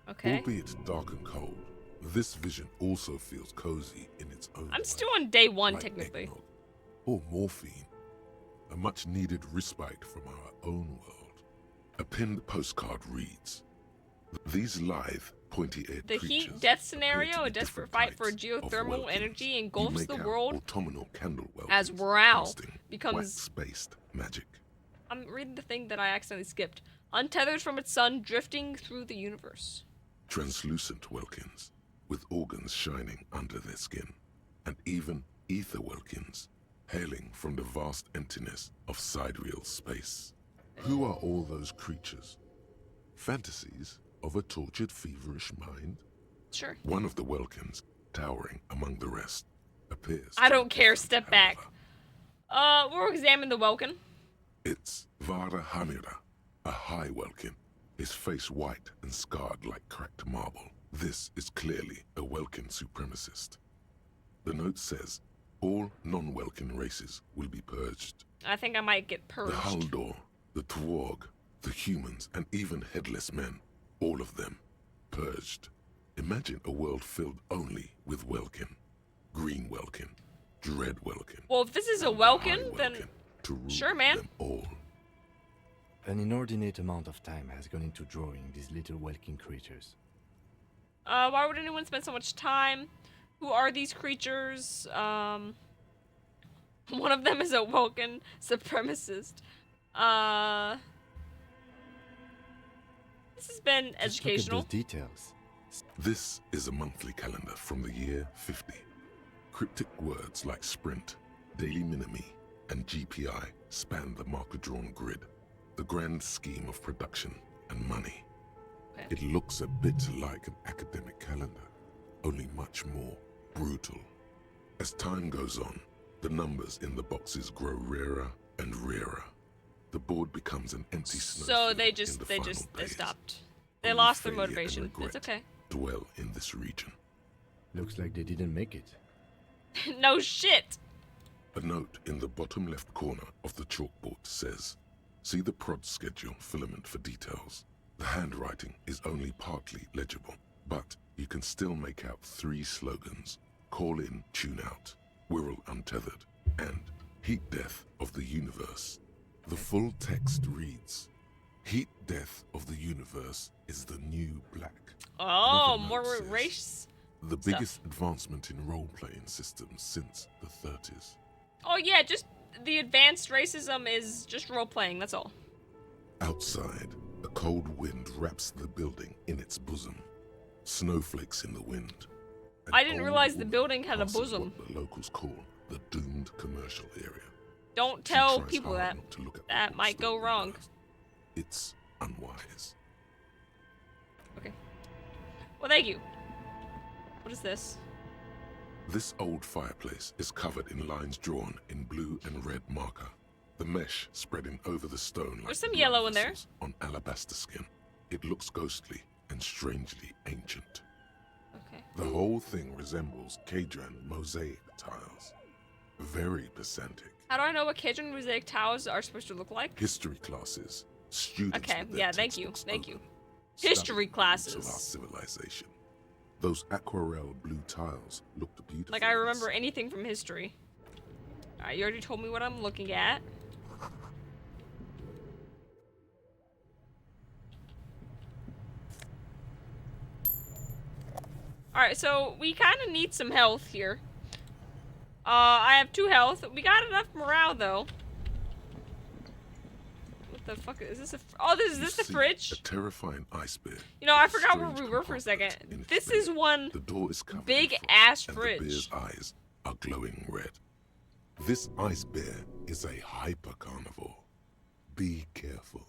Okay.
Albeit dark and cold, this vision also feels cozy in its own
I'm
way.
still on day one,
Like
technically.
eggnog or morphine, a much-needed respite from our own world. A pinned postcard reads, "These lithe, pointy-eared
The
creatures
heat death
appear
scenario,
to
a
be
desperate
different
fight for
types of
geothermal
Welkins.
energy
You
engulfs
make
the
out
world
autumnal candle
as
Welkins
Rao
casting
becomes...
wax-based magic.
I'm reading the thing that I accidentally skipped. Untethered from its sun, drifting through the universe.
Translucent Welkins, with organs shining under their skin, and even ether Welkins, hailing from the vast emptiness of sidereal space. Who are all those creatures? Fantasies of a tortured, feverish mind?
Sure.
One of the Welkins, towering among the rest, appears.
I don't care, step back. We'll examine the Welkin.
It's Vara Hamira, a high Welkin, his face white and scarred like cracked marble. This is clearly a Welkin supremacist. The note says, all non-Welkin races will be purged.
I think I might get purged.
The Haldor, the Twarg, the humans, and even headless men, all of them, purged. Imagine a world filled only with Welkin. Green Welkin, Dread Welkin.
Well, if this is a Welkin, then sure, man.
Them all.
An inordinate amount of time has gone into drawing these little Welkin creatures.
Why would anyone spend so much time? Who are these creatures? One of them is a Welkin supremacist. This has been educational.
Look at those details.
This is a monthly calendar from the year 50. Cryptic words like sprint, daily minimi, and GPI span the marker-drawn grid, the grand scheme of production and money.
Okay.
It looks a bit like an academic calendar, only much more brutal. As time goes on, the numbers in the boxes grow rarer and rarer. The board becomes an empty snowfield.
So they
days.
stopped. They
Only
lost their
failure and
motivation.
regret
It's okay.
Dwell in this region.
Looks like they didn't make it.
No shit.
A note in the bottom left corner of the chalkboard says, "See the prod schedule filament for details." The handwriting is only partly legible, but you can still make out 3 slogans: "Call in, tune out," "Wirral untethered," and "Heat death of the universe." The full text reads, "Heat death of the universe is the new black."
Oh,
Another
more
note says,
race.
"The
stuff.
biggest advancement in role-playing systems since the 30s.
Oh yeah, just the advanced racism is just role playing. That's all.
Outside, a cold wind wraps the building in its bosom. Snowflakes in the wind. An
I didn't
old
realize the
woman
building had a
passes
bosom.
What the locals call the doomed commercial area.
Don't
She
tell
tries
people
hard
that.
not to look at the
That might go
bookstore
wrong.
windows. It's unwise.
Okay. Well, thank you. What is this?
This old fireplace is covered in lines drawn in blue and red marker. The mesh spreading over the stone like
There's some
blood
yellow in there.
vessels on alabaster skin. It looks ghostly and strangely ancient.
Okay.
The whole thing resembles Cadran mosaic tiles. Very pedantic.
How do I know what Cajun mosaic tiles are supposed to look like?
History classes. Students
Okay,
with their
yeah, thank you,
textbooks
thank you.
open,
History
studying the roots
classes.
of our civilization. Those aquarelle blue tiles looked beautiful.
Like I remember anything from history. Alright, you already told me what I'm looking at. Alright, so we kind of need some health here. I have 2 health. We got enough morale, though. What the fuck is this? Oh, is this the fridge?
A terrifying ice bear.
You know, I
with a
forgot where
strange
we were for a second.
compartment in its
This
belly.
is one
The door is covered in
big
frost,
ass
and the
fridge.
bear's eyes are glowing red. This ice bear is a hyper carnivore. Be careful.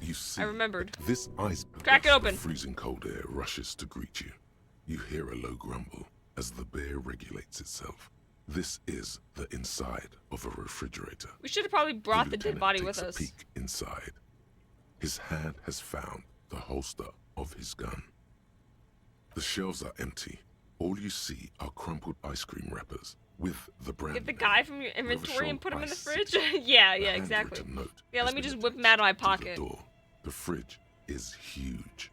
You see,
I remembered.
this ice
Crack it
burst
open.
of freezing cold air rushes to greet you. You hear a low grumble as the bear regulates itself. This is the inside of a refrigerator.
We should have probably brought the dead
lieutenant
body
takes
with
a
us.
peek inside. His hand has found the holster of his gun. The shelves are empty. All you see are crumpled ice cream wrappers with the brand
Get the
name,
guy from your inventory and
Revachol
put him in the
Ice
fridge?
City.
yeah,
The
exactly.
handwritten note
Yeah,
has
let me
been
just whip him out of my
attached to
pocket.
The door. The fridge is huge.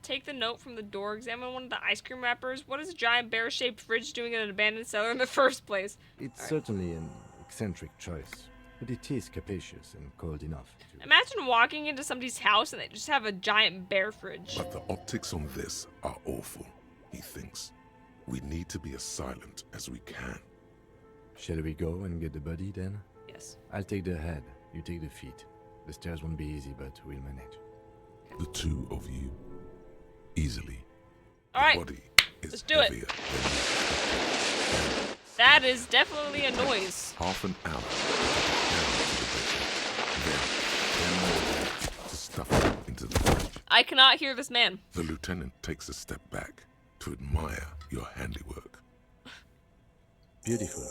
Take the note from the door, examine one of the ice cream wrappers. What is a giant bear-shaped fridge doing in an abandoned cellar in the first place?
It's certainly an eccentric choice, but it is capacious and cold enough.
Imagine walking into somebody's house and they just have a giant bear fridge.
But the optics on this are awful, he thinks. We need to be as silent as we can.
Shall we go and get the body then?
Yes.
I'll take the head, you take the feet. The stairs won't be easy, but we'll manage.
The 2 of you, easily.
Alright,
The body is
let's do it.
heavier than you.
That is definitely a noise.
Half an hour to get it down to the basement. Then 10 more to stuff it into the fridge.
I cannot hear this man.
The lieutenant takes a step back to admire your handiwork.
Beautiful.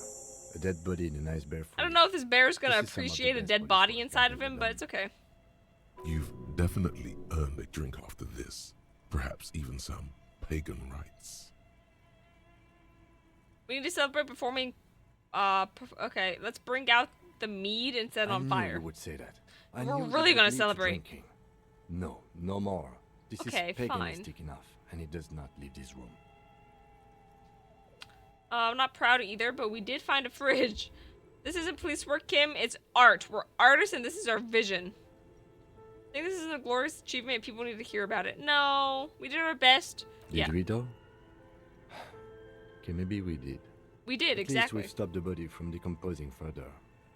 A dead body in a nice bear fridge.
I don't know if this bear is gonna
This is some of the
appreciate a
best
dead
body
body inside of him, but it's okay.
You've definitely earned a drink after this. Perhaps even some pagan rites.
We need to celebrate performing. Okay, let's bring out the mead and set it on
I knew
fire.
you would say that. I
We're
knew
really
you
gonna
would lead to
celebrate.
drinking. No, no more. This
Okay,
is
fine.
paganistic enough, and it does not leave this room.
I'm not proud either, but we did find a fridge. This isn't police work, Kim. It's art. We're artists, and this is our vision. I think this is a glorious achievement. People need to hear about it. No, we did our best.
Did we though? Okay, maybe we did.
We did,
At least
exactly.
we've stopped the body from decomposing further.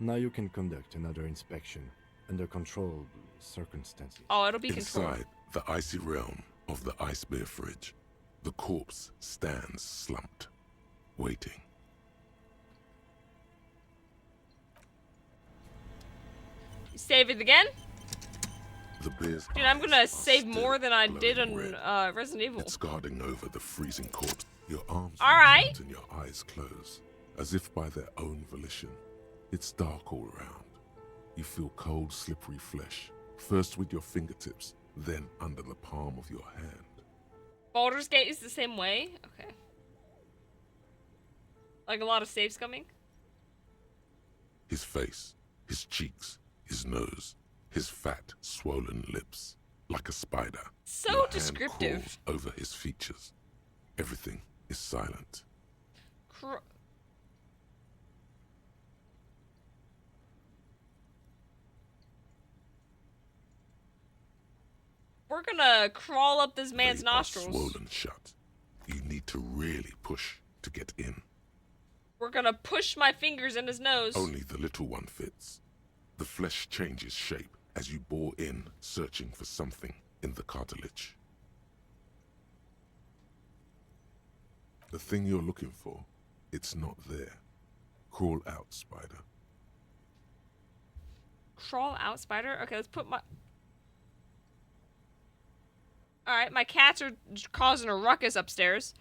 Now you can conduct another inspection under controlled circumstances.
Oh, it'll be controlled.
Inside the icy realm of the ice bear fridge, the corpse stands slumped, waiting.
Save it again?
The bear's
Dude, I'm gonna
eyes are
save
still
more than I did
glowing
on
red.
Resident Evil.
It's guarding over the freezing corpse. Your arms
All right.
retract and your eyes close, as if by their own volition. It's dark all around. You feel cold, slippery flesh, first with your fingertips, then under the palm of your hand.
Baldur's Gate is the same way? Okay. Like a lot of saves coming?
His face, his cheeks, his nose, his fat, swollen lips, like a spider.
So
your
descriptive.
Hand crawls over his features. Everything is silent.
We're gonna crawl up this man's
They
nostrils.
are swollen shut. You need to really push to get in.
We're gonna push my fingers in his nose.
Only the little one fits. The flesh changes shape as you bore in, searching for something in the cartilage. The thing you're looking for, it's not there. Crawl out, spider.
Crawl out, spider? Okay, let's put my... Alright, my cats are causing a ruckus upstairs.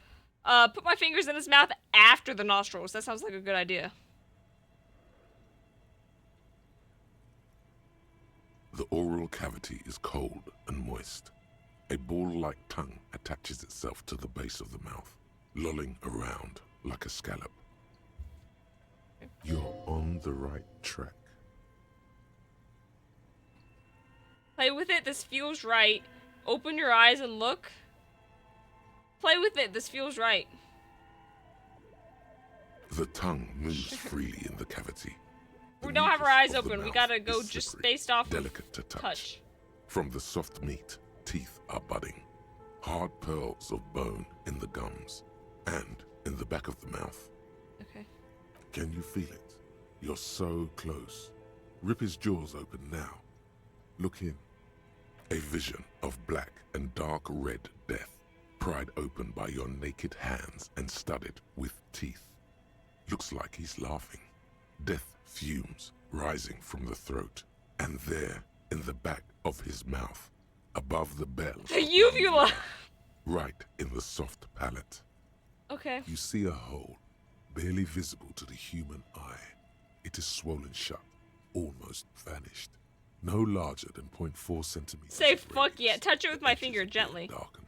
Put my fingers in his mouth after the nostrils. That sounds like a good idea.
The oral cavity is cold and moist. A ball-like tongue attaches itself to the base of the mouth, lolling around like a scallop. You're on the right track.
Play with it, this feels right. Open your eyes and look. Play with it, this feels right.
The tongue moves freely in the cavity.
We don't have our eyes open. We gotta go just based off
delicate to touch. From the soft meat, teeth are budding. Hard pearls of bone in the gums and in the back of the mouth.
Okay.
Can you feel it? You're so close. Rip his jaws open now. Look in. A vision of black and dark red death, pried open by your naked hands and studded with teeth. Looks like he's laughing. Death fumes rising from the throat, and there, in the back of his mouth, above the bell,
The uvula!
right in the soft palate.
Okay.
You see a hole, barely visible to the human eye. It is swollen shut, almost vanished. No larger than 0.4 centimeters.
Say fuck yeah. Touch it with my finger, gently.
Darkened.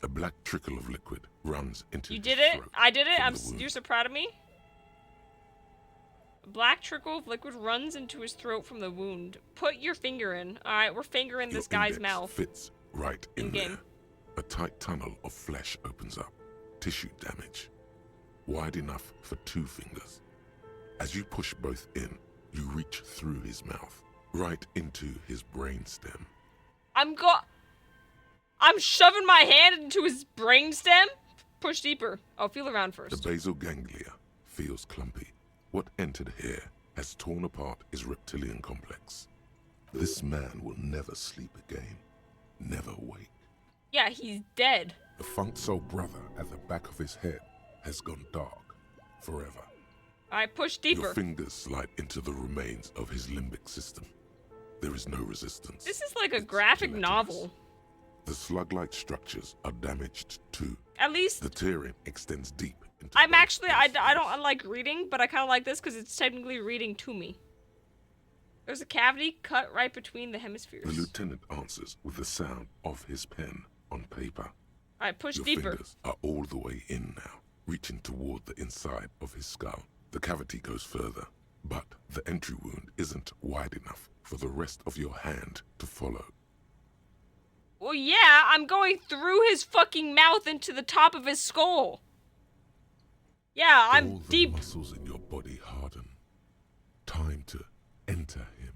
A black trickle of liquid runs into
You
his
did it?
throat
I did it?
from the wound.
You're so proud of me? A black trickle of liquid runs into his throat from the wound. Put your finger in. Alright, we're fingering this
Your
guy's
index
mouth.
fits right in
game.
there. A tight tunnel of flesh opens up. Tissue damage. Wide enough for 2 fingers. As you push both in, you reach through his mouth, right into his brainstem.
I'm shoving my hand into his brainstem? Push deeper. Oh, feel around first.
The basal ganglia feels clumpy. What entered here has torn apart his reptilian complex. This man will never sleep again. Never wake.
Yeah, he's dead.
The funk soul brother at the back of his head has gone dark forever.
Alright, push deeper.
Your fingers slide into the remains of his limbic system. There is no resistance.
This is like a graphic novel.
The slug-like structures are damaged too.
At least
the tearing extends deep into
I'm actually I don't like reading, but I kind of like this because it's technically reading to me. There's a cavity cut right between the hemispheres.
The lieutenant answers with the sound of his pen on paper.
Alright, push
Your
deeper.
fingers are all the way in now, reaching toward the inside of his skull. The cavity goes further, but the entry wound isn't wide enough for the rest of your hand to follow.
Well, yeah, I'm going through his fucking mouth into the top of his skull. Yeah, I'm
all the
deep.
muscles in your body harden. Time to enter him.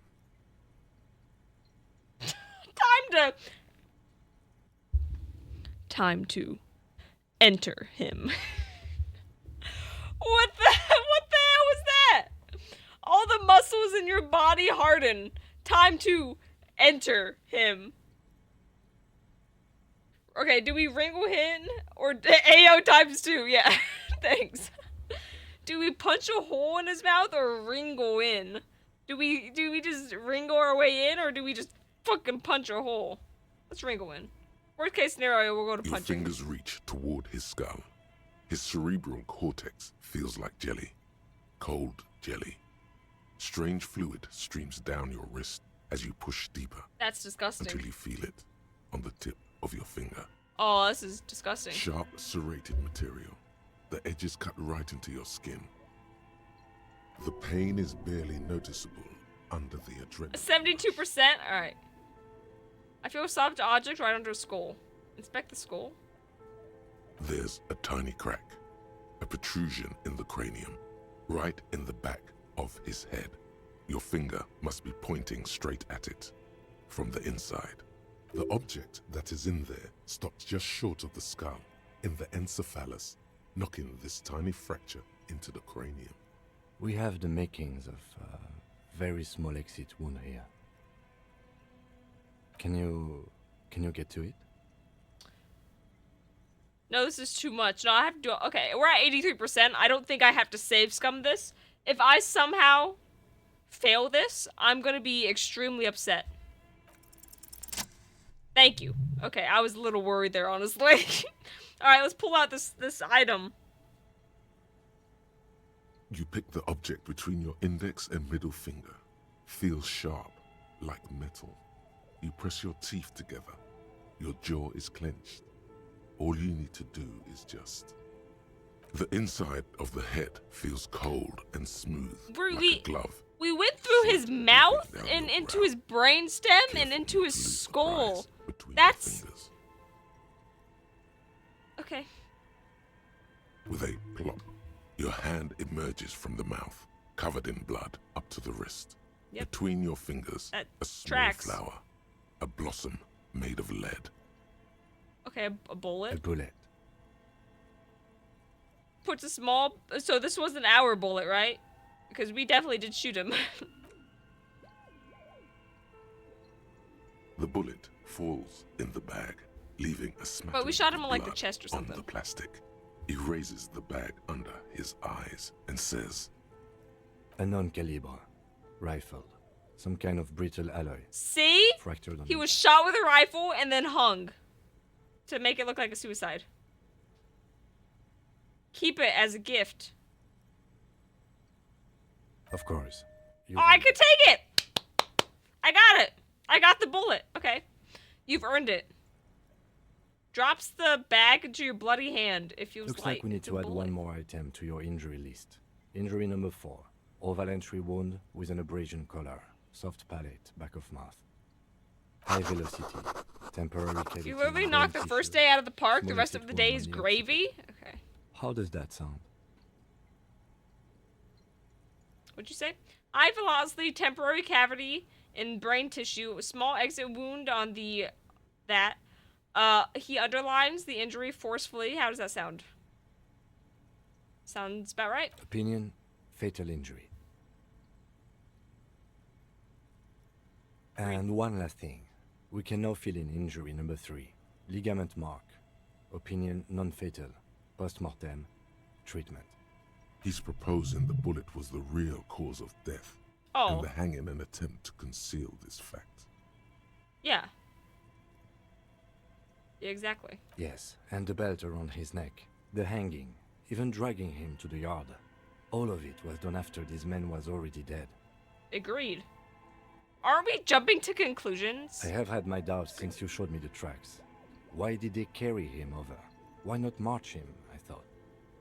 Time to enter him. What the hell was that? All the muscles in your body harden. Time to enter him. Okay, do we wrinkle him or AO times 2? Yeah, thanks. Do we punch a hole in his mouth or wrinkle in? Do we just wrinkle our way in or do we just fucking punch a hole? Let's wrinkle in. Worst case scenario, we'll go to
Your
punching.
fingers reach toward his skull. His cerebral cortex feels like jelly. cold jelly. Strange fluid streams down your wrist as you push deeper.
That's disgusting.
Until you feel it on the tip of your finger.
Oh, this is disgusting.
Sharp, serrated material. The edges cut right into your skin. The pain is barely noticeable under the adrenaline.
72%? Alright. I feel a soft object right under a skull. Inspect the skull.
There's a tiny crack. A protrusion in the cranium. Right in the back of his head. Your finger must be pointing straight at it. From the inside. The object that is in there stops just short of the skull. In the encephalus. Knocking this tiny fracture into the cranium.
We have the makings of a very small exit wound here. Can you get to it?
No, this is too much. No, I have to do it. Okay, we're at 83%. I don't think I have to save scum this. If I somehow fail this, I'm gonna be extremely upset. Thank you. Okay, I was a little worried there, honestly. Alright, let's pull out this item.
You pick the object between your index and middle finger. Feels sharp, like metal. You press your teeth together. Your jaw is clenched. All you need to do is just... The inside of the head feels cold and smooth, like a glove.
We went through his mouth and into his brainstem and into his skull. That's... Okay.
With a plop, your hand emerges from the mouth, covered in blood up to the wrist.
Yep.
Between your fingers, a small flower, a blossom made of lead.
Okay, a bullet.
A bullet.
Puts a small... So this wasn't our bullet, right? Because we definitely did shoot him.
The bullet falls in the bag, leaving a smattering
But we shot him in like the
blood
chest or something.
on the plastic. He raises the bag under his eyes and says,
A non-caliber rifle. Some kind of brittle alloy.
See?
Fractured on
He
the
was shot with a rifle and then hung. To make it look like a suicide. Keep it as a gift.
Of course.
Oh, I could take it! I got it! I got the bullet. Okay. You've earned it. Drops the bag into your bloody hand. It feels
Looks
light.
like we need
It's a
to add
bullet.
one more item to your injury list. Injury number 4. Oval entry wound with an abrasion collar. Soft palate, back of mouth. High velocity. Temporary cavity.
You literally
in
knocked
brain
the first
tissue.
day out of the park. The
Small
rest
exit
of the
wound
day
on
is
the
gravy? Okay.
How does that sound?
What'd you say? High velocity, temporary cavity in brain tissue, a small exit wound on the... He underlines the injury forcefully. How does that sound? Sounds about right.
Opinion, fatal injury. And one last thing. We can now fill in injury number 3. Ligament mark. Opinion, non-fatal. Post-mortem. Treatment.
he's proposing the bullet was the real cause of death.
Oh.
And the hanging an attempt to conceal this fact.
Yeah. Yeah, exactly.
Yes, and the belt around his neck. The hanging. Even dragging him to the yard. All of it was done after this man was already dead.
Agreed. Aren't we jumping to conclusions?
I have had my doubts since you showed me the tracks. Why did they carry him over? Why not march him, I thought.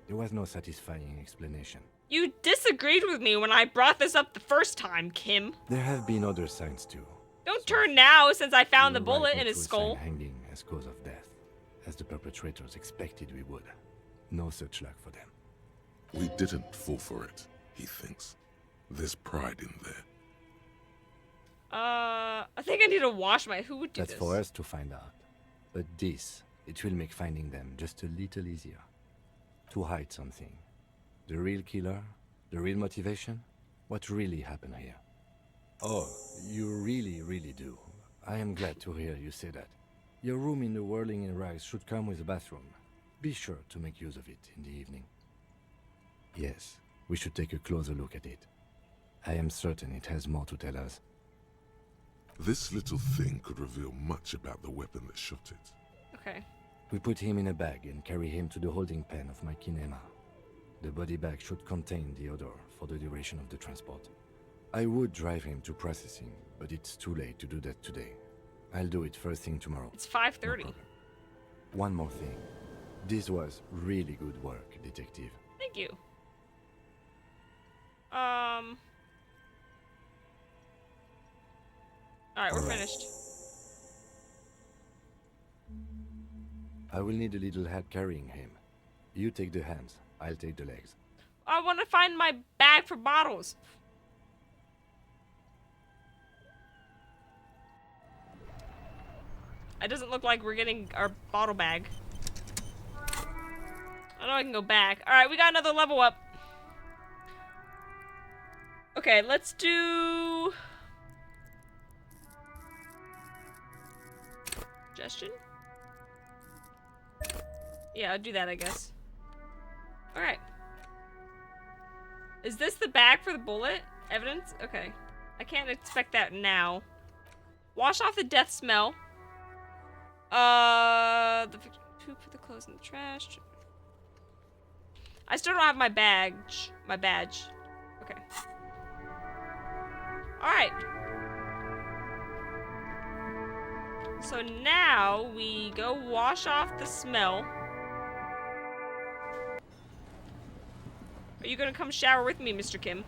There was no satisfying explanation.
You disagreed with me when I brought this up the first time, Kim.
There have been other signs too.
Don't turn now since I found the
You were
bullet
right
in
not
his
to
skull.
assign hanging as cause of death, as the perpetrators expected we would. No such luck for them.
We didn't fall for it, he thinks. There's pride in there.
I think I need to wash my... Who would do
That's
this?
for us to find out. But this, it will make finding them just a little easier. To hide something. The real killer? The real motivation? What really happened here? Oh, you really, really do. I am glad to hear you say that. Your room in the Whirling in Rags should come with a bathroom. Be sure to make use of it in the evening. Yes, we should take a closer look at it. I am certain it has more to tell us.
This little thing could reveal much about the weapon that shot it.
Okay.
We put him in a bag and carry him to the holding pen of my kinema. The body bag should contain the odor for the duration of the transport. I would drive him to processing, but it's too late to do that today. I'll do it first thing tomorrow.
It's 5:30.
No, one more thing. This was really good work, detective.
Thank you. Alright, we're finished.
I will need a little help carrying him. You take the hands, I'll take the legs.
I want to find my bag for bottles. It doesn't look like we're getting our bottle bag. I know I can go back. Alright, we got another level up. Okay, let's do... Suggestion? Yeah, I'll do that, I guess. Alright. Is this the bag for the bullet? Evidence? Okay. I can't expect that now. Wash off the death smell. Put the clothes in the trash. I still don't have my badge. Okay. Alright. So now we go wash off the smell. Are you gonna come shower with me, Mr. Kim?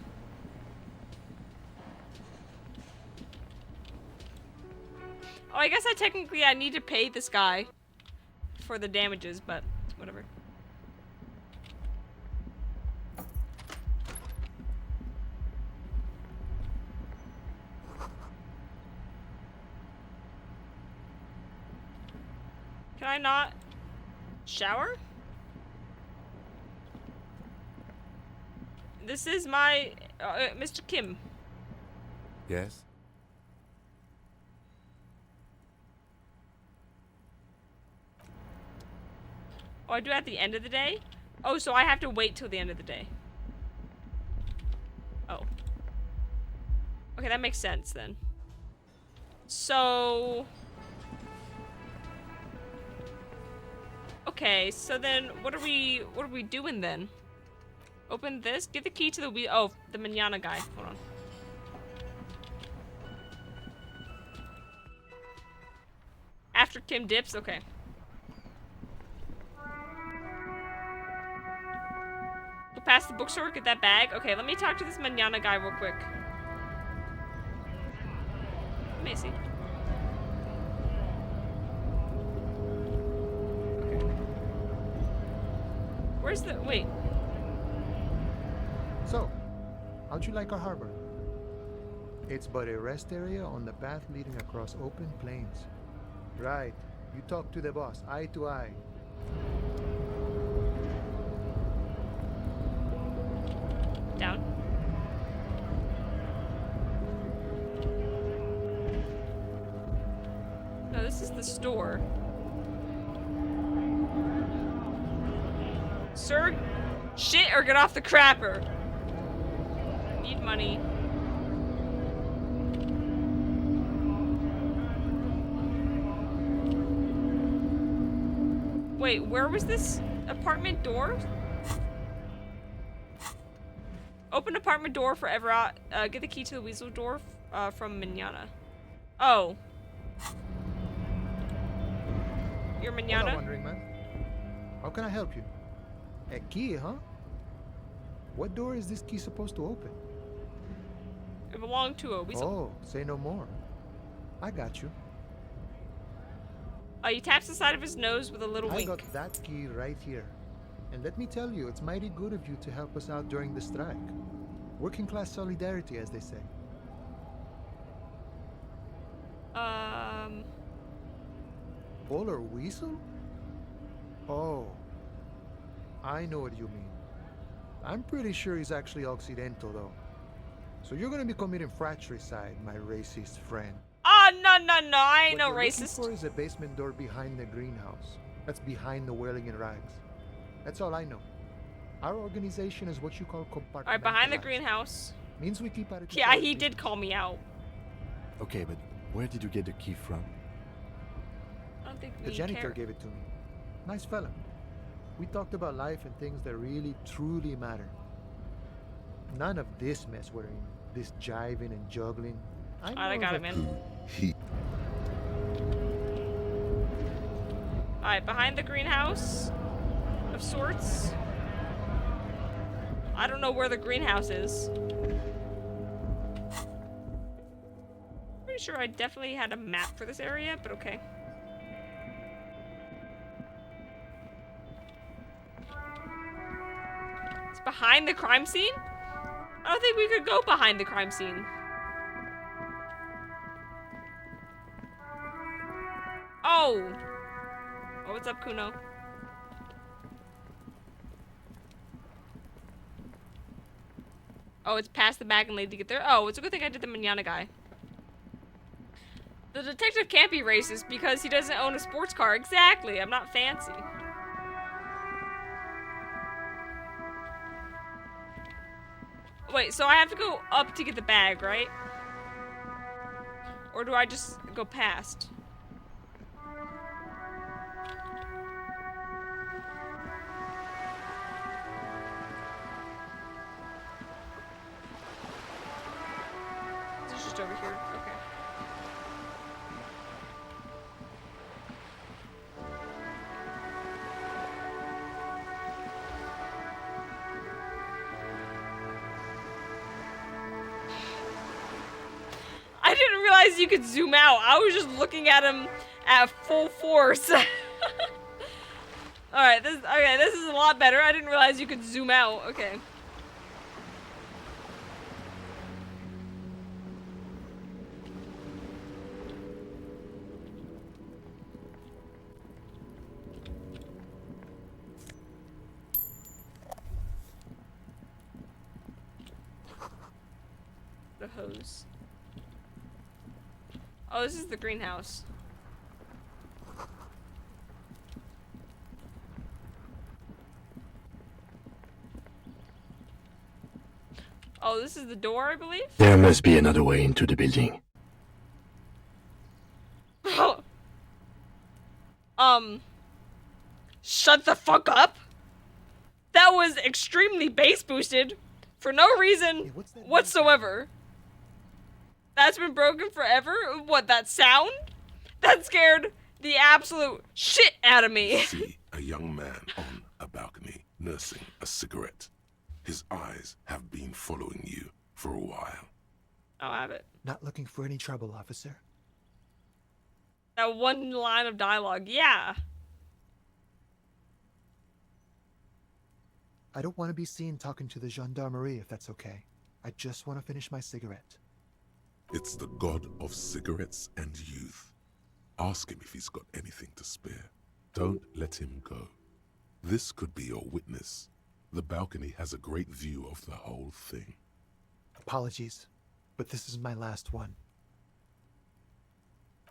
Oh, I guess I need to pay this guy for the damages, but whatever. Can I not shower? This is my Mr. Kim.
Yes?
Oh, I do it at the end of the day? Oh, so I have to wait till the end of the day. Oh. Okay, that makes sense then. So... Okay, so then what are we doing then? Open this, give the key to the wheel. Oh, the manana guy. Hold on. After Kim dips, okay. Go past the bookstore, get that bag. Okay, let me talk to this manana guy real quick. Macy. Okay. Where's the wait?
So, how'd you like our harbor? It's but a rest area on the path leading across open plains. Right. You talk to the boss, eye to eye.
Down. No, this is the store. Sir, shit or get off the crapper. Need money. Wait, where was this apartment door? Open apartment door for Everett. Get the key to the weasel door from Manana. Oh. You're Manana?
What wondering, man? How can I help you? A key, huh? What door is this key supposed to open?
It belonged to a weasel.
Oh, say no more. I got you.
He taps the side of his nose with a little wink.
I got that key right here. And let me tell you, it's mighty good of you to help us out during the strike. Working class solidarity, as they say. Polar weasel? Oh. I know what you mean. I'm pretty sure he's actually Occidental, though. So you're gonna be committing fratricide, my racist friend.
Oh, no, I ain't no
What you're looking
racist.
for is a basement door behind the greenhouse. That's behind the wailing in rags. That's all I know. Our organization is what you call compartmentalized.
Alright, behind the greenhouse.
Means we keep at it.
Yeah, he did call me out.
Okay, but where did you get the key from?
I don't think
The
we
janitor
care.
gave it to me. Nice fella. We talked about life and things that really, truly matter. None of this mess we're in. This jiving and juggling.
I got it, man.
He.
Alright, behind the greenhouse of sorts. I don't know where the greenhouse is. Pretty sure I definitely had a map for this area, but okay. It's behind the crime scene? I don't think we could go behind the crime scene. Oh! Oh, what's up, Kuno? Oh, it's past the bag and late to get there. Oh, it's a good thing I did the manana guy. The detective can't be racist because he doesn't own a sports car. Exactly, I'm not fancy. Wait, so I have to go up to get the bag, right? Or do I just go past? It's just over here. Okay. I didn't realize you could zoom out. I was just looking at him at full force. Alright, this is a lot better. I didn't realize you could zoom out. Okay. The hose. Oh, this is the greenhouse. Oh, this is the door, I believe?
There must be another way into the building.
Shut the fuck up? That was extremely bass boosted for no reason whatsoever. That's been broken forever? What, that sound? That scared the absolute shit out of me.
See a young man on a balcony nursing a cigarette. His eyes have been following you for a while.
I'll have it.
Not looking for any trouble, officer.
That one line of dialogue, yeah.
I don't want to be seen talking to the gendarmerie if that's okay. I just want to finish my cigarette.
It's the god of cigarettes and youth. Ask him if he's got anything to spare. Don't let him go. This could be your witness. The balcony has a great view of the whole thing.
Apologies, but this is my last one.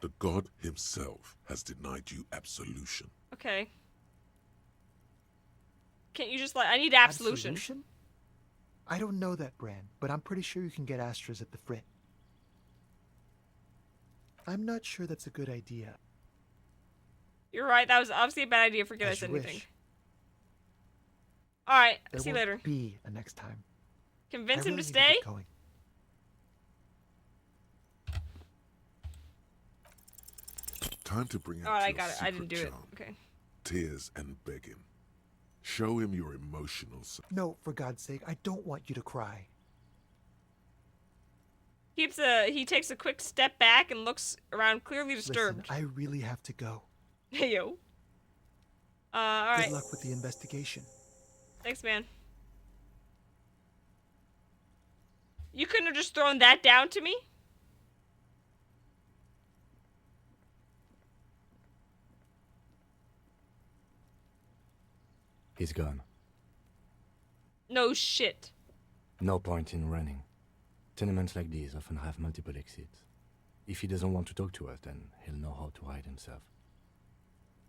The god himself has denied you absolution.
Okay. Can't you just, like, I need absolution.
Absolution? I don't know that brand, but I'm pretty sure you can get Astras at the Frit. I'm not sure that's a good idea.
You're right, that was obviously a bad idea. Forget I said anything. Alright, see you later.
There won't be a next time.
Convince him to
need
stay?
get going.
Time to bring out
Alright, I
your
got it. I didn't do
secret
it.
charm.
Okay.
Tears and begging. Show him your emotional side.
No, for God's sake, I don't want you to cry.
He takes a quick step back and looks around, clearly disturbed.
Listen, I really have to go.
Hey, yo. Alright.
Good luck with the investigation.
Thanks, man. You couldn't have just thrown that down to me?
He's gone.
No shit.
No point in running. Tenements like these often have multiple exits. If he doesn't want to talk to us, then he'll know how to hide himself.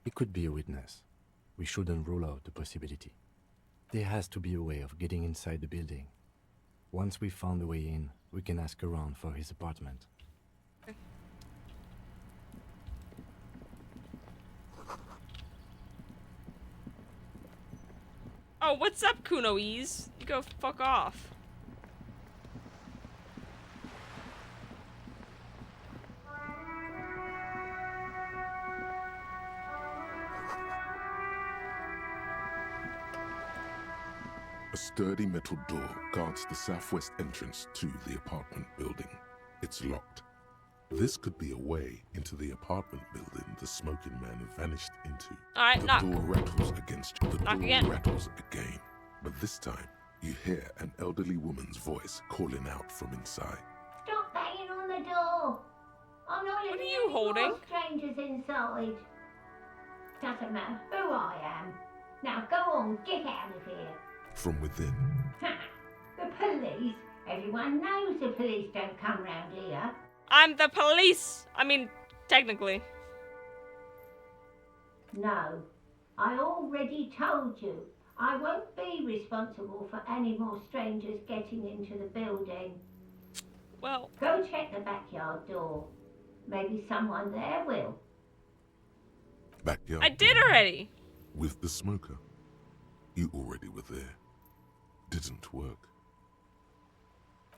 He could be a witness. We shouldn't rule out the possibility. There has to be a way of getting inside the building. Once we've found a way in, we can ask around for his apartment.
Oh, what's up, Kunoise? You go fuck off.
A sturdy metal door guards the southwest entrance to the apartment building. It's locked. This could be a way into the apartment building the smoking man vanished into.
Alright,
the
knock.
door rattles against you. The
Knock
door
again.
rattles again. But this time, you hear an elderly woman's voice calling out from inside.
Stop banging on the door. I'm not
What
letting
are you
any more
holding?
strangers inside. Doesn't matter who I am. Now go on, get out of here.
From within,
Ha! The police? Everyone knows the police don't come round here.
I'm the police! I mean, technically.
No. I already told you. I won't be responsible for any more strangers getting into the building.
Well...
Go check the backyard door. Maybe someone there will.
backyard.
I did already!
With the smoker. You already were there. Didn't work.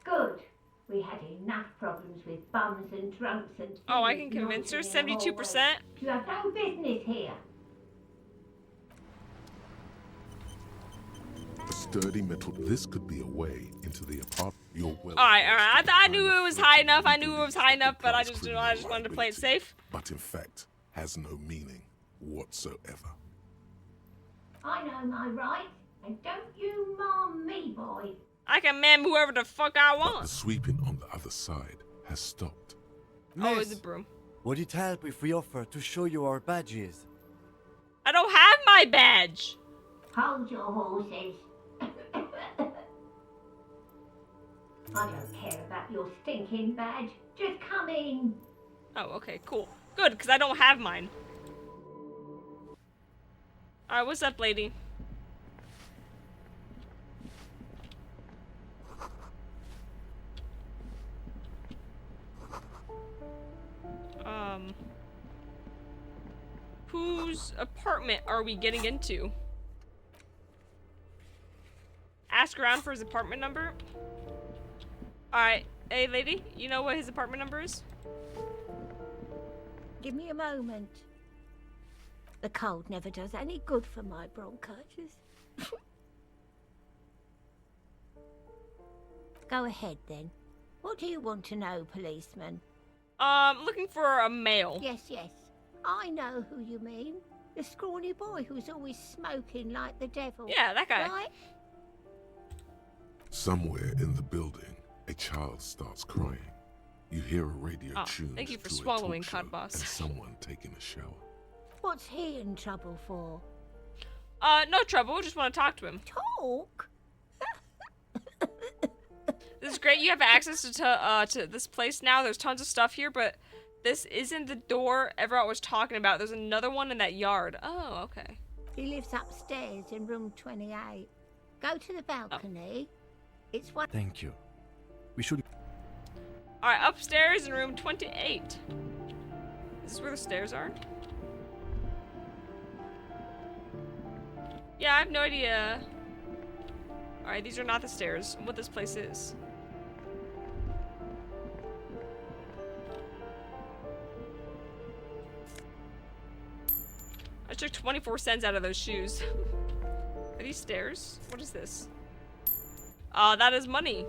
Good. We had enough problems with bums and drunks and...
Oh, I can
thieves
convince her?
loitering in the
72%?
hallway. You have no business here.
A sturdy metal. This could be a way into the apartment. You're well.
Alright. I knew it was high enough. But I just wanted to play it safe.
But in fact, has no meaning whatsoever.
I know my rights, and don't you mom me, boy.
I can ma'am whoever the fuck I
But the
want.
sweeping on the other side has stopped.
Oh, it's a broom.
Would it help if we offer to show you our badges?
I don't have my badge.
Hold your horses. I don't care about your stinking badge. Just come in.
Oh, okay, cool. Good, because I don't have mine. Alright, what's up, lady? Whose apartment are we getting into? Ask around for his apartment number. Alright, hey lady, you know what his apartment number is?
Give me a moment. The cold never does any good for my bronchitis. Go ahead then. What do you want to know, policeman?
Looking for a male.
Yes. I know who you mean. The scrawny boy who's always smoking like the devil.
Yeah, that guy.
Right?
Somewhere in the building, a child starts crying. You hear a radio tuned
thank you for
to a
swallowing,
talk show
Cod Boss.
and someone taking a shower.
What's he in trouble for?
No trouble. Just want to talk to him.
Talk?
This is great. You have access to this place now. There's tons of stuff here, but this isn't the door Everett was talking about. There's another one in that yard. Oh, okay.
He lives upstairs in room 28. Go to the balcony. It's one.
Thank you. We should.
Alright, upstairs in room 28. Is this where the stairs are? Yeah, I have no idea. Alright, these are not the stairs. What this place is. I took 24 cents out of those shoes. Are these stairs? What is this? That is money.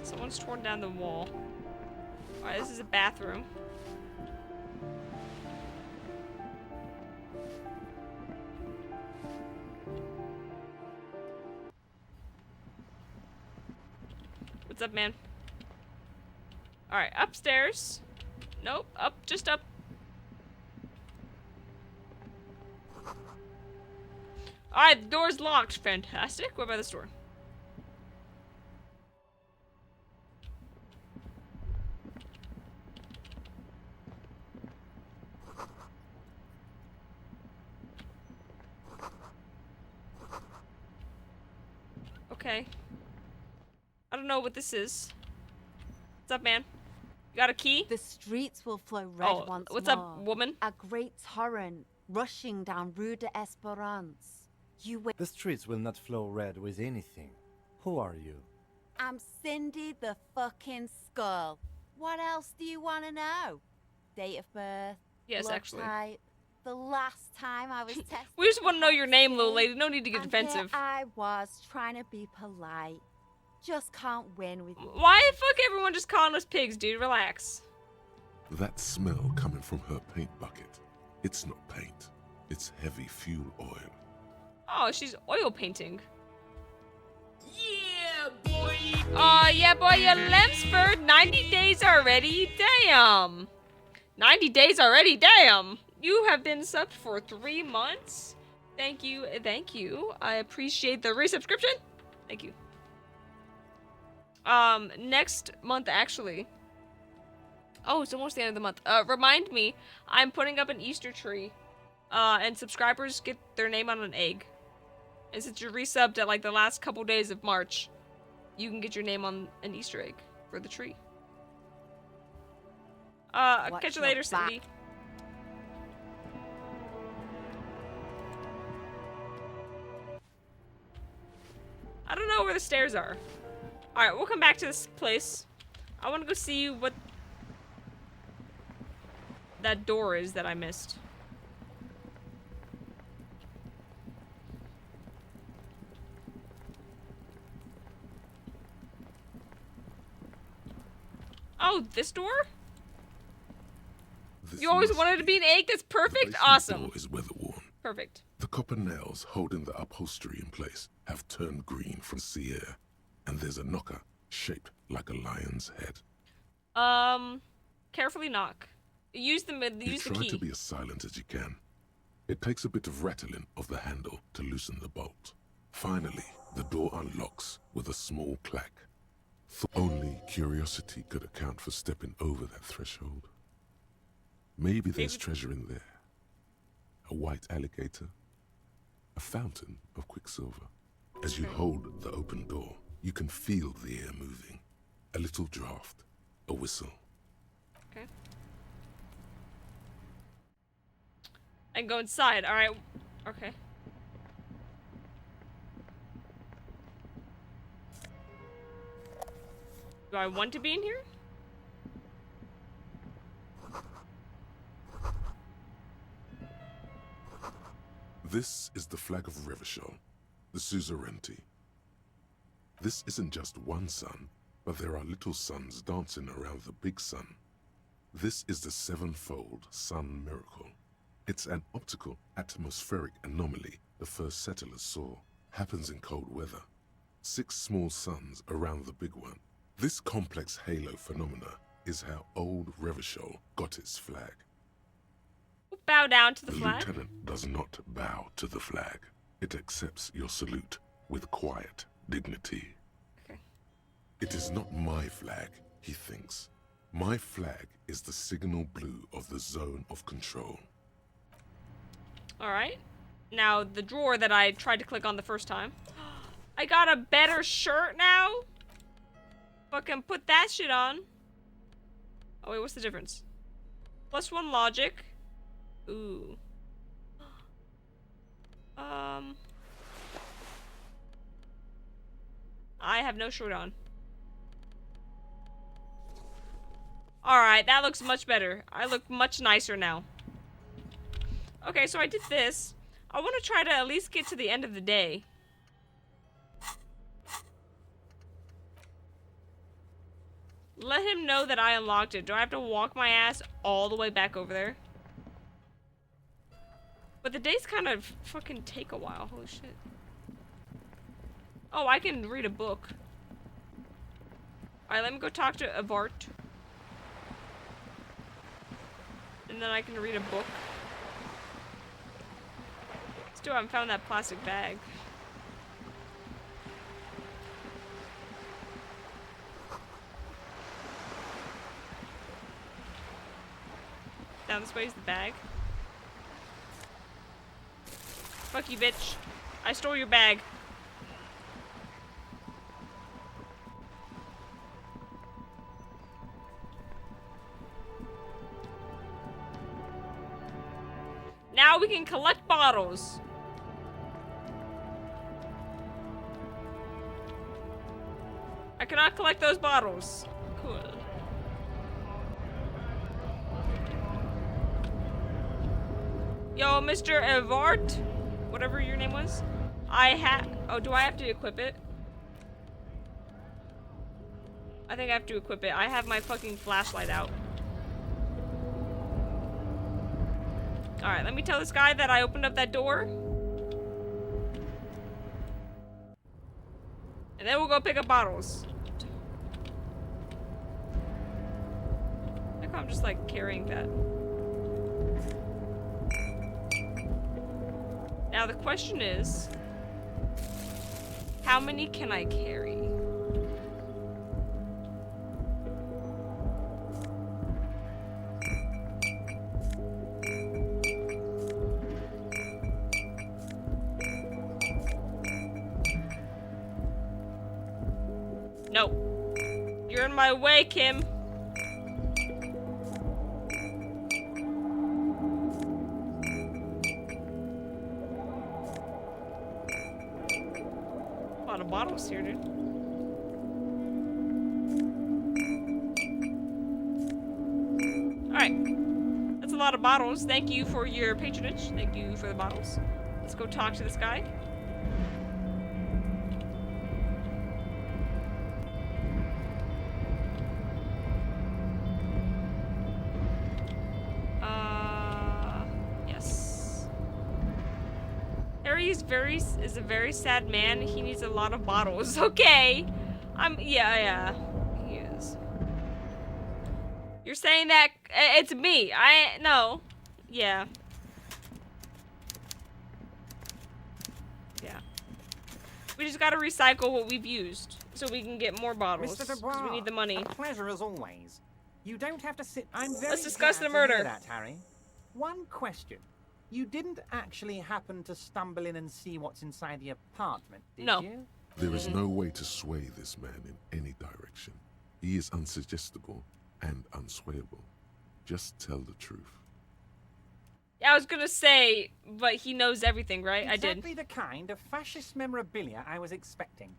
Someone's torn down the wall. Alright, this is a bathroom. What's up, man? Alright, upstairs. Nope, just up. Alright, the door's locked. Fantastic. What about this door? Okay. I don't know what this is. What's up, man? You got a key?
The streets will flow red once
what's
more.
up, woman?
A great torrent rushing down Rue de Esperance. You wait.
The streets will not flow red with anything. Who are you?
I'm Cindy the fucking Skull. What else do you want to know? Date of birth?
Yes,
blood
actually.
type, the last time I was tested.
We just want to know your name, little lady. No need to get
And
defensive.
Here I was trying to be polite. Just can't win with you.
Why the fuck everyone just calling us pigs, dude? Relax.
That smell coming from her paint bucket. It's not paint. It's heavy fuel oil.
Oh, she's oil painting.
Yeah, boy!
Yeah, boy, you Lemsford. 90 days already? Damn. 90 days already? Damn. You have been subbed for 3 months? Thank you, thank you. I appreciate the resubscription. Thank you. Next month, actually. Oh, it's almost the end of the month. Remind me, I'm putting up an Easter tree. And subscribers get their name on an egg. And since you're resubbed at like the last couple days of March, you can get your name on an Easter egg for the tree. I'll catch you later, Cindy. I don't know where the stairs are. Alright, we'll come back to this place. I want to go see what that door is that I missed. Oh, this door? You always wanted to be an egg? That's perfect? Awesome.
The door is weather-worn.
Perfect.
The copper nails holding the upholstery in place have turned green from sea air, and there's a knocker shaped like a lion's head.
Carefully knock. Use the key.
Try to be as silent as you can. It takes a bit of rattling of the handle to loosen the bolt. Finally, the door unlocks with a small clack. Only curiosity could account for stepping over that threshold. Maybe there's treasure in there. A white alligator. A fountain of quicksilver. As you hold the open door, you can feel the air moving. A little draft. A whistle.
Okay. And go inside. Alright. Okay. Do I want to be in here?
This is the flag of Revachol, the suzerainty. This isn't just one sun, but there are little suns dancing around the big sun. This is the sevenfold sun miracle. It's an optical atmospheric anomaly the first settlers saw. Happens in cold weather. 6 small suns around the big one. This complex halo phenomena is how old Revachol got its flag.
Bow down to the
The
flag.
lieutenant does not bow to the flag. It accepts your salute with quiet dignity.
Okay.
It is not my flag, he thinks. My flag is the signal blue of the zone of control.
Alright. Now, the drawer that I tried to click on the first time. I got a better shirt now? Fucking put that shit on. Oh wait, what's the difference? +1 logic. Ooh. I have no shirt on. Alright, that looks much better. I look much nicer now. Okay, so I did this. I want to try to at least get to the end of the day. Let him know that I unlocked it. Do I have to walk my ass all the way back over there? But the days kind of fucking take a while. Holy shit. Oh, I can read a book. Alright, let me go talk to Avart. And then I can read a book. Still haven't found that plastic bag. Down this way is the bag. Fuck you, bitch. I stole your bag. Now we can collect bottles. I cannot collect those bottles. Cool. Yo, Mr. Evart, whatever your name was. Oh, do I have to equip it? I think I have to equip it. I have my fucking flashlight out. Alright, let me tell this guy that I opened up that door. And then we'll go pick up bottles. Look how I'm just like carrying that. Now the question is, how many can I carry? No. You're in my way, Kim. A lot of bottles here, dude. Alright. That's a lot of bottles. Thank you for your patronage. Thank you for the bottles. Let's go talk to this guy. Yes. Harry is a very sad man. He needs a lot of bottles. Okay. Yeah, he is. You're saying that it's me. No. Yeah. Yeah. We just gotta recycle what we've used so we can get more bottles.
Mr.
Because
Dubois,
we need the money.
a pleasure as always. You don't have to sit. I'm very
Let's discuss
glad
the
to hear
murder.
that, Harry. One question. You didn't actually happen to stumble in and see what's inside the apartment, did
No.
you?
There is no way to sway this man in any direction. He is unsuggestible and unswayable. Just tell the truth.
Yeah, I was gonna say, but he knows everything, right? I did.
Exactly the kind of fascist memorabilia I was expecting.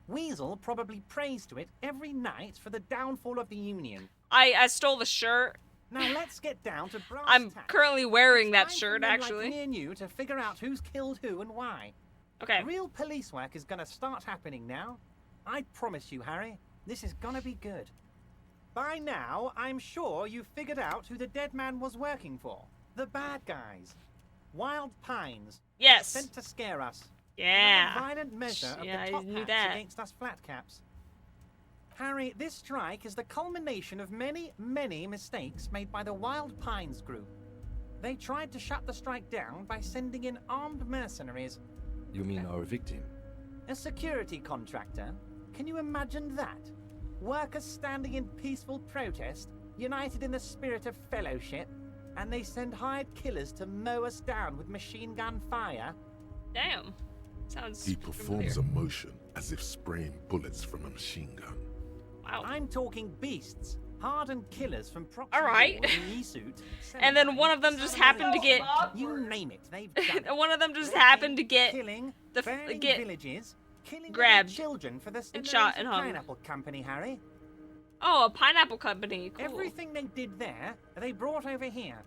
Weasel probably prays to it every night for the downfall of the Union.
I stole the shirt.
Now let's get down to brass
I'm
tacks.
currently wearing that
Time for
shirt,
men
actually.
Like me and you to figure out who's killed who and why.
Okay.
Real police work is gonna start happening now. I promise you, Harry, this is gonna be good. By now, I'm sure you've figured out who the dead man was working for. The bad guys. Wild Pines.
Yes.
Sent to scare us.
Yeah.
Another violent measure of
Yeah,
the
I
top
knew
hats
that.
against us flat caps. Harry, this strike is the culmination of many, many mistakes made by the Wild Pines group. They tried to shut the strike down by sending in armed mercenaries.
You mean our victim?
A security contractor? Can you imagine that? Workers standing in peaceful protest, united in the spirit of fellowship, and they send hired killers to mow us down with machine gun fire?
Damn. Sounds
He performs
familiar.
a motion as if spraying bullets from a machine gun.
Wow.
I'm talking beasts. Hardened killers from proxy
Alright.
wars in E-suit,
And then one of them just happened to get
you name it, they've done it.
one of them just happened to get
killing, burning
get
villages, killing
grabbed
children for the
and shot and
Elysium
hung.
Pineapple Company, Harry.
Oh, a pineapple company. Cool.
Everything they did there, they brought over here.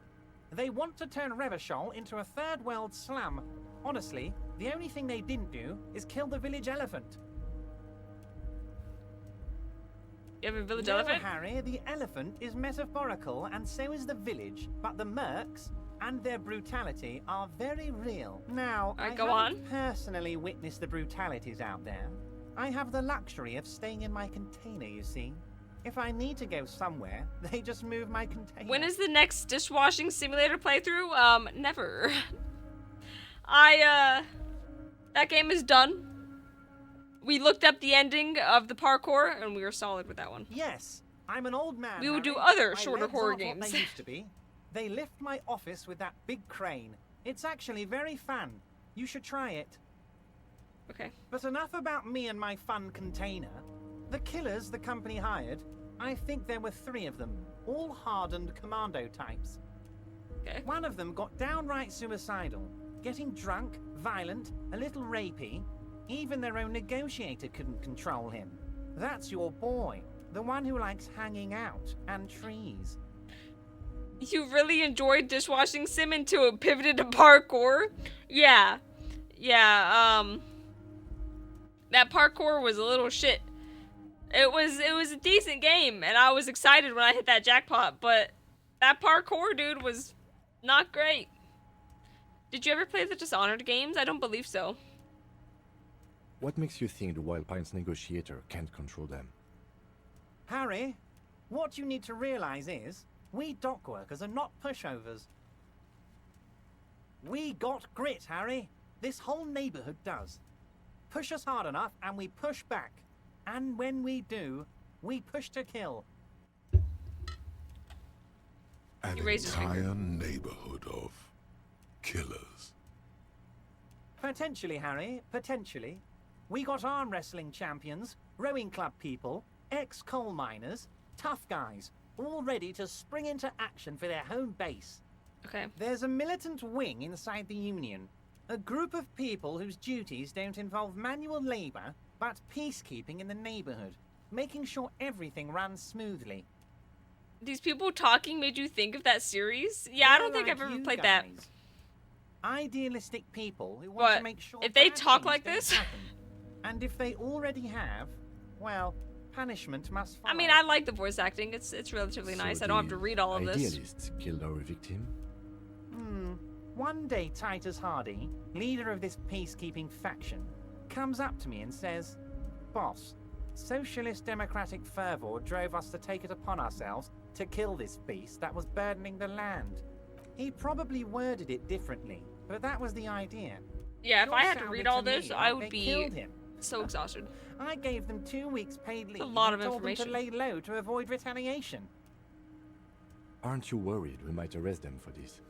They want to turn Revachol into a third world slum. Honestly, the only thing they didn't do is kill the village elephant.
You have a village
No,
elephant?
Harry, the elephant is metaphorical and so is the village, but the mercs and their brutality are very real. Now, I
go
haven't personally witnessed the brutalities out there. I have the luxury of staying in my container, you see. If I need to go somewhere, they just move my container.
When is the next dishwashing simulator playthrough? Never. That game is done. We looked up the ending of the parkour, and we were solid with that one.
Yes, I'm an old man.
We would do
Harry.
other
My
shorter
legs
horror
aren't what
games.
They used to be. They lift my office with that big crane. It's actually very fun. You should try it.
Okay.
But enough about me and my fun container. The killers the company hired, I think there were 3 of them, all hardened commando types.
Okay.
One of them got downright suicidal, getting drunk, violent, a little rapey. Even their own negotiator couldn't control him. That's your boy, the one who likes hanging out and trees.
You really enjoyed dishwashing sim until it pivoted to parkour? Yeah. Yeah, that parkour was a little shit. It was a decent game, and I was excited when I hit that jackpot, but that parkour, dude, was not great. Did you ever play the Dishonored games? I don't believe so.
What makes you think the Wild Pines negotiator can't control them?
Harry, what you need to realize is, we dock workers are not pushovers. We got grit, Harry. This whole neighborhood does. Push us hard enough and we push back. And when we do, we push to kill.
An entire neighborhood of killers.
Potentially, Harry, potentially. We got arm wrestling champions, rowing club people, ex-coal miners, tough guys, all ready to spring into action for their home base.
Okay.
There's a militant wing inside the Union. A group of people whose duties don't involve manual labor, but peacekeeping in the neighborhood, making sure everything runs smoothly.
These people talking made you think of that series? Yeah, I don't think I've ever played that.
Idealistic people who want to make sure
if they
bad
talk
things
like
don't
this?
happen. And if they already have, well, punishment must follow.
I mean, I like the voice acting. It's relatively nice. I don't have to read all of this.
Idealists killed our victim?
One day Titus Hardy, leader of this peacekeeping faction, comes up to me and says, "Boss, socialist democratic fervor drove us to take it upon ourselves to kill this beast that was burdening the land." He probably worded it differently, but that was the idea.
Yeah, if
Sure
I had to
sounded
read all
me
this,
like
I would
they
be
killed him.
so exhausted.
I gave them 2 weeks paid leave.
a lot
and
of
told them
information.
to lay low to avoid retaliation.
Aren't you worried we might arrest them for this?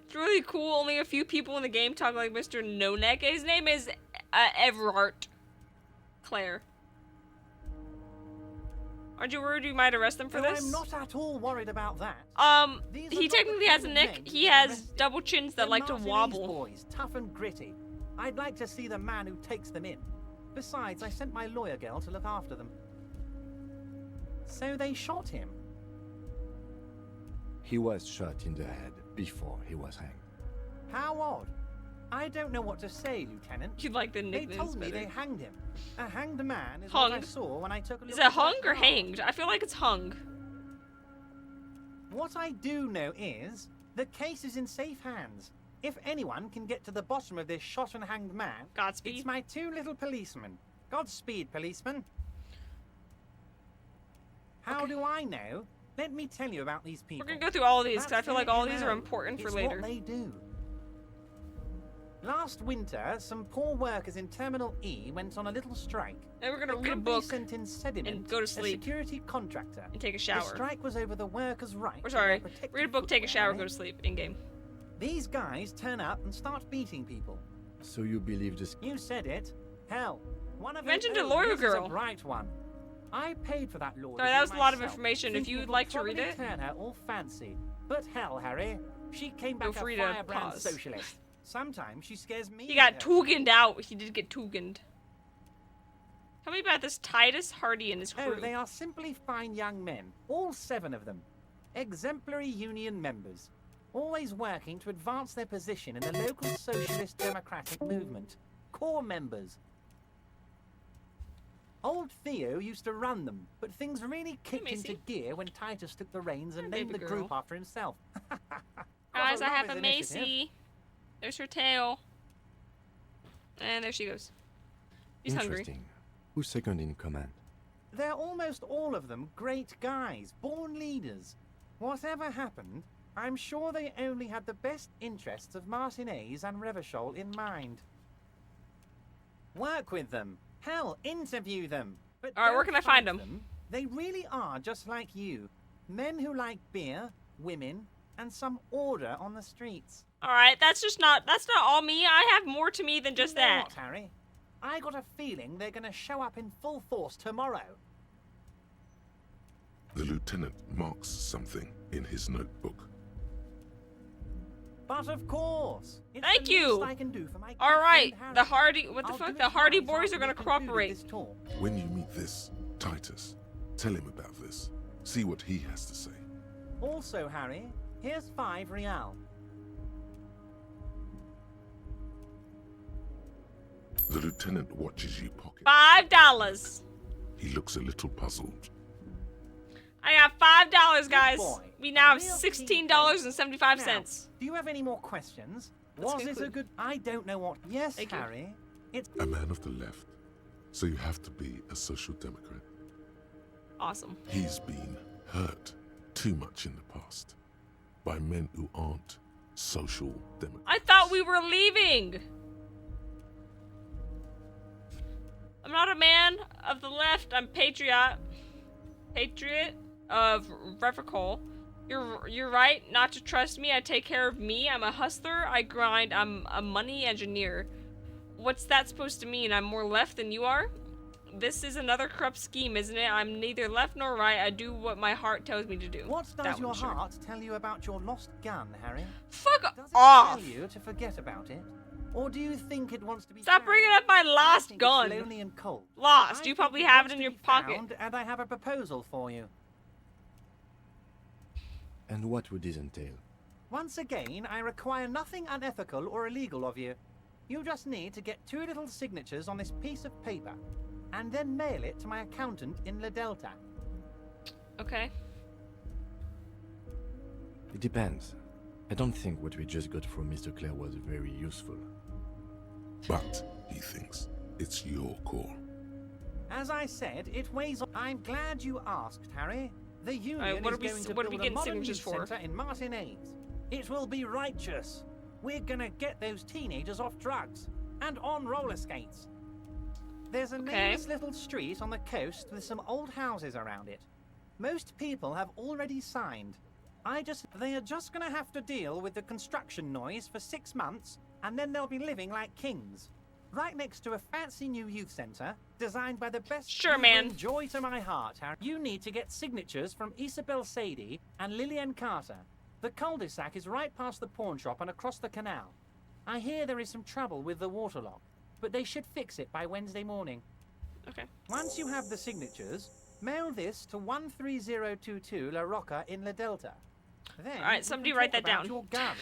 It's really cool. Only a few people in the game talk like Mr. No Neck. His name is Everart Claire. Aren't you worried we might arrest them for this?
I'm not at all worried about that. These are
He
not
technically
the
has a
kind of
neck.
men
He
you
has
arrest.
double chins that
They're
like to
Martinez
wobble.
boys, tough and gritty. I'd like to see the man who takes them in. Besides, I sent my lawyer girl to look after them. So they shot him.
He was shot in the head before he was hanged.
How odd. I don't know what to say, Lieutenant.
You like the
They
nicknames
told me
better.
they hanged him. A hanged man is
Hung.
what I saw when I took a look
Is
at
it hung
the
or
car.
hanged? I feel like it's hung.
What I do know is the case is in safe hands. If anyone can get to the bottom of this shot and hanged man,
Godspeed.
it's my 2 little policemen. Godspeed, policeman. How do I know? Let me tell you about these people.
We're gonna go through all of these because I
That's
feel like
their
all of these are
MO.
important for
It's
later.
what they do. Last winter, some poor workers in Terminal E went on a little strike.
And we're gonna
The
read a
company
book
sent in sediment,
and go to sleep
a security contractor,
and take a
The
shower.
strike was over the workers' right.
Or
to
sorry,
wear protective
read a book, take a shower,
footwear.
go to sleep in game.
These guys turn up and start beating people.
So you believe this?
You said it. Hell, one of
You mentioned
their
a
own
lawyer
uses
girl.
A bright one. I paid for that law.
Sorry, that was a lot of
myself,
information. If
thinking
you would
it'd
like to read
probably
it,
turn her all fancy. But hell, Harry, she came back
feel free
a
to
firebrand
pause.
socialist. Sometimes she scares me.
he got
with her
Tugened out. He did get Tugened. Tell me about this Titus Hardy and his
Oh,
crew.
they are simply fine young men, all 7 of them. Exemplary union members, always working to advance their position in the local socialist democratic movement. Core members. Old Theo used to run them, but things really kicked into gear when Titus took the reins and named the
baby
group
girl.
after himself.
Guys, I
love
have
his
a
initiative.
Macy. There's her tail. And there she goes. She's hungry.
Interesting. Who's second in command?
They're almost all of them great guys, born leaders. Whatever happened, I'm sure they only had the best interests of Martinez and Revachol in mind. Work with them. Hell, interview them. But
All right, where
don't
can I find
fight
them?
They really are just like you. Men who like beer, women, and some order on the streets.
Alright, that's not all me. I have more to me than just
You know
that.
what, Harry? I got a feeling they're gonna show up in full force tomorrow.
The lieutenant marks something in his notebook.
But of course.
Thank you. All right, the Hardy. What the fuck? The Hardy boys are gonna cooperate.
When you meet this Titus, tell him about this. See what he has to say.
Also, Harry, here's 5 real.
The lieutenant watches you pocket.
$5.
He looks a little puzzled.
I got $5, guys. We now have $16.75.
Do you have any more questions? Was it a good... I don't know what... Yes, Harry. It's...
A man of the left. So you have to be a social democrat.
Awesome.
He's been hurt too much in the past by men who aren't social democrats.
I thought we were leaving. I'm not a man of the left. I'm patriot of Revercol. You're right not to trust me. I take care of me. I'm a hustler. I grind. I'm a money engineer. What's that supposed to mean? I'm more left than you are? This is another corrupt scheme, isn't it? I'm neither left nor right. I do what my heart tells me to do.
What does your heart tell you about your lost gun, Harry?
Fuck
does
off!
It tell you to forget about it? Or do you think it wants to be
Stop bringing up my lost gun.
It's lonely and cold.
Lost. You probably have it in your pocket.
And I have a proposal for you.
And what would this entail?
Once again, I require nothing unethical or illegal of you. You just need to get 2 little signatures on this piece of paper, and then mail it to my accountant in La Delta.
Okay.
It depends. I don't think what we just got from Mr. Clare was very useful.
But, he thinks, it's your call.
As I said, it weighs on... I'm glad you asked, Harry. The Union is going to build a modern youth centre in Martinez. It will be righteous. We're gonna get those teenagers off drugs and on roller skates. There's a nameless little street on the coast with some old houses around it. Most people have already signed. They are just gonna have to deal with the construction noise for 6 months, and then they'll be living like kings. Right next to a fancy new youth centre, designed by the best...
Sure, man.
Joy to my heart, Harry. You need to get signatures from Isabel Sadie and Lillian Carter. The cul-de-sac is right past the pawn shop and across the canal. I hear there is some trouble with the water lock, but they should fix it by Wednesday morning.
Okay.
Once you have the signatures, mail this to 13022 La Rocca in La Delta. Then
alright, somebody write that down.
Your gun.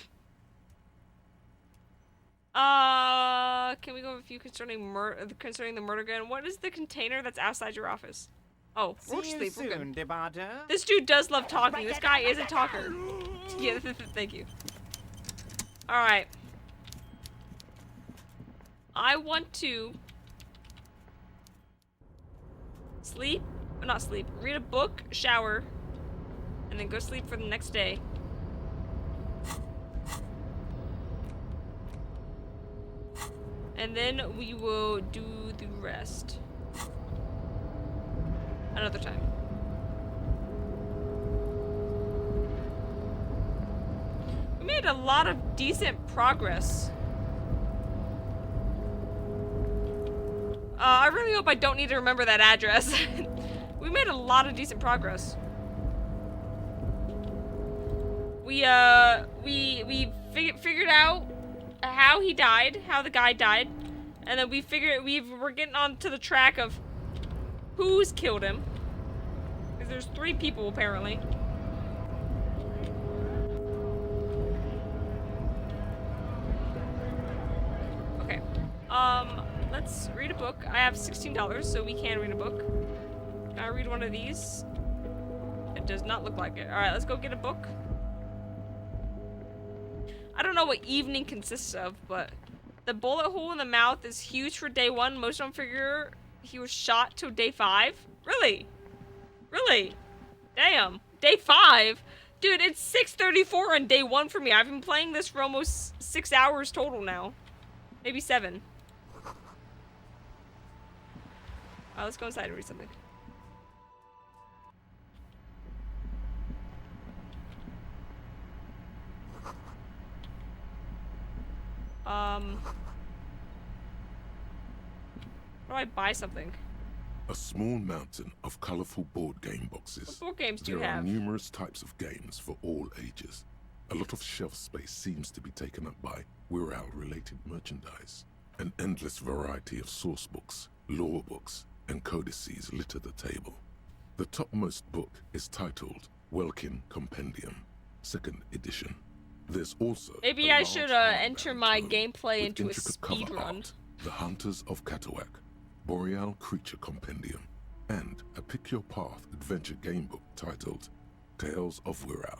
Can we go over a few concerning the murder gun? What is the container that's outside your office? Oh,
See you soon, Debada.
This dude does love talking. This guy is a talker. Yeah, thank you. Alright. I want to sleep, not sleep, read a book, shower, and then go sleep for the next day. And then we will do the rest another time. We made a lot of decent progress. I really hope I don't need to remember that address. We made a lot of decent progress. We figured out how he died, how the guy died, and then we're getting onto the track of who's killed him. Because there's 3 people apparently. Okay. Let's read a book. I have $16, so we can read a book. Can I read one of these? It does not look like it. Alright, let's go get a book. I don't know what evening consists of, but the bullet hole in the mouth is huge for day 1. Most don't figure he was shot till day 5. Really? Really? Damn. Day 5? Dude, it's 6:34 on day 1 for me. I've been playing this for almost 6 hours total now. Maybe 7. Alright, let's go inside and read something. How do I buy something?
A small mountain of colorful board game boxes.
What board games do you
There are
have?
numerous types of games for all ages. A lot of shelf space seems to be taken up by Wirral-related merchandise. An endless variety of source books, lore books, and codices litter the table. The topmost book is titled Welkin Compendium, 2nd edition. There's also
Maybe
a
I
large
should
hardbound
enter my
tome
gameplay
with
into a
intricate cover
speed run.
art, The Hunters of Katawak, Boreal Creature Compendium, and a Pick Your Path adventure game book titled Tales of Wirral.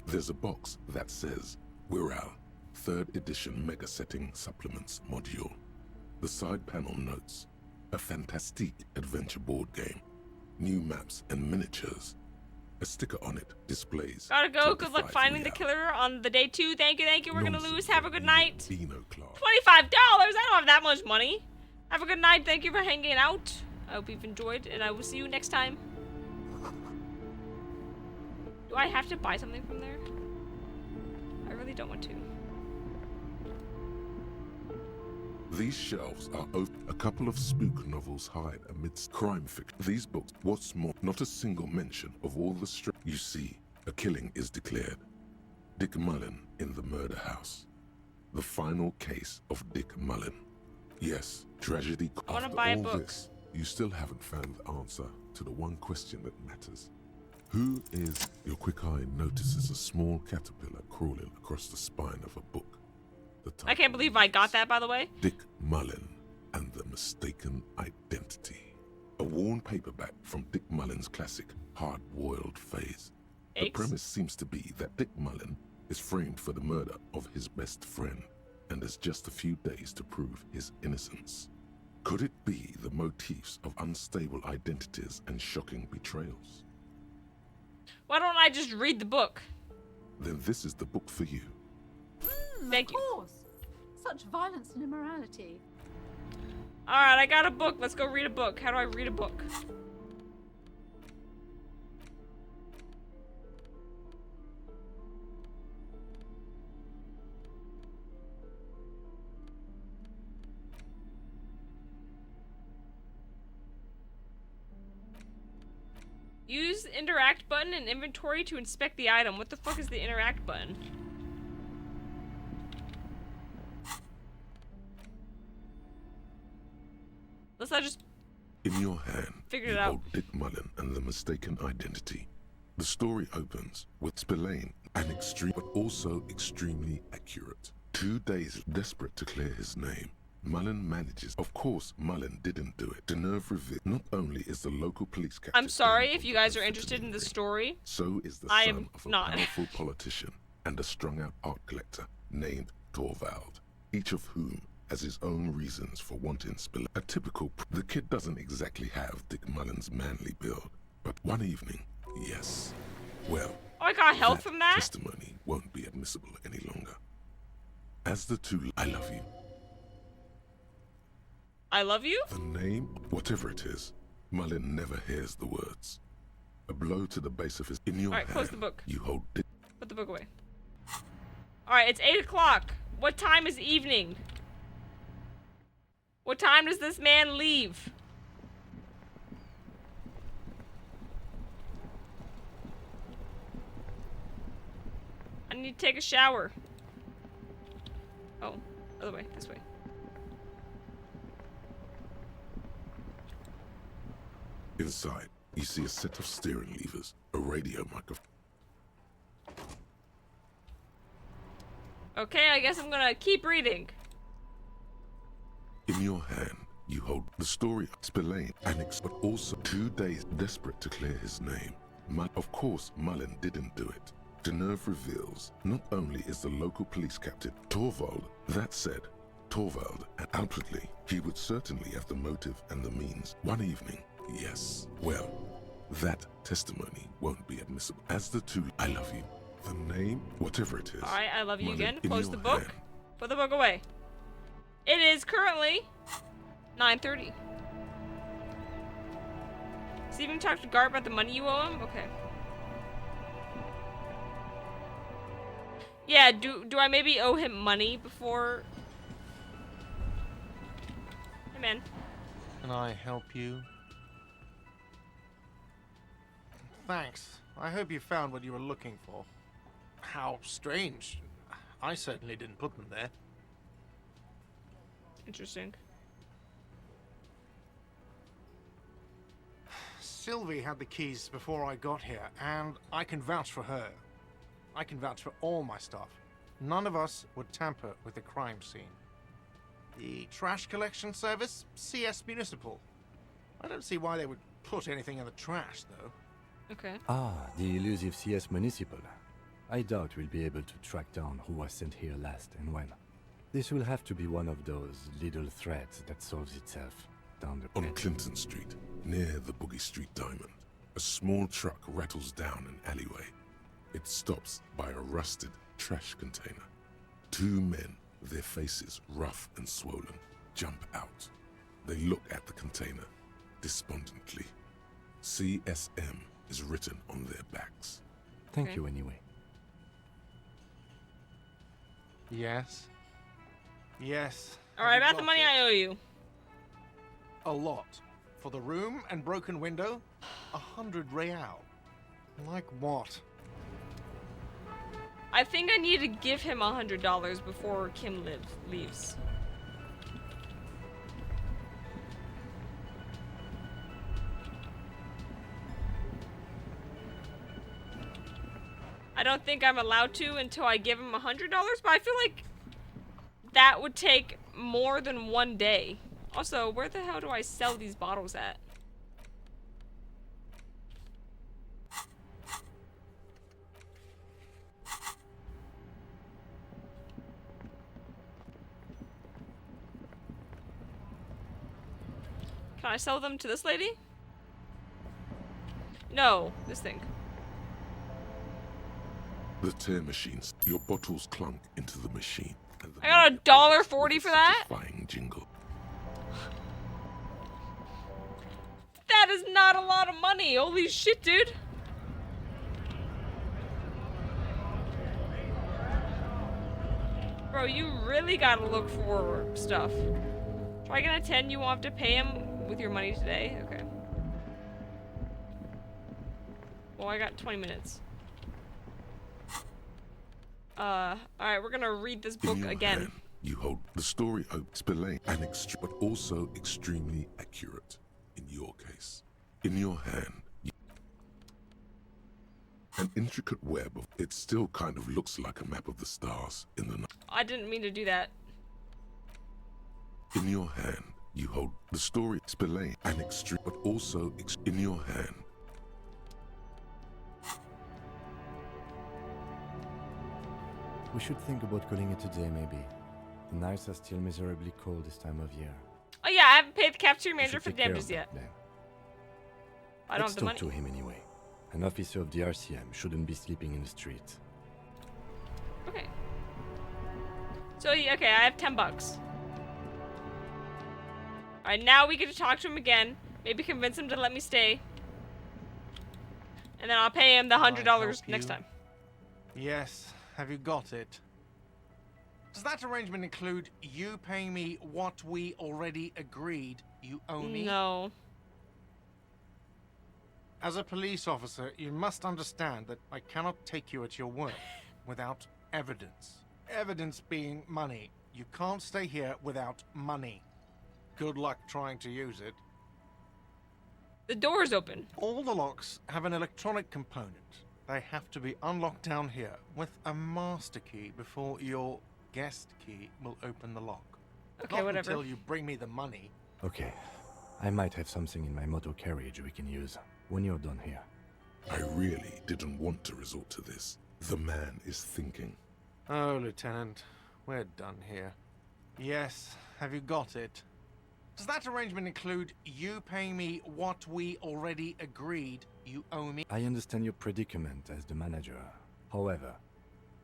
There's a box that says Wirral 3rd edition Mega Setting Supplements Module. The side panel notes a fantastique adventure board game, new maps and miniatures. A sticker on it displays.
Gotta go. Good luck
25
finding the
Wirral.
killer on the day 2. Thank you, thank you. We're gonna
Nonsense
lose. Have a good night.
Beano class.
$25. I don't have that much money. Have a good night. Thank you for hanging out. I hope you've enjoyed, and I will see you next time. Do I have to buy something from there? I really don't want to.
These shelves are open. A couple of spook novels hide amidst crime fiction. These books, what's more, not a single mention of all the You see, a killing is declared. Dick Mullen in the murder house. The final case of Dick Mullen. Yes, tragedy.
I wanna
After
buy a
all
book.
this, you still haven't found the answer to the one question that matters. Who is... Your quick eye notices a small caterpillar crawling across the spine of a book. The
I can't believe I got that, by the way.
Dick Mullen and the Mistaken Identity. A worn paperback from Dick Mullen's classic hard-boiled phase. The premise seems to be that Dick Mullen is framed for the murder of his best friend and has just a few days to prove his innocence. Could it be the motifs of unstable identities and shocking betrayals?
Why don't I just read the book?
Then this is the book for you.
Thank you.
Of course. Such violence and immorality.
Alright, I got a book. Let's go read a book. How do I read a book? Use the interact button in inventory to inspect the item. What the fuck is the interact button? Let's not just
In your hand,
figure it
you
out.
hold Dick Mullen and the Mistaken Identity. The story opens with Spillane, an extreme but also extremely accurate. 2 days desperate to clear his name, Mullen manages. Of course, Mullen didn't do it. Deneuve revealed not only is the local police captain.
I'm sorry if you guys are interested in the story.
So is the
I
son
am
of a
not.
powerful politician and a strung-out art collector named Torvald, each of whom has his own reasons for wanting Spillane. A typical. The kid doesn't exactly have Dick Mullen's manly build, but one evening, yes. Well,
Oh, I got help from that?
testimony won't be admissible any longer. As the two, I love you.
I love you?
The name, whatever it is, Mullen never hears the words. A blow to the base of his. In your
Alright,
hand,
close the book.
you hold Dick.
Put the book away. Alright, it's 8 o'clock. What time is evening? What time does this man leave? I need to take a shower. Oh, other way, this way.
Inside, you see a set of steering levers, a radio microphone.
Okay, I guess I'm gonna keep reading.
In your hand, you hold the story of Spillane, but also 2 days desperate to clear his name. Of course, Mullen didn't do it. Deneuve reveals not only is the local police captain Torvald, that said, Torvald, and outwardly, he would certainly have the motive and the means. One evening, yes, well, that testimony won't be admissible. As the two, I love you. The name, whatever it is.
Alright, I love you
Mullen,
again.
in
Close
your
the book.
hand.
Put the book away. It is currently 9:30. Steven talked to Garp about the money you owe him? Okay. Yeah, do I maybe owe him money before... Hey, man.
Can I help you?
Thanks. I hope you found what you were looking for. How strange. I certainly didn't put them there.
Interesting.
Sylvie had the keys before I got here, and I can vouch for her. I can vouch for all my staff. None of us would tamper with the crime scene. The trash collection service, CS Municipal. I don't see why they would put anything in the trash, though.
Okay.
Ah, the elusive CS Municipal. I doubt we'll be able to track down who was sent here last and when. This will have to be one of those little threads that solves itself down the
On Clinton Street, near the Boogie Street Diamond, a small truck rattles down an alleyway. It stops by a rusted trash container. Two men, their faces rough and swollen, jump out. They look at the container despondently. CSM is written on their backs.
Thank you anyway.
Yes. Yes.
Alright, about the money I owe you.
A lot. For the room and broken window, 100 real. Like what?
I think I need to give him $100 before Kim leaves. I don't think I'm allowed to until I give him $100, but I feel like that would take more than one day. Also, where the hell do I sell these bottles at? Can I sell them to this lady? No, this thing.
The tear machines, your bottles clunk into the machine. And the
I got $1.40 for that?
satisfying jingle.
That is not a lot of money. Holy shit, dude. Bro, you really gotta look for stuff. Try again at 10, you won't have to pay him with your money today? Okay. Well, I got 20 minutes. Alright, we're gonna read this book again.
Hand, you hold the story spillane and but also extremely accurate in your case. In your hand, an intricate web of it still kind of looks like a map of the stars in the night.
I didn't mean to do that.
In your hand, you hold the story spillane and but also in your hand.
We should think about calling it a day, maybe. The nights are still miserably cold this time of year.
Oh yeah, I haven't paid the cafeteria manager for damages yet. I don't have the money.
Let's talk to him anyway. An officer of the RCM shouldn't be sleeping in the street.
Okay. So, okay, I have 10 bucks. Alright, now we get to talk to him again. Maybe convince him to let me stay. And then I'll pay him the $100 next time.
Yes. Have you got it? Does that arrangement include you paying me what we already agreed you owe me?
No.
As a police officer, you must understand that I cannot take you at your word without evidence. Evidence being money. You can't stay here without money. Good luck trying to use it.
The door's open.
All the locks have an electronic component. They have to be unlocked down here with a master key before your guest key will open the lock.
Okay,
Not
whatever.
until you bring me the money.
Okay. I might have something in my motor carriage we can use when you're done here.
I really didn't want to resort to this. The man is thinking.
Oh, Lieutenant, we're done here. Yes, have you got it? Does that arrangement include you paying me what we already agreed you owe me?
I understand your predicament as the manager. However,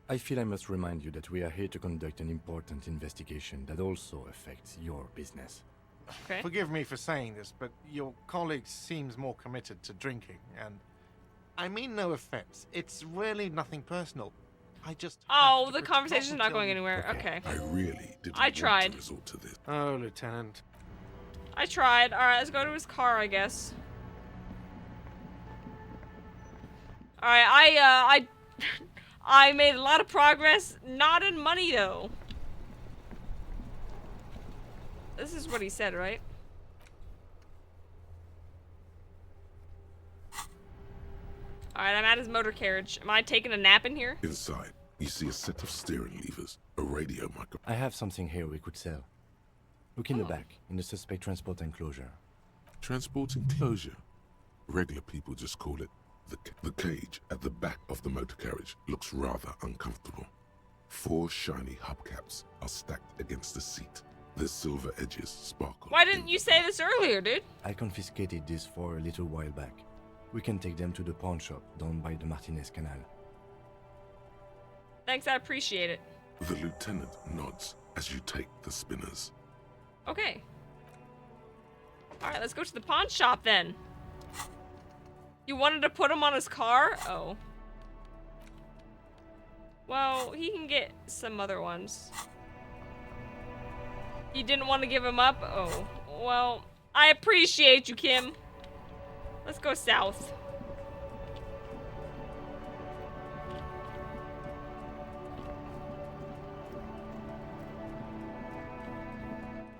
I feel I must remind you that we are here to conduct an important investigation that also affects your business.
Okay.
Forgive me for saying this, but your colleague seems more committed to drinking, and I mean no offense. It's really nothing personal. I just...
Oh, the conversation's not going anywhere. Okay.
I really didn't
I tried.
want to resort to this.
Oh, Lieutenant.
I tried. Alright, let's go to his car, I guess. Alright, I made a lot of progress. Not in money, though. This is what he said, right? Alright, I'm at his motor carriage. Am I taking a nap in here?
Inside, you see a set of steering levers, a radio microphone.
I have something here we could sell. Look in the back, in the suspect transport enclosure.
Transport enclosure? Regular people just call it the cage at the back of the motor carriage looks rather uncomfortable. 4 shiny hubcaps are stacked against the seat. Their silver edges sparkle.
Why didn't you say this earlier, dude?
I confiscated this for a little while back. We can take them to the pawn shop down by the Martinez Canal.
Thanks, I appreciate it.
The lieutenant nods as you take the spinners.
Okay. Alright, let's go to the pawn shop then. You wanted to put him on his car? Oh. Well, he can get some other ones. You didn't want to give him up? Oh. Well, I appreciate you, Kim. Let's go south.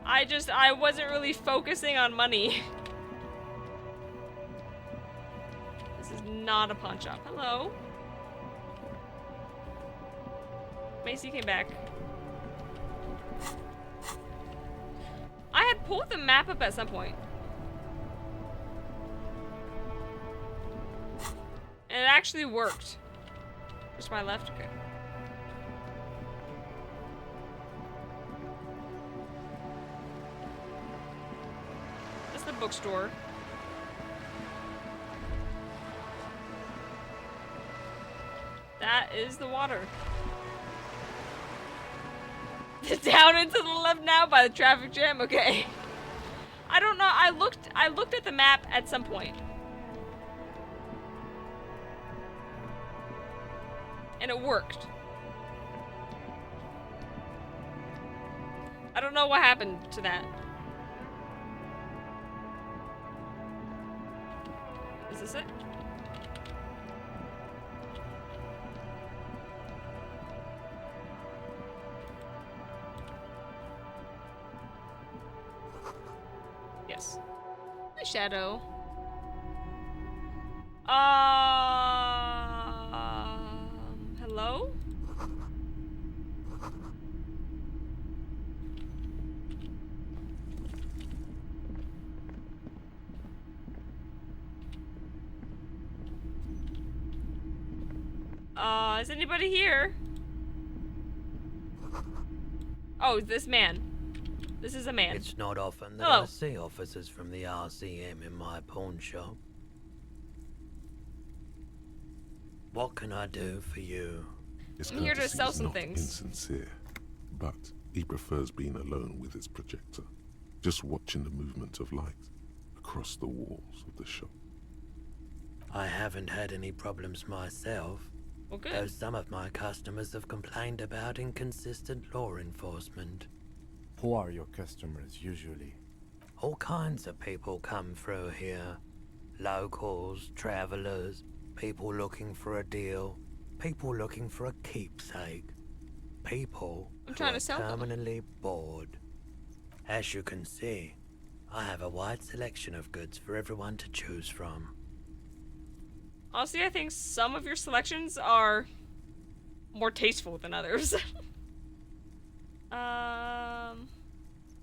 I wasn't really focusing on money. This is not a pawn shop. Hello? Macy came back. I had pulled the map up at some point. And it actually worked. Just my left? Okay. That's the bookstore. That is the water. Down into the left now by the traffic jam? Okay. I don't know. I looked at the map at some point. And it worked. I don't know what happened to that. Is this it? Yes. My shadow. Hello? Is anybody here? Oh, this man. This is a man.
It's not often that
Hello.
I see officers from the RCM in my pawn shop. What can I do for you?
I'm here to sell some
not
things.
Insincere, but he prefers being alone with his projector, just watching the movement of light across the walls of the shop.
I haven't had any problems myself,
well, good.
though some of my customers have complained about inconsistent law enforcement.
Who are your customers usually?
All kinds of people come through here. Locals, travelers, people looking for a deal, people looking for a keepsake, people
I'm trying to sell them.
terminally bored. As you can see, I have a wide selection of goods for everyone to choose from.
Honestly, I think some of your selections are more tasteful than others.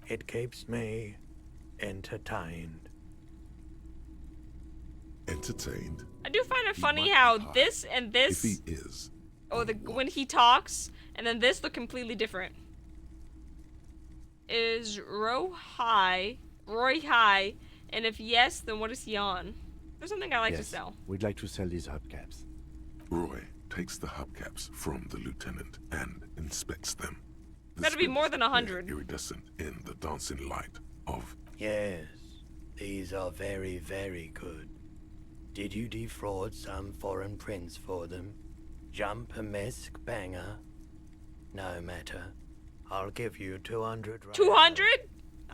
It keeps me entertained.
Entertained?
I do find it funny how this and this.
If he is.
Oh, when he talks, and then this look completely different. Is Roy high? And if yes, then what is he on? There's something I like to sell.
We'd like to sell these hubcaps.
Roy takes the hubcaps from the lieutenant and inspects them.
Better be more than 100.
Iridescent in the dancing light of.
Yes, these are very, very good. Did you defraud some foreign prince for them? Jump a mesk banger? No matter. I'll give you 200.
200?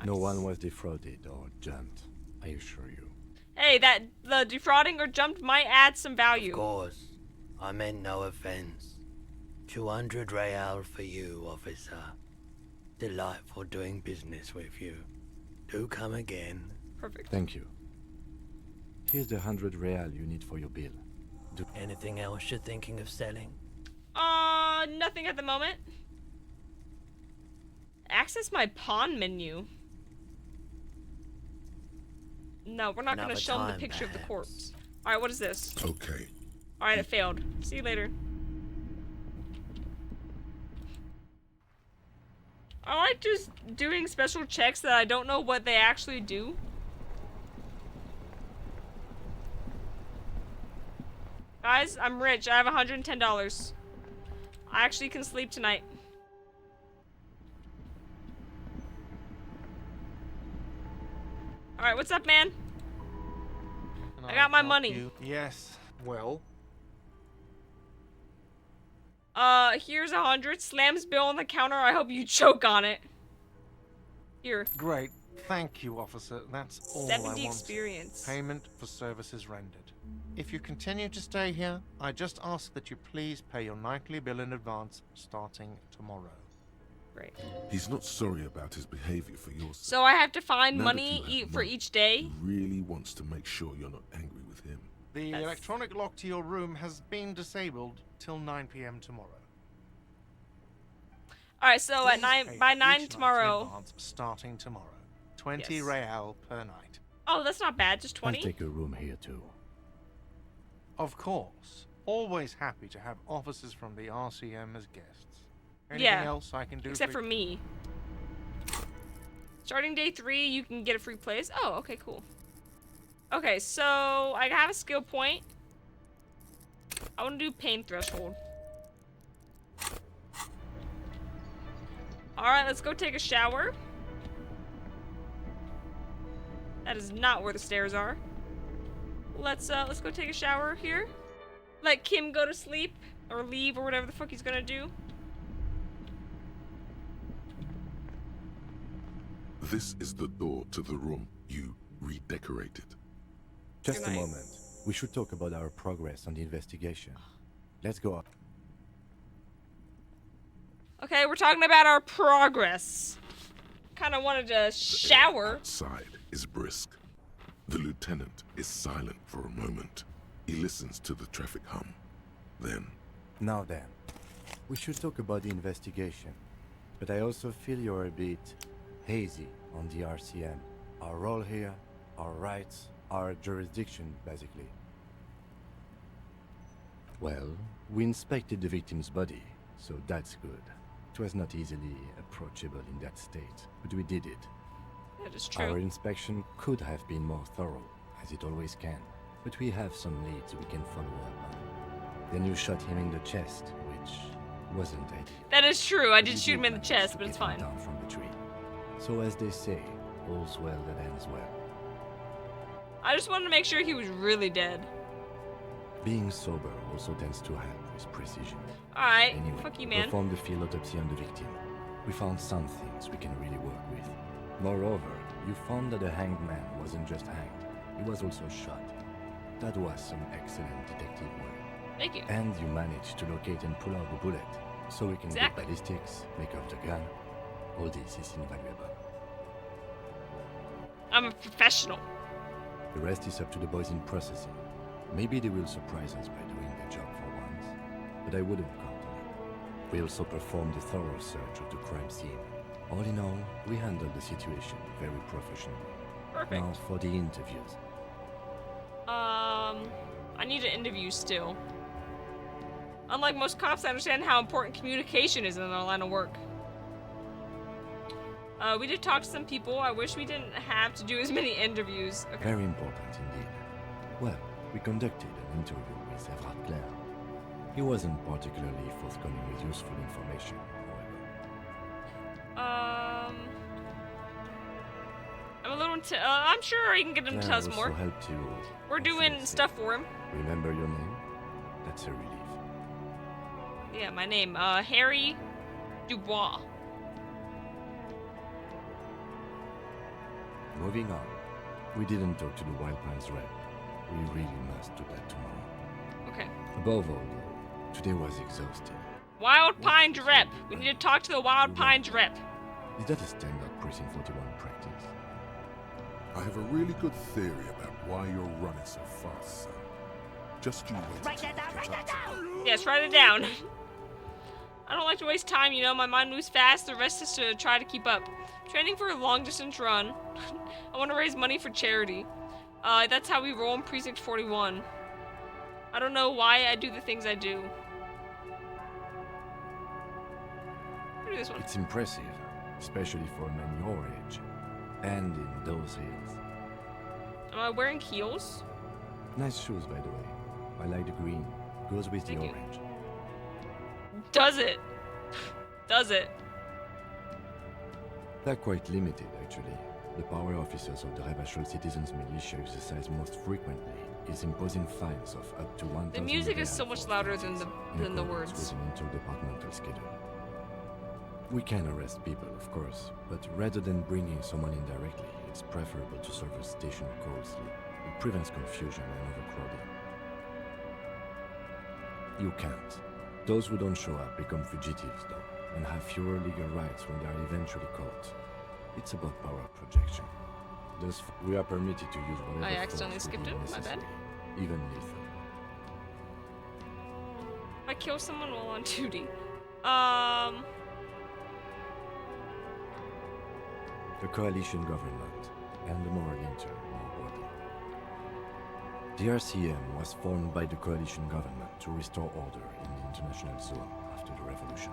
No one was defrauded or jumped, I assure you.
Hey, the defrauding or jumped might add some value.
Of course. I meant no offense. 200 real for you, officer. Delightful doing business with you. Do come again.
Perfect.
Thank you. Here's the 100 real you need for your bill.
Anything else you're thinking of selling?
Nothing at the moment. Access my pawn menu. No, we're not going to show them the picture of the corpse. Alright, what is this?
Okay.
Alright, it failed. See you later. I like just doing special checks that I don't know what they actually do. Guys, I'm rich. I have $110. I actually can sleep tonight. Alright, what's up, man? I got my money.
Yes, well.
Here's 100. Slams bill on the counter. I hope you choke on it. Here.
Great. Thank you, officer. That's all
70
I want.
experience.
Payment for services rendered. If you continue to stay here, I just ask that you please pay your nightly bill in advance starting tomorrow.
Great.
He's not sorry about his behavior for your sake.
So I have to find
Now
money for each day?
He really wants to make sure you're not angry with him.
The electronic lock to your room has been disabled till 9 p.m. tomorrow.
Alright, so at by 9 tomorrow.
Advance starting tomorrow. 20
Yes.
real per night.
Oh, that's not bad. Just 20?
I'll take a room here too.
Of course. Always happy to have officers from the RCM as guests. Anything
Yeah.
else I can do
Except for me. Starting day 3, you can get a free place. Oh, okay, cool. Okay, so I have a skill point. I want to do pain threshold. Alright, let's go take a shower. That is not where the stairs are. Let's go take a shower here. Let Kim go to sleep or leave or whatever the fuck he's gonna do.
This is the door to the room you redecorated.
Just
Good
a
night.
moment. We should talk about our progress on the investigation. Let's go up.
Okay, we're talking about our progress. Kind of wanted to shower.
Outside is brisk. The lieutenant is silent for a moment. He listens to the traffic hum. Then,
Now then, we should talk about the investigation. But I also feel you're a bit hazy on the RCM. Our role here, our rights, our jurisdiction, basically. Well, we inspected the victim's body, so that's good. It was not easily approachable in that state, but we did it.
That is true.
Our inspection could have been more thorough, as it always can, but we have some leads we can follow up on. Then you shot him in the chest, which wasn't ideal.
That is true. I did
You
shoot him in the
manage
chest,
to
but it's
get him
fine.
down from the tree. So as they say, all's well that ends well.
I just wanted to make sure he was really dead.
Being sober also tends to help with precision.
Alright,
Anyway,
fuck you, man.
performed the field autopsy on the victim. We found some things we can really work with. Moreover, you found that the hanged man wasn't just hanged, he was also shot. That was some excellent detective work.
Thank you.
And you managed to locate and pull out the bullet, so we can
Exactly.
get ballistics, make off the gun. All this is invaluable.
I'm a professional.
The rest is up to the boys in processing. Maybe they will surprise us by doing their job for once, but I wouldn't count on it. We also performed a thorough search of the crime scene. All in all, we handled the situation very professionally.
Perfect.
Now for the interviews.
I need an interview still. Unlike most cops, I understand how important communication is in our line of work. We did talk to some people. I wish we didn't have to do as many interviews. Okay.
Very important indeed. Well, we conducted an interview with Everard Clare. He wasn't particularly forthcoming with useful information, however.
I'm a little I'm sure I can get him to tell us
also
more.
helped you.
We're doing stuff for him.
Remember your name? That's a relief.
Yeah, my name, Harry Dubois.
Moving on. We didn't talk to the Wild Pines rep. We really must do that tomorrow.
Okay.
Above all, though, today was exhausting.
Wild Pines rep. We need to talk to the Wild Pines rep.
Is that a standard Precinct 41 practice?
I have a really good theory about why you're running so fast, son. Just you wait.
Write that down, write that down!
Yes, write it down. I don't like to waste time, you know, my mind moves fast, the rest is to try to keep up. Training for a long distance run. I want to raise money for charity. That's how we roll in Precinct 41. I don't know why I do the things I do. Do this one.
It's impressive, especially for a man your age. And in those heels.
Am I wearing heels?
Nice shoes, by the way. I like the green. Goes with the orange.
Does it? Does it?
They're quite limited, actually. The power officers of the Rebachol Citizens Militia exercise most frequently is imposing fines of up to 1,000.
The music is so much louder than the words.
With an interdepartmental schedule. We can arrest people, of course, but rather than bringing someone in directly, it's preferable to serve a station closely. It prevents confusion and overcrowding. You can't. Those who don't show up become fugitives, though, and have fewer legal rights when they are eventually caught. It's about power projection. Thus, we are permitted to use whatever
I accidentally
force we
skipped
deem
it, my bad.
necessary, even lethal.
If I kill someone while on duty.
The coalition government and the moral inter nobody. The RCM was formed by the coalition government to restore order in the international zone after the revolution.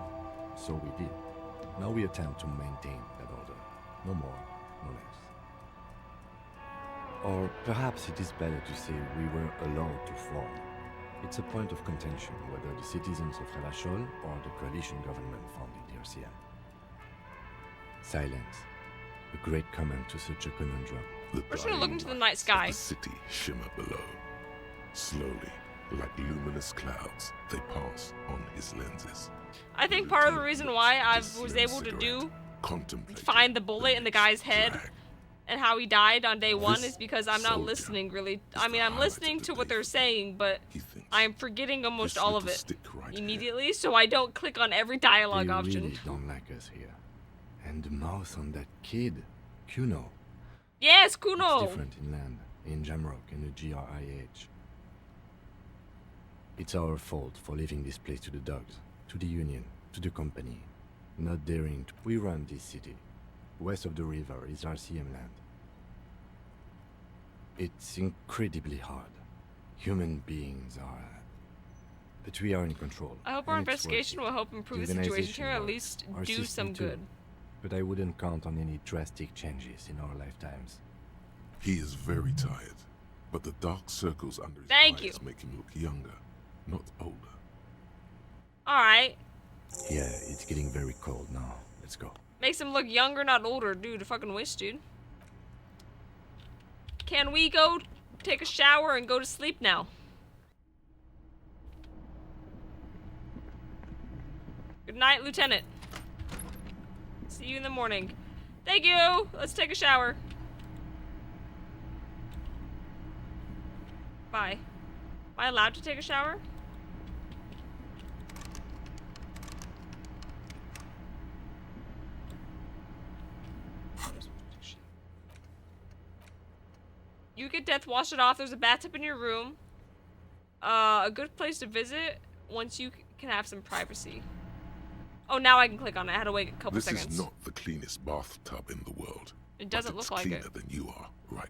So we did. Now we attempt to maintain that order. No more, no less. Or perhaps it is better to say we were allowed to form. It's a point of contention whether the citizens of Rebachol or the coalition government founded the RCM. Silence. A great comment to such a conundrum.
We're just gonna look into the night sky.
The city shimmer below. Slowly, like luminous clouds, they pass on his lenses.
I think part of the reason why I was able to find the bullet in the guy's head and how he died on day one is because I'm not listening really. I mean, I'm listening to what they're saying, but I'm forgetting almost all of it immediately, so I don't click on every dialogue option.
They really don't like us here. And the mouth on that kid, Kuno.
Yes, Kuno!
It's different inland, in Jamrock and the GRIH. It's our fault for leaving this place to the dogs, to the Union, to the company. Not daring to... We run this city. West of the river is RCM land. It's incredibly hard. Human beings are... But we are in control.
I hope our investigation will help improve the situation here, or at least do some good.
But I wouldn't count on any drastic changes in our lifetimes.
He is very tired, but the dark circles under his eyes make him look younger, not older.
Alright.
Yeah, it's getting very cold now. Let's go.
Makes him look younger, not older. Dude, a fucking wish, dude. Can we go take a shower and go to sleep now? Good night, Lieutenant. See you in the morning. Thank you! Let's take a shower. Bye. Am I allowed to take a shower? You get death, wash it off. There's a bathtub in your room. A good place to visit once you can have some privacy. Oh, now I can click on it. I had to wait a couple seconds.
This is not the cleanest bathtub in the world.
It doesn't look like it.
It's cleaner than you are right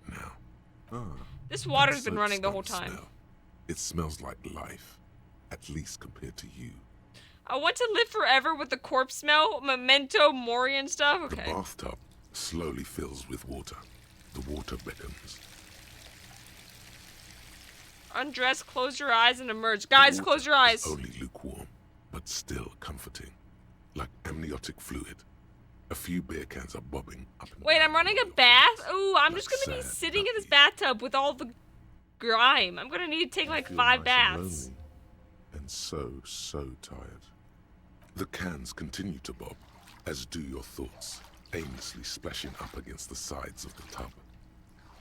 now.
This water's been running the whole time.
It smells like life, at least compared to you.
I want to live forever with the corpse smell, memento mori and stuff. Okay.
The bathtub slowly fills with water. The water beckons.
Undress, close your eyes, and emerge. Guys, close your eyes.
Only lukewarm, but still comforting. Like amniotic fluid. A few beer cans are bobbing up and
Wait, I'm running a bath? Ooh, I'm just gonna be sitting in this bathtub with all the grime. I'm gonna need to take like 5 baths.
And so tired. The cans continue to bob, as do your thoughts, aimlessly splashing up against the sides of the tub.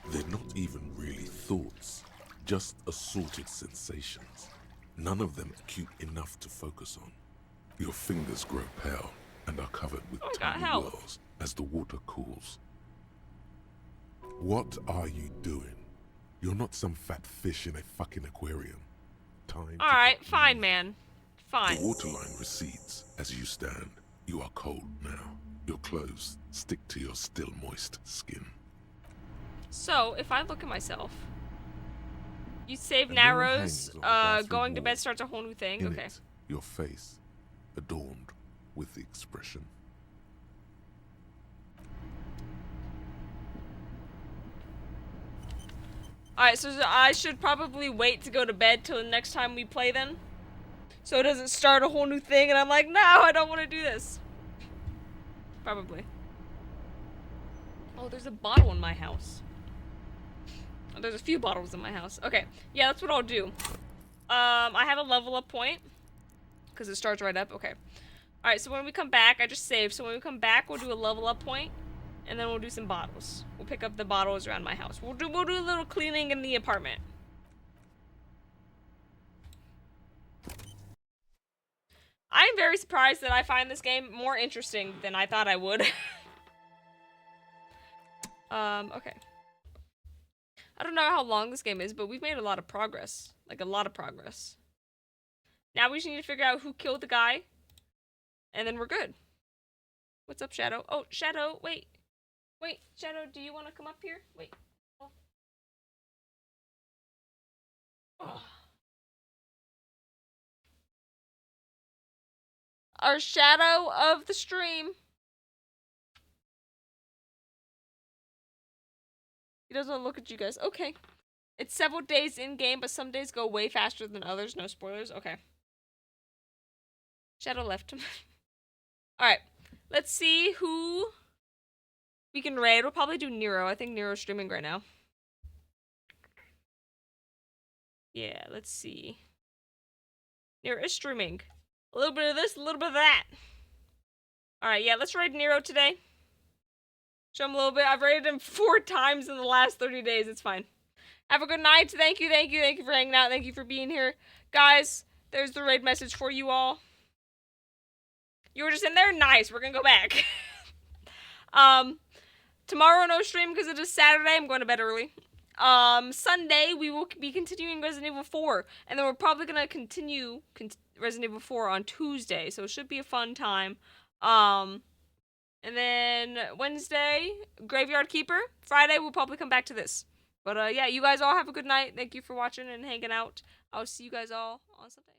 They're not even really thoughts, just assorted sensations. none of them acute enough to focus on. Your fingers grow pale and are covered with tiny whirls as the water cools. What are you doing? You're not some fat fish in a fucking aquarium.
Alright, fine, man. Fine.
The waterline recedes as you stand. You are cold now. Your clothes stick to your still moist skin.
So, if I look at myself, you save narrows, going to bed starts a whole new thing.
In
Okay.
it, your face adorned with the expression.
Alright, so I should probably wait to go to bed till the next time we play then. So it doesn't start a whole new thing and I'm like, no, I don't want to do this. Probably. Oh, there's a bottle in my house. Oh, there's a few bottles in my house. Okay, yeah, that's what I'll do. I have a level up point. Because it starts right up. Okay. Alright, so when we come back, I just saved. So when we come back, we'll do a level up point. And then we'll do some bottles. We'll pick up the bottles around my house. We'll do a little cleaning in the apartment. I'm very surprised that I find this game more interesting than I thought I would. Okay. I don't know how long this game is, but we've made a lot of progress. Like, a lot of progress. Now we just need to figure out who killed the guy. And then we're good. What's up, Shadow? Oh, Shadow, wait. Wait, Shadow, do you want to come up here? Wait. Oh. Our shadow of the stream. He doesn't look at you guys. Okay. It's several days in game, but some days go way faster than others. No spoilers. Okay. Shadow left. Alright. Let's see who we can raid. We'll probably do Nero. I think Nero's streaming right now. Yeah, let's see. Nero is streaming. A little bit of this, a little bit of that. Alright, yeah, let's raid Nero today. Show him a little bit. I've raided him 4 times in the last 30 days. It's fine. Have a good night. Thank you for hanging out. Thank you for being here. Guys, there's the raid message for you all. You were just in there? Nice. We're gonna go back. Tomorrow no stream because it is Saturday. I'm going to bed early. Sunday we will be continuing Resident Evil 4. And then we're probably gonna continue Resident Evil 4 on Tuesday. So it should be a fun time. And then Wednesday, Graveyard Keeper. Friday we'll probably come back to this. But yeah, you guys all have a good night. Thank you for watching and hanging out. I'll see you guys all on Sunday.